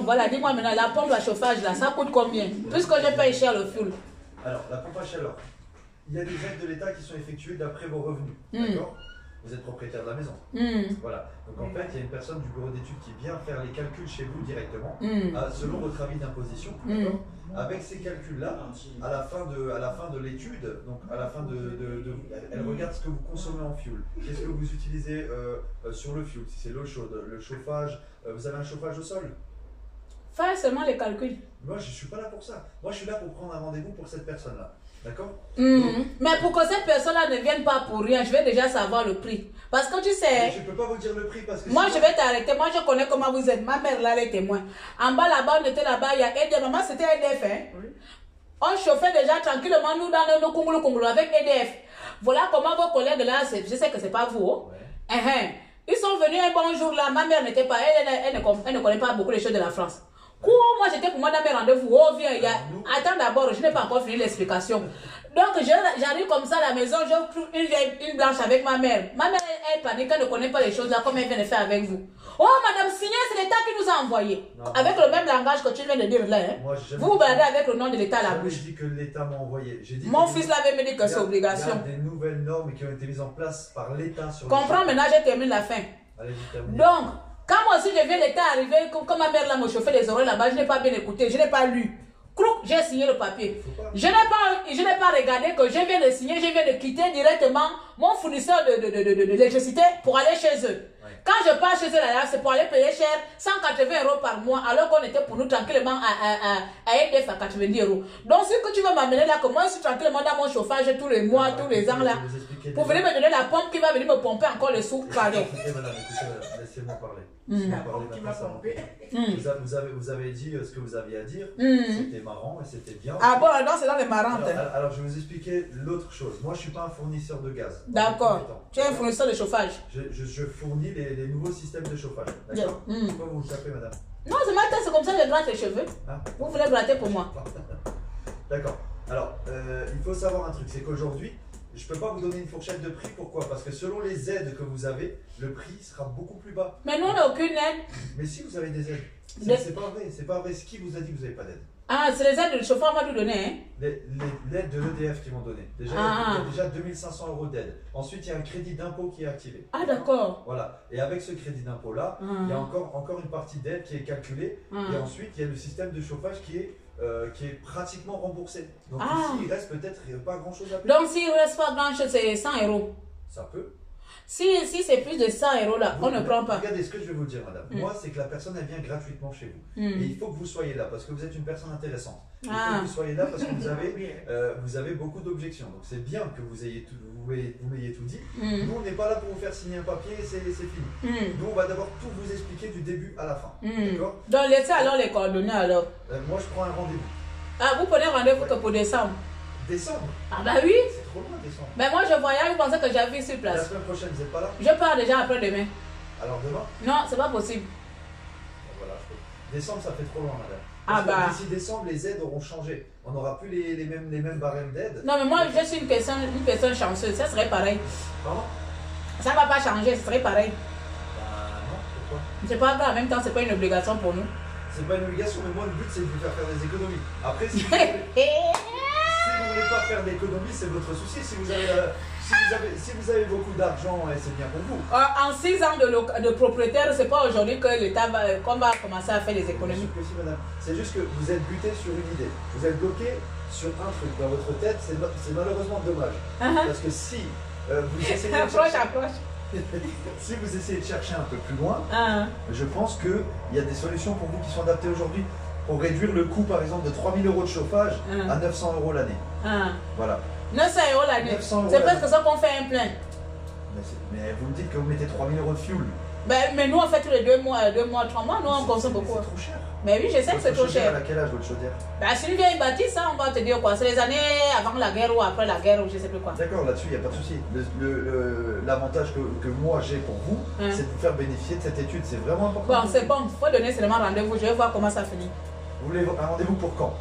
voilà, dis-moi maintenant, la pompe à chauffage là, ça coûte combien? Puisque je paye cher le fuel. Alors, la pompe à chaleur, il y a des aides de l'État qui sont effectuées d'après vos revenus. D'accord? Vous êtes propriétaire de la maison. Voilà. Donc en fait, il y a une personne du bureau d'études qui vient faire les calculs chez vous directement, selon votre avis d'imposition. Avec ces calculs-là, à la fin de l'étude, donc à la fin elle regarde ce que vous consommez en fuel. Qu'est-ce que vous utilisez sur le fuel? Si c'est l'eau chaude, le chauffage, vous avez un chauffage au sol? Fais seulement les calculs. Moi, je ne suis pas là pour ça. Moi, je suis là pour prendre un rendez-vous pour cette personne-là. D'accord? Mais pour que cette personne-là ne vienne pas pour rien, je vais déjà savoir le prix. Parce que tu sais... Je ne peux pas vous dire le prix parce que... Moi, je vais t'arrêter. Moi, je connais comment vous êtes. Ma mère, là, elle est témoin. En bas, là-bas, on était là-bas. Il y a EDF. Maman, c'était EDF. Hein? Oui. On chauffait déjà tranquillement, nous, dans nos Congolo avec EDF. Voilà comment vos collègues, là, je sais que ce n'est pas vous. Ouais. Ils sont venus un bon jour, là. Ma mère n'était pas... Elle ne connaît pas beaucoup les choses de la France. Moi j'étais pour moi dans mes rendez-vous. Oh viens, attends d'abord, je n'ai pas encore fini l'explication. Donc j'arrive comme ça à la maison, je trouve une blanche avec ma mère. Ma mère elle panique, elle ne connaît pas les choses là comme elle vient de faire avec vous. Oh madame Signé, c'est l'État qui nous a envoyé. Non, avec le même langage que tu viens de dire là. Hein. Moi, vous vous baladez avec le nom de l'État à la bouche. J'ai dit que l'État m'a envoyé. Mon fils l'avait me dit que c'est obligation. Il y a des nouvelles normes qui ont été mises en place par l'État sur. Comprends maintenant, je termine la fin. Allez, donc, quand moi aussi je viens, l'État arrivé, comme ma mère là me chauffait les oreilles là-bas, je n'ai pas bien écouté, je n'ai pas lu. j'ai signé le papier. Je n'ai pas regardé que je viens de signer, je viens de quitter directement mon fournisseur d'électricité pour aller chez eux. Quand je pars chez eux là, c'est pour aller payer cher 180 € par mois, alors qu'on était pour nous tranquillement à EDF à 90 €. Donc, si que tu veux m'amener là, que moi je suis tranquillement dans mon chauffage tous les mois, tous les ans là, pour venir me donner la pompe qui va venir me pomper encore le sous, pardon. Écoutez, madame, laissez-moi parler. Vous avez dit ce que vous aviez à dire, c'était marrant et c'était bien. Ah bon, non, c'est dans les marrantes. Alors, je vais vous expliquer l'autre chose. Moi, je ne suis pas un fournisseur de gaz. D'accord. Tu es un fournisseur de chauffage. Je fournis les nouveaux systèmes de chauffage. D'accord. Pourquoi vous vous tapez, madame? Non, ce matin, c'est comme ça que je gratte les cheveux. Ah. Vous voulez gratter pour moi? D'accord. Alors, il faut savoir un truc, c'est qu'aujourd'hui, je ne peux pas vous donner une fourchette de prix. Pourquoi? Parce que selon les aides que vous avez, le prix sera beaucoup plus bas. Mais nous, on n'a aucune aide. Mais si vous avez des aides, c'est pas vrai. C'est pas vrai. Ce qui vous a dit que vous n'avez pas d'aide? Ah, c'est les aides de chauffeur qu'on va nous donner, hein? L'aide de l'EDF qui m'ont donné. Déjà, il y a déjà 2500 € d'aide. Ensuite, il y a un crédit d'impôt qui est activé. Ah, d'accord. Voilà. Et avec ce crédit d'impôt-là, il y a encore une partie d'aide qui est calculée. Et ensuite, il y a le système de chauffage qui est pratiquement remboursé. Donc ici, il reste peut-être pas grand-chose à payer. Donc, s'il ne reste pas grand-chose, c'est 100 €. Ça peut. Si c'est plus de 100 € là, on ne prend pas. Regardez ce que je vais vous dire, madame. Moi, c'est que la personne, elle vient gratuitement chez vous. Et il faut que vous soyez là parce que vous êtes une personne intéressante. Il faut que vous soyez là parce que vous avez beaucoup d'objections. Donc, c'est bien que vous m'ayez tout dit. Nous, on n'est pas là pour vous faire signer un papier et c'est fini. Nous, on va d'abord tout vous expliquer du début à la fin. D'accord? Donc, laissez alors les coordonnées alors. Moi, je prends un rendez-vous. Ah, vous prenez rendez-vous que pour décembre? Décembre? Ah, bah oui. C'est trop loin, décembre. Mais moi, je voyage, vous pensez que j'avais sur La place. semaine prochaine, vous n'êtes pas là? Je pars déjà après-demain. Alors, demain? Non, c'est pas possible. Voilà, décembre, ça fait trop loin, madame. Ah bah. D'ici décembre, les aides auront changé. On n'aura plus les mêmes barèmes d'aide. Non, mais moi, je suis une personne chanceuse. Ça serait pareil. Pardon? Ça ne va pas changer, ce serait pareil. Non, pourquoi? C'est pas grave, en même temps, c'est pas une obligation pour nous. C'est pas une obligation, mais moi, le but, c'est de vous faire des économies. Après, si vous voulez pas faire d'économies, c'est votre souci. Si vous avez beaucoup d'argent, c'est bien pour vous. En 6 ans de propriétaire, c'est pas aujourd'hui que l'État va commencer à faire des économies. Si, madame. C'est juste que vous êtes buté sur une idée. Vous êtes bloqué sur un truc dans votre tête. C'est malheureusement dommage. Parce que si vous essayez de si vous essayez de chercher un peu plus loin, je pense qu'il y a des solutions pour vous qui sont adaptées aujourd'hui pour réduire le coût, par exemple, de 3000 € de chauffage à 900 € l'année. Voilà. 900 € l'année. C'est parce que ça qu'on fait un plein. Mais vous me dites que vous mettez 3000 € de fuel. Mais nous, on fait tous les 2 mois, 3 mois, nous, on consomme beaucoup. C'est trop cher. Mais oui, je sais que c'est trop cher. Elle a quel âge, votre chaudière? Si une vieille bâtisse, ça, on va te dire quoi. C'est les années avant la guerre ou après la guerre ou je sais plus quoi. D'accord, là-dessus, il n'y a pas de souci. L'avantage que moi j'ai pour vous, c'est de vous faire bénéficier de cette étude. C'est vraiment important. Bon, c'est bon. Il faut donner seulement rendez-vous. Je vais voir comment ça finit. Vous voulez un rendez-vous pour quand?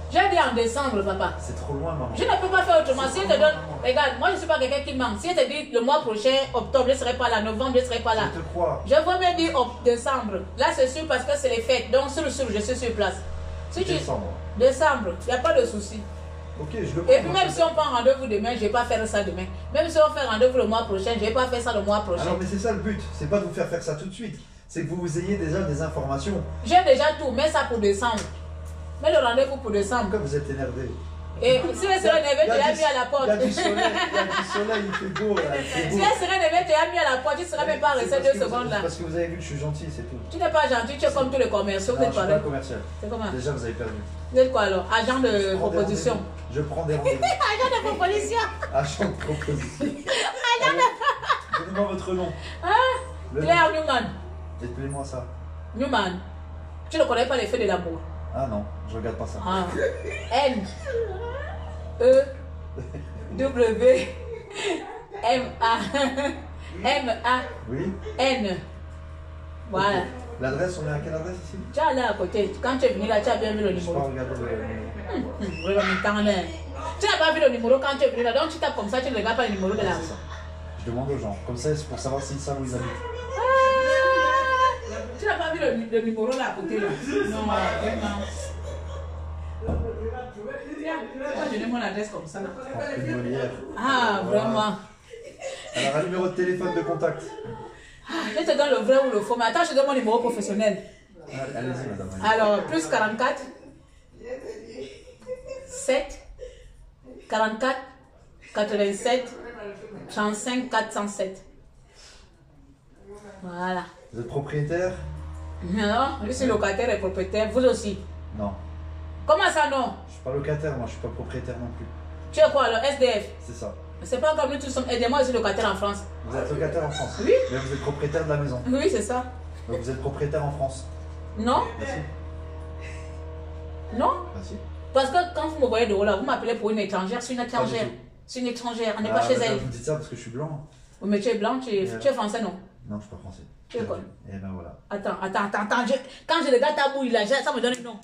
J'ai dit en décembre, papa. C'est trop loin, maman. Je ne peux pas faire autrement. Si elle te donne. Regarde, moi je ne suis pas quelqu'un qui manque. Si elle te dit le mois prochain, octobre, je ne serai pas là. Novembre, je ne serai pas là. Je te crois. Je veux même dire décembre. Là, c'est sûr parce que c'est les fêtes. Donc, je suis sur place. Si Décembre. Décembre, il n'y a pas de souci. Ok, je le Et puis, même si on prend rendez-vous demain, je ne vais pas faire ça demain. Même si on fait rendez-vous le mois prochain, je ne vais pas faire ça le mois prochain. Alors, mais c'est ça le but. C'est pas de vous faire ça tout de suite. C'est que vous ayez déjà des informations. J'ai déjà tout. Mets ça pour décembre. Mets le rendez-vous pour décembre. Pourquoi vous êtes énervé? Et si elle serait énervée, tu l'as mis à la porte. Il y a du soleil, il fait beau là. Si elle serait énervée, tu l'as mis à la porte, tu ne serais même pas resté 2 secondes là. Parce que vous avez vu que je suis gentil, c'est tout. Tu n'es pas gentil, tu es comme tous les commerciaux. Non, je suis pas commercial. C'est comment? Déjà, vous avez perdu. Vous êtes quoi alors? Agent de proposition. Je prends des rendez-vous. Agent de proposition. Agent de proposition. Donnez-moi votre nom. Claire Newman. Dites-moi ça. Newman. Tu ne connais pas les faits de l'amour? Ah non, je regarde pas ça. N E W M A M A Oui. N. Voilà. L'adresse, on est à quelle adresse ici? Tu as là à côté. Quand tu es venu là, tu as bien vu le Je numéro. peux pas regarder le numéro. Tu n'as pas vu le numéro quand tu es venu là. Donc tu tapes comme ça, tu ne regardes pas le numéro de la C'est ça. Je demande aux gens. Comme ça, c'est pour savoir s'ils savent où ils habitent. Tu n'as pas vu le numéro là à côté là? Non, vraiment. Je donne mon adresse comme ça. Une Molière. Ah, vraiment. Alors, un numéro de téléphone de contact. Je te donne le vrai ou le faux. Mais attends, je te donne mon numéro professionnel. Allez-y, madame. Alors, plus 44 7 44 87 35 407. Voilà. Vous êtes propriétaire? Non, je suis locataire et propriétaire. Vous aussi. Non. Comment ça, non? Je suis pas locataire, moi, je suis pas propriétaire non plus. Tu es quoi alors? SDF? C'est ça. C'est pas comme nous tous sommes. Aidez-moi, je suis locataire en France. Vous êtes locataire en France? Oui. Mais vous êtes propriétaire de la maison? Oui, c'est ça. Donc vous êtes propriétaire en France? Non? Merci. Non? Merci. Parce que quand vous me voyez de haut là, vous m'appelez pour une étrangère. C'est une étrangère. tout. C'est une étrangère. On n'est pas chez d'accord, elle. Vous me dites ça parce que je suis blanc? Oui, mais tu es blanc, tu es français, non? Non, je suis pas français. Tu es quoi? Et ben voilà. Attends. Quand je regarde ta bouille là, ça me donne un nom.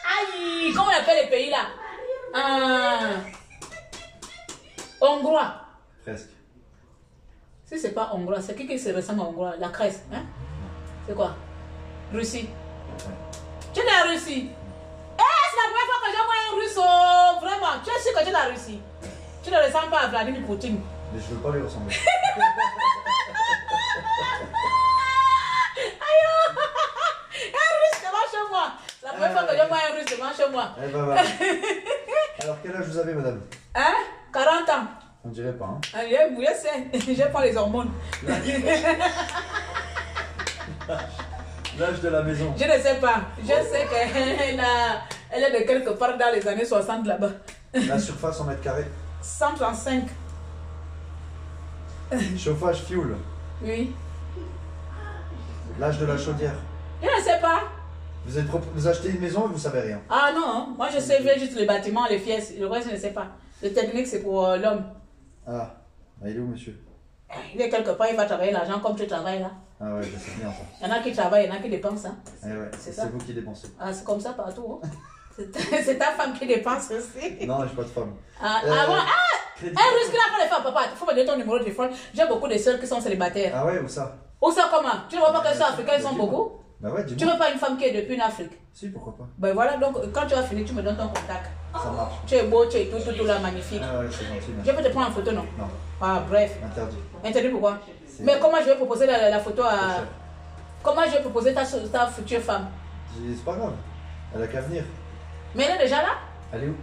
Aïe! Comment on appelle les pays là? Hongrois. Presque. Si c'est pas hongrois, c'est qui se ressemble à hongrois? La Grèce, hein? C'est quoi? Russie. Ouais. Tu es de la Russie? C'est la première fois que je vois un russe, oh, vraiment. Tu es sûr que tu es de la Russie? Tu ne ressembles pas à Vladimir Poutine. Mais je veux pas lui ressembler. Un russe devant chez moi. C'est la première fois que je vois un russe devant chez moi. Eh ben voilà. Alors quel âge vous avez, madame? Hein? 40 ans. On dirait pas, hein? Je sais, je prends les hormones. L'âge de la maison. Je ne sais pas. Je sais qu'elle est de quelque part dans les années 60 là-bas. La surface en mètres carrés. 135. Chauffage fioul. Oui. L'âge de la chaudière. Je ne sais pas. Vous achetez une maison et vous savez rien. Ah non, moi je sais juste les bâtiments, les pièces. Le reste, je ne sais pas. Le technique, c'est pour l'homme. Ah, il est où, monsieur? Il est quelque part, il va travailler l'argent comme tu travailles là. Ah ouais, bah, c'est bien ça. Il y en a qui travaillent, il y en a qui dépensent. Hein. Eh ouais, C'est ça. c'est vous qui dépensez. Ah, c'est comme ça partout. Hein. C'est ta femme qui dépense aussi. Non, j'ai pas de femme. Crédit. Russe qui n'a pas les femmes, papa. Il faut me donner ton numéro de téléphone. J'ai beaucoup de soeurs qui sont célibataires. Ah ouais, où ça? Où ça, comment? Tu ne vois pas qu'elles sont africaines, elles sont beaucoup? Bah ouais, Tu dis-moi. veux pas une femme qui est depuis une Afrique? Si, pourquoi pas? Ben voilà, donc quand tu as fini, tu me donnes ton contact. Ça marche. Tu es beau, tu es tout là, magnifique. Ah ouais, c'est gentil, Je merci. peux te prendre en photo, non? Non, Ah, bref. interdit. Interdit pourquoi? C'est- Mais comment je vais proposer la photo Trop à. cher. Comment je vais proposer ta future femme? C'est pas grave. Elle a qu'à venir. Mais elle est déjà là? Elle est où?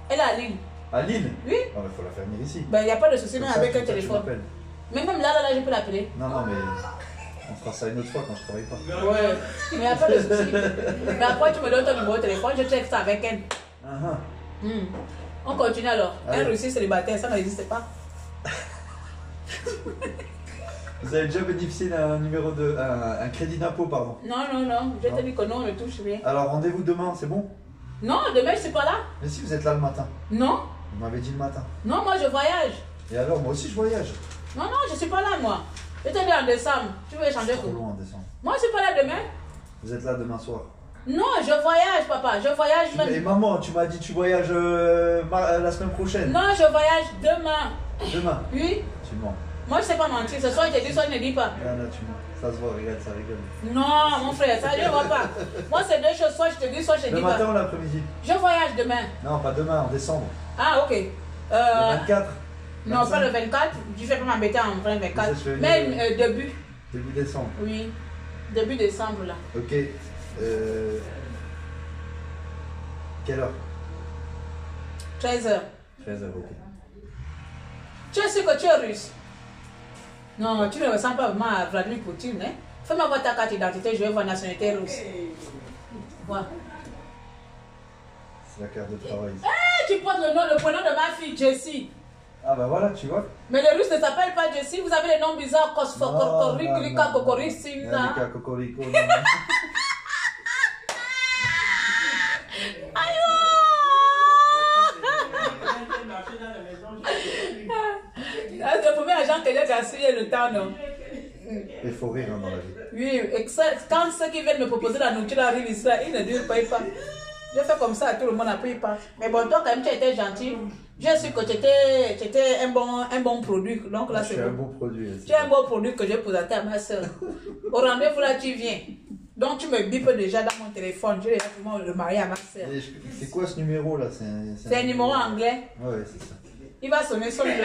Elle est à Lille. À Lille? Oui? Ah ouais, faut la faire venir ici. Ben, il n'y a pas de souci, Comme même ça, avec comme un ça, tu téléphone. m'appelles. Mais même là, je peux l'appeler. Non, non, mais on fera ça une autre fois quand je travaille pas. Ouais. Mais il n'y a pas de souci. Mais après, tu me donnes ton numéro de téléphone, je texte avec elle. Ah ah. On continue alors. Allez. Un Russie célibataire, ça n'existe pas. Vous avez déjà bénéficié d'un numéro de. un crédit d'impôt, pardon. Non. Je Non. te dis que non, on ne touche rien. Alors rendez-vous demain, c'est bon? Non, demain, je ne suis pas là. Mais si vous êtes là le matin. Non. Vous m'avez dit le matin. Non, moi, je voyage. Et alors, moi aussi je voyage. Non, je ne suis pas là, moi. Je te dis en décembre. Tu veux échanger Trop quoi? loin en décembre. Moi, je ne suis pas là demain. Vous êtes là demain soir. Non, je voyage, papa. Je voyage Et même. maman, tu m'as dit tu voyages la semaine prochaine. Non, je voyage demain. Demain. Oui. Tu mens. Moi, je ne sais pas mentir. Ce soir, je te dis, soit je ne dis pas. Ah là, tu mens. Ça se voit, regarde, ça rigole. Non, mon frère, ça, je ne vois pas. Moi, c'est deux choses. Soit je te dis, soit je ne Le dis matin pas. ou l'après-midi? Je voyage demain. Non, pas demain, en décembre. Ah, ok. Le 24. Non, 25. pas le 24. Je ne vais pas m'embêter en vrai 24. Ça, je vais Mais dire, début. Début décembre. Oui. Début décembre, là. Ok. Quelle heure? 13h. 13h, ok. Tu es sûr que tu es russe? Non, tu ne ressembles pas vraiment à Vladimir Poutine, hein? Fais-moi voir ta carte d'identité, je vais voir nationalité russe. Voilà. C'est la carte de travail. Tu portes le prénom de ma fille, Jessie. Ah bah voilà, tu vois. Mais les Russes ne s'appellent pas Jessie, vous avez les noms bizarres, Kosfokorkorika, Rika, Kokoricina. Cocorico. C'est le premier agent que j'ai gaspillé le temps, non? Il faut rire hein, dans la vie. Oui, et quand ceux qui viennent me proposer la nourriture arrivent ici, là, ils ne durent pas, ils partent. Je fais comme ça à tout le monde, après ils partent. Mais bon, toi, quand même, tu étais gentil. Je suis que tu étais un bon produit. Donc là, Je c'est suis un bon. beau produit. Tu es un beau produit que j'ai présenté à ma soeur. Au rendez-vous, là, tu viens. Donc, tu me bipes déjà dans mon téléphone. Je vais vraiment le marier à ma soeur. C'est quoi ce numéro là? C'est un numéro anglais. Ouais, c'est ça. Il va sonner, sonne-le.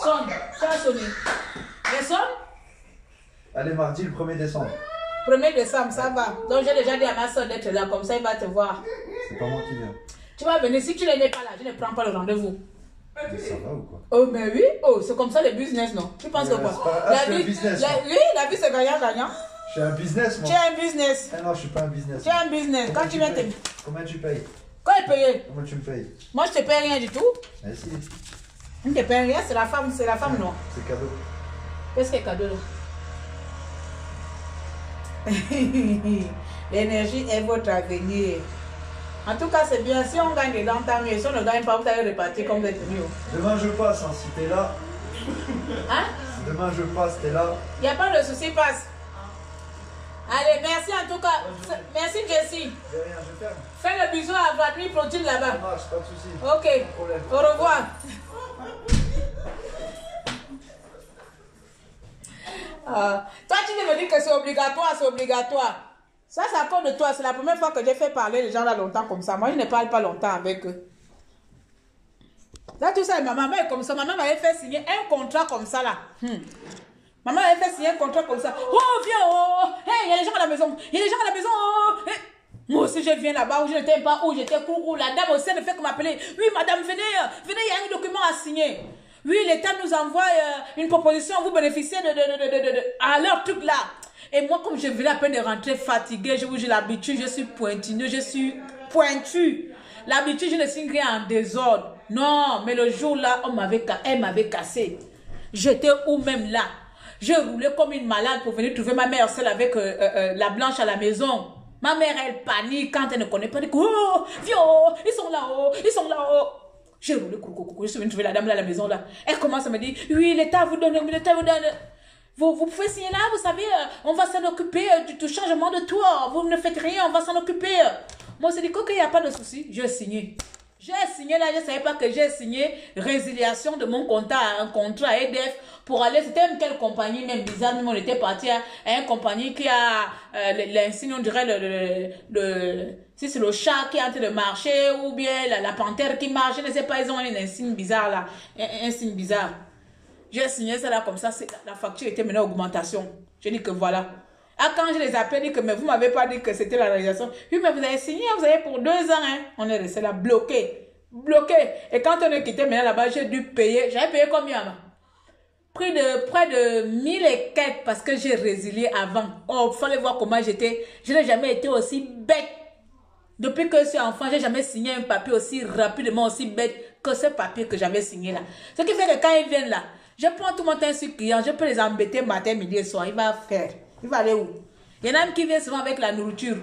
Sonne, tu as sonné. Mais sonne. Allez, mardi le 1er décembre. 1er décembre, ça va. Donc, j'ai déjà dit à ma soeur d'être là, comme ça, il va te voir. C'est pas moi qui viens. Tu vas venir, si tu n'es pas là, je ne prends pas le rendez-vous. Mais ça va ou quoi? Oh, mais oui, oh, c'est comme ça le business, non? Tu penses que quoi? La vie, business, oui, la vie c'est gagnant-gagnant. Je suis un business, moi. Tu es un business. Ah non, je suis pas un business. Tu es un business. Quand tu viens te... Combien tu payes? Quoi il paye? Combien tu me payes? Moi, je te paye rien du tout. Merci. Je ne te paye rien, c'est la femme, non? C'est cadeau. Qu'est-ce qui est cadeau, là? L'énergie est votre avenir. En tout cas, c'est bien. Si on gagne dedans, tant mieux. Si on ne gagne pas, vous allez repartir comme vous êtes venu. Demain, je passe, hein, si t'es là. Hein? Demain, je passe, t'es là. Il n'y a pas de souci, passe. Allez, merci en tout cas. Merci, Jessie. De rien, je ferme. Fais le bisou à Vladimir Proutine Ça là-bas. marche, pas de soucis. Ok. Pas de problème. Au revoir. Toi, tu viens me dire que c'est obligatoire, c'est obligatoire. Ça, c'est à cause de toi. C'est la première fois que j'ai fait parler les gens là longtemps comme ça. Moi, je ne parle pas longtemps avec eux. Là, tout ça, ma maman est comme ça. Maman m'avait fait signer un contrat comme ça là. Maman m'avait fait signer un contrat comme ça. Oh, viens, oh, hey, il y a des gens à la maison. Il y a des gens à la maison. Oh, hey. Moi aussi, je viens là-bas où je n'étais pas, où j'étais coucou. La dame aussi ne fait que m'appeler. Oui, madame, venez, venez, il y a un document à signer. Oui, l'État nous envoie une proposition, vous bénéficiez à leur truc là. Et moi, comme je venais à peine de rentrer fatiguée, je vous dis l'habitude, je suis pointineuse, je suis pointue. L'habitude, je ne signe rien en désordre. Non, mais le jour là, elle m'avait cassé. J'étais où même là. Je roulais comme une malade pour venir trouver ma mère, celle avec la blanche à la maison. Ma mère, elle panique quand elle ne connaît pas. Elle dit, oh, viens, oh, ils sont là-haut, ils sont là-haut. J'ai roulé, je suis venue trouver la dame là à la maison là. Elle commence à me dire, oui, l'État vous donne, l'État vous donne. Vous pouvez signer là, vous savez, on va s'en occuper du changement de toit. Vous ne faites rien, on va s'en occuper. Moi, c'est dit, ok, il n'y a pas de souci. J'ai signé. J'ai signé là, je ne savais pas que j'ai signé résiliation de mon contrat, un contrat EDF pour aller, c'était même quelle compagnie, même bizarre, même on était parti à une compagnie qui a l'insigne, on dirait si c'est le chat qui est en train de marcher ou bien la panthère qui marche, je ne sais pas, ils ont un insigne bizarre là, un signe bizarre. J'ai signé ça là comme ça, la facture était maintenant augmentation. Je dis que voilà. Ah, quand je les appelle, je dis que mais vous m'avez pas dit que c'était la réalisation. Oui, mais vous avez signé, vous avez pour 2 ans. Hein. On est resté là, bloqué. Bloqué. Et quand on est quitté maintenant là-bas, j'ai dû payer. J'avais payé combien là? Près de 1000 et quelques parce que j'ai résilié avant. Oh, il fallait voir comment j'étais. Je n'ai jamais été aussi bête. Depuis que je suis enfant, je n'ai jamais signé un papier aussi rapidement, aussi bête que ce papier que j'avais signé là. Ce qui fait que quand ils viennent là, je prends tout mon temps sur client, je peux les embêter matin, midi et soir. Il va faire. Il va aller où? Il y en a même qui viennent souvent avec la nourriture.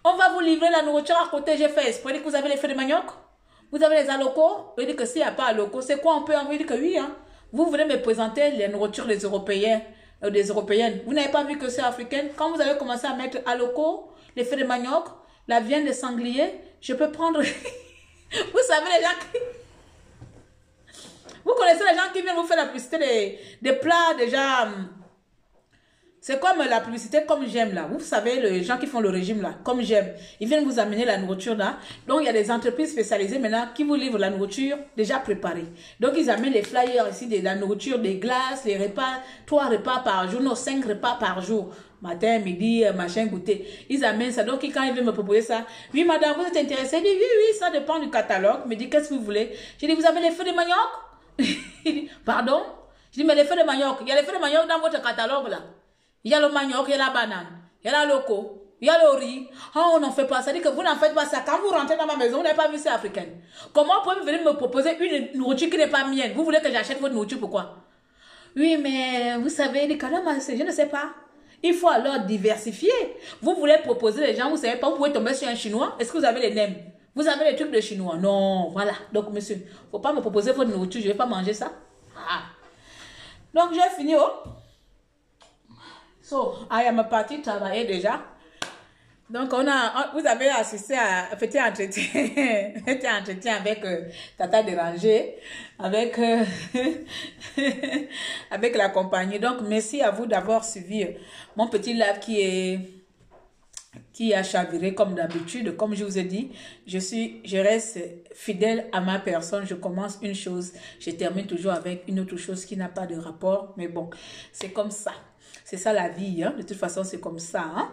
On va vous livrer la nourriture à côté, j'ai fait exprès. Il dit que vous avez les feux de manioc? Vous avez les alocos? Il dit que s'il n'y a pas alocos, c'est quoi on peut envoyer? Il dit que oui, hein. Vous venez me présenter les nourritures des Européens, des Européennes. Vous n'avez pas vu que c'est africain? Quand vous avez commencé à mettre alocos, les feux de manioc, la viande de sanglier, je peux prendre... Vous savez les gens qui... Vous connaissez les gens qui viennent vous faire la publicité des plats déjà... C'est comme la publicité comme j'aime là. Vous savez, les gens qui font le régime là, comme j'aime. Ils viennent vous amener la nourriture là. Donc, il y a des entreprises spécialisées maintenant qui vous livrent la nourriture déjà préparée. Donc, ils amènent les flyers ici de la nourriture, des glaces, les repas, 3 repas par jour, non, 5 repas par jour. Matin, midi, machin, goûter. Ils amènent ça. Donc, quand ils viennent me proposer ça, oui, madame, vous êtes intéressée? Je dis, oui, ça dépend du catalogue. Il me dit, qu'est-ce que vous voulez? Je dis, vous avez les feux de manioc? Il dit, pardon? Je dis, mais les feux de manioc, il y a les feux de manioc dans votre catalogue là. Il y a le manioc, il y a la banane, il y a la loco, il y a le riz. Oh, on n'en fait pas. Ça dit que vous n'en faites pas ça. Quand vous rentrez dans ma maison, vous n'avez pas vu c'est africaine. Comment pouvez-vous venir me proposer une nourriture qui n'est pas mienne? Vous voulez que j'achète votre nourriture, pourquoi? Oui, mais vous savez, les canards, je ne sais pas. Il faut alors diversifier. Vous voulez proposer les gens, vous ne savez pas, vous pouvez tomber sur un chinois. Est-ce que vous avez les nems? Vous avez les trucs de chinois? Non, voilà. Donc, monsieur, il ne faut pas me proposer votre nourriture, je ne vais pas manger ça. Ah. Donc, j'ai fini, oh. So, I am partie travailler déjà. Donc, vous avez assisté à un petit entretien avec Tata Déranger, avec la compagnie. Donc, merci à vous d'avoir suivi mon petit live qui a chaviré comme d'habitude. Comme je vous ai dit, je reste fidèle à ma personne. Je commence une chose, je termine toujours avec une autre chose qui n'a pas de rapport. Mais bon, c'est comme ça. C'est ça la vie, hein. De toute façon, c'est comme ça, hein.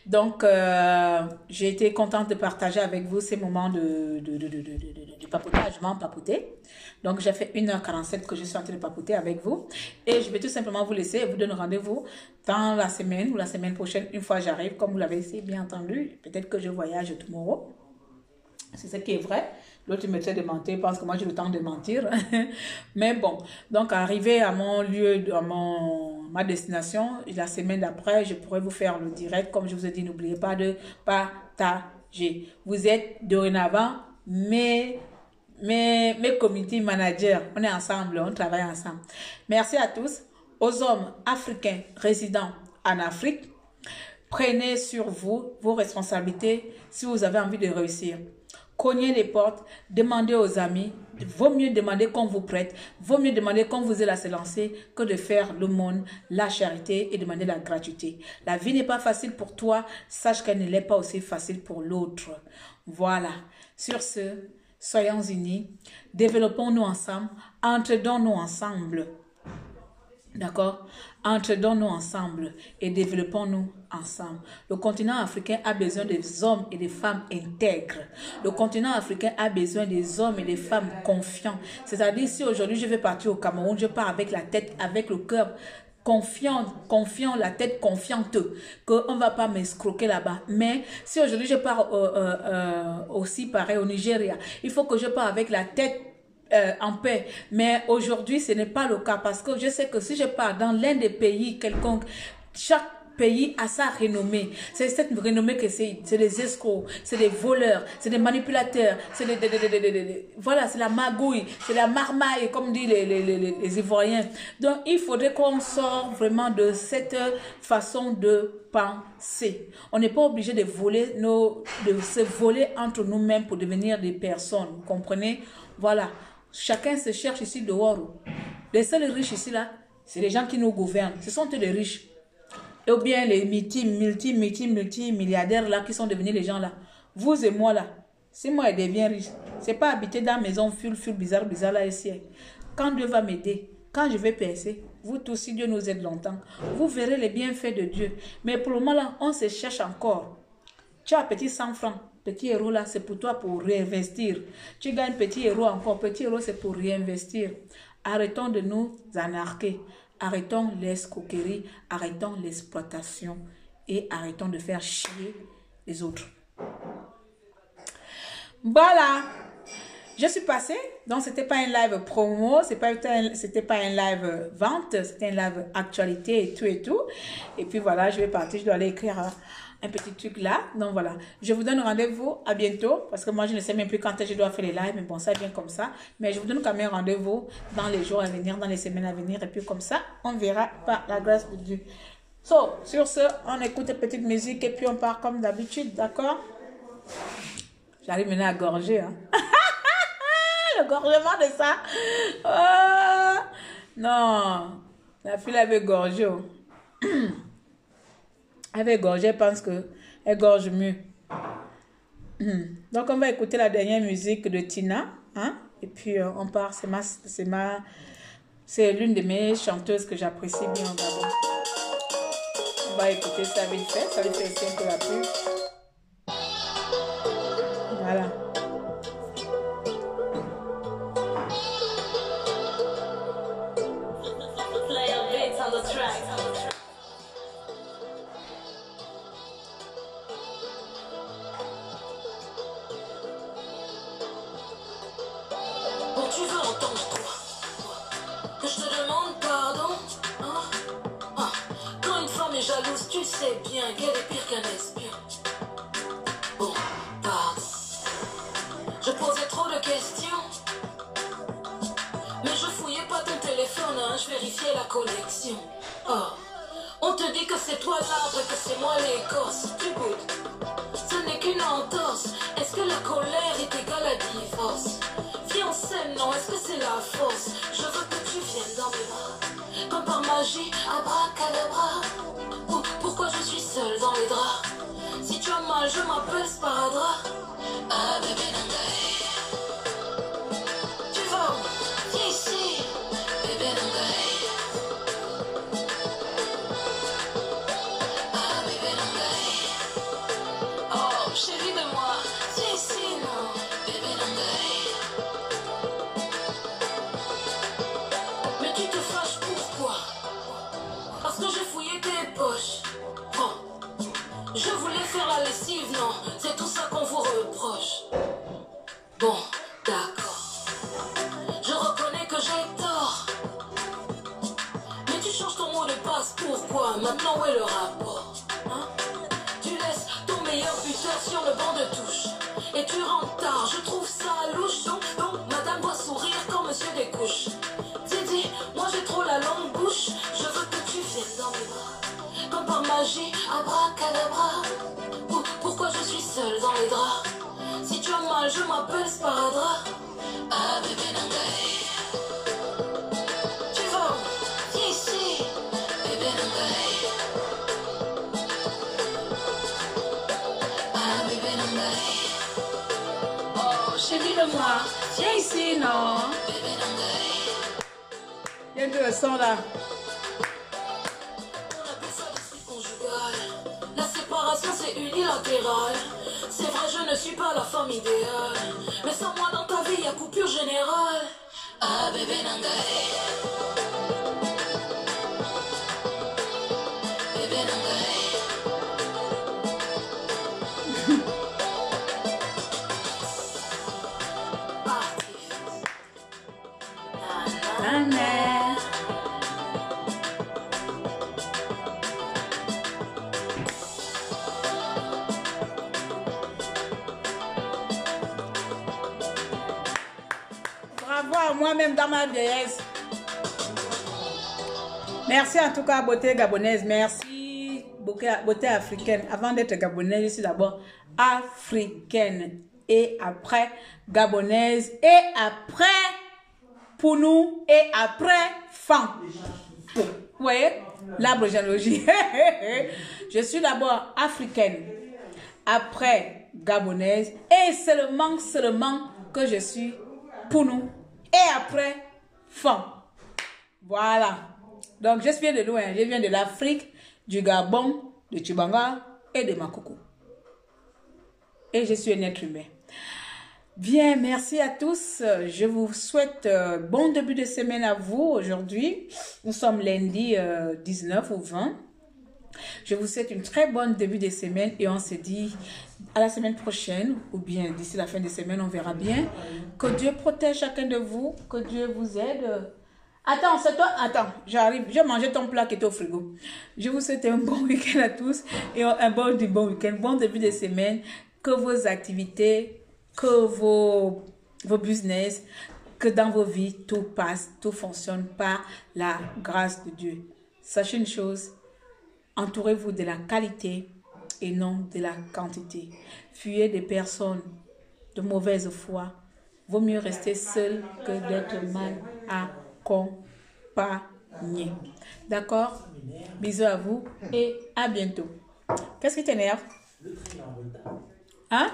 Donc, j'ai été contente de partager avec vous ces moments de papotage, je m'en papoter. Donc, j'ai fait 1h47 que je suis en train de papoter avec vous. Et je vais tout simplement vous laisser et vous donner rendez-vous dans la semaine ou la semaine prochaine, une fois j'arrive, comme vous l'avez bien entendu. Peut-être que je voyage tomorrow. C'est ce qui est vrai. L'autre me fait de mentir parce que moi j'ai le temps de mentir. Mais bon, donc arrivé à mon lieu, à ma destination, la semaine d'après, je pourrai vous faire le direct. Comme je vous ai dit, n'oubliez pas de partager. Vous êtes dorénavant mes community managers. On est ensemble, on travaille ensemble. Merci à tous. Aux hommes africains résidant en Afrique, prenez sur vous vos responsabilités si vous avez envie de réussir. Cognez les portes, demandez aux amis. Vaut mieux demander qu'on vous prête, vaut mieux demander qu'on vous aide à se lancer que de faire le monde, la charité et demander la gratuité. La vie n'est pas facile pour toi, sache qu'elle ne l'est pas aussi facile pour l'autre. Voilà. Sur ce, soyons unis, développons-nous ensemble, entraidons-nous ensemble. D'accord? Entraidons-nous ensemble et développons-nous ensemble. Le continent africain a besoin des hommes et des femmes intègres. Le continent africain a besoin des hommes et des femmes confiants. C'est-à-dire, si aujourd'hui je vais partir au Cameroun, je pars avec la tête, avec le cœur confiant, la tête confiante qu'on ne va pas m'escroquer là-bas. Mais si aujourd'hui je pars aussi pareil au Nigeria, il faut que je pars avec la tête en paix. Mais aujourd'hui, ce n'est pas le cas parce que je sais que si je pars dans l'un des pays quelconque, chaque pays a sa renommée. C'est cette renommée que c'est des escrocs, c'est des voleurs, c'est des manipulateurs, c'est voilà, c'est la magouille, c'est la marmaille, comme disent les Ivoiriens. Donc, il faudrait qu'on sorte vraiment de cette façon de penser. On n'est pas obligé de voler de se voler entre nous-mêmes pour devenir des personnes. Vous comprenez? Voilà. Chacun se cherche ici dehors. Les seuls riches ici, là, c'est les gens qui nous gouvernent. Ce sont eux les riches. Ou bien les multimilliardaires, là, qui sont devenus les gens, là. Vous et moi, là. Si moi, je deviens riche, c'est pas habiter dans la maison bizarre, là, ici. Quand Dieu va m'aider, quand je vais percer, vous tous, si Dieu nous aide longtemps, vous verrez les bienfaits de Dieu. Mais pour le moment, là, on se cherche encore. Tu as un petit 100 francs. Petit euro là, c'est pour toi pour réinvestir. Tu gagnes petit euro encore. Petit euro, c'est pour réinvestir. Arrêtons de nous anarquer. Arrêtons l'escroquerie. Arrêtons l'exploitation. Et arrêtons de faire chier les autres. Voilà. Je suis passée. Donc, c'était pas un live promo. C'était pas un live vente. C'était un live actualité et tout et tout. Et puis voilà, je vais partir. Je dois aller écrire un petit truc là. Donc voilà, je vous donne rendez-vous à bientôt parce que moi je ne sais même plus quand je dois faire les lives, mais bon, ça vient comme ça. Mais je vous donne quand même rendez-vous dans les jours à venir, dans les semaines à venir, et puis comme ça, on verra par la grâce de Dieu. So, sur ce, on écoute une petite musique et puis on part comme d'habitude, d'accord? J'arrive maintenant à gorger, hein. Le gorgement de ça. Oh, non, la fille avait gorgé. Oh. Elle avait gorgé, elle pense qu'elle gorge mieux. Donc, on va écouter la dernière musique de Tina. Hein? Et puis, on part. C'est l'une de mes chanteuses que j'apprécie bien. On va écouter ça vite fait. Ça vite fait aussi un peu la pub. Voilà. Tu sais bien qu'elle est pire qu'un espion. Bon, pardon. Je posais trop de questions. Mais je fouillais pas ton téléphone, hein, je vérifiais la connexion. Oh, on te dit que c'est toi l'arbre et que c'est moi l'écorce. Tu goûtes, ce n'est qu'une entorse. Est-ce que la colère est égale à divorce? Viens en scène, non, est-ce que c'est la force? Je veux que tu viennes dans mes bras. Comme par magie, abracadabra. Pourquoi je suis seule dans les draps? Si tu as mal, je m'appelle Sparadrap. Ah bébé Nangaï. Tu vas où? Viens ici, bébé Nangaï. rapport, hein? Tu laisses ton meilleur buteur sur le banc de touche. Et tu rentres tard, je trouve ça louche. Donc madame doit sourire quand monsieur découche. Didi, moi j'ai trop la longue bouche. Je veux que tu viennes dans mes bras. Comme par magie, abracadabra. Pourquoi je suis seule dans les draps? Si tu as mal, je m'appelle Sparadra. Ah bébé Nangaï. Tu vas où? Viens ici, bébé Nangaï. Ah bébé Nangaï. Oh, chérie de moi, viens ici, non? Bébé Nangaï. Il y a le son là. On appelle ça l'esprit conjugal. La séparation c'est unilatéral. C'est vrai je ne suis pas la femme idéale. Mais sans moi dans ta vie y'a coupure générale. Ah bébé Nangaï. Bébé Nangaï. Nana. Bravo à moi-même dans ma vieillesse. Merci en tout cas, beauté gabonaise. Merci, beauté africaine. Avant d'être gabonaise, je suis d'abord africaine. Et après, gabonaise. Et après, Pounou. Et après, femme. Vous voyez l'arbre généalogie. Je suis d'abord africaine. Après, gabonaise. Et seulement que je suis Pounou. Et après, femme. Voilà. Donc, je viens de loin. Je viens de l'Afrique, du Gabon, de Tchibanga et de Makoko. Et je suis un être humain. Bien, merci à tous. Je vous souhaite bon début de semaine à vous aujourd'hui. Nous sommes lundi 19 ou 20. Je vous souhaite une très bonne début de semaine et on se dit à la semaine prochaine ou bien d'ici la fin de semaine, on verra bien. Que Dieu protège chacun de vous, que Dieu vous aide. Attends, c'est toi. Attends, j'arrive. Je vais manger ton plat qui est au frigo. Je vous souhaite un bon week-end à tous et un bon week-end, bon début de semaine. Que vos activités, que vos business, que dans vos vies, tout passe, tout fonctionne par la grâce de Dieu. Sachez une chose, entourez-vous de la qualité et non de la quantité. Fuyez des personnes de mauvaise foi. Vaut mieux rester seul que d'être mal accompagné. D'accord? Bisous à vous et à bientôt. Qu'est-ce qui t'énerve? Hein?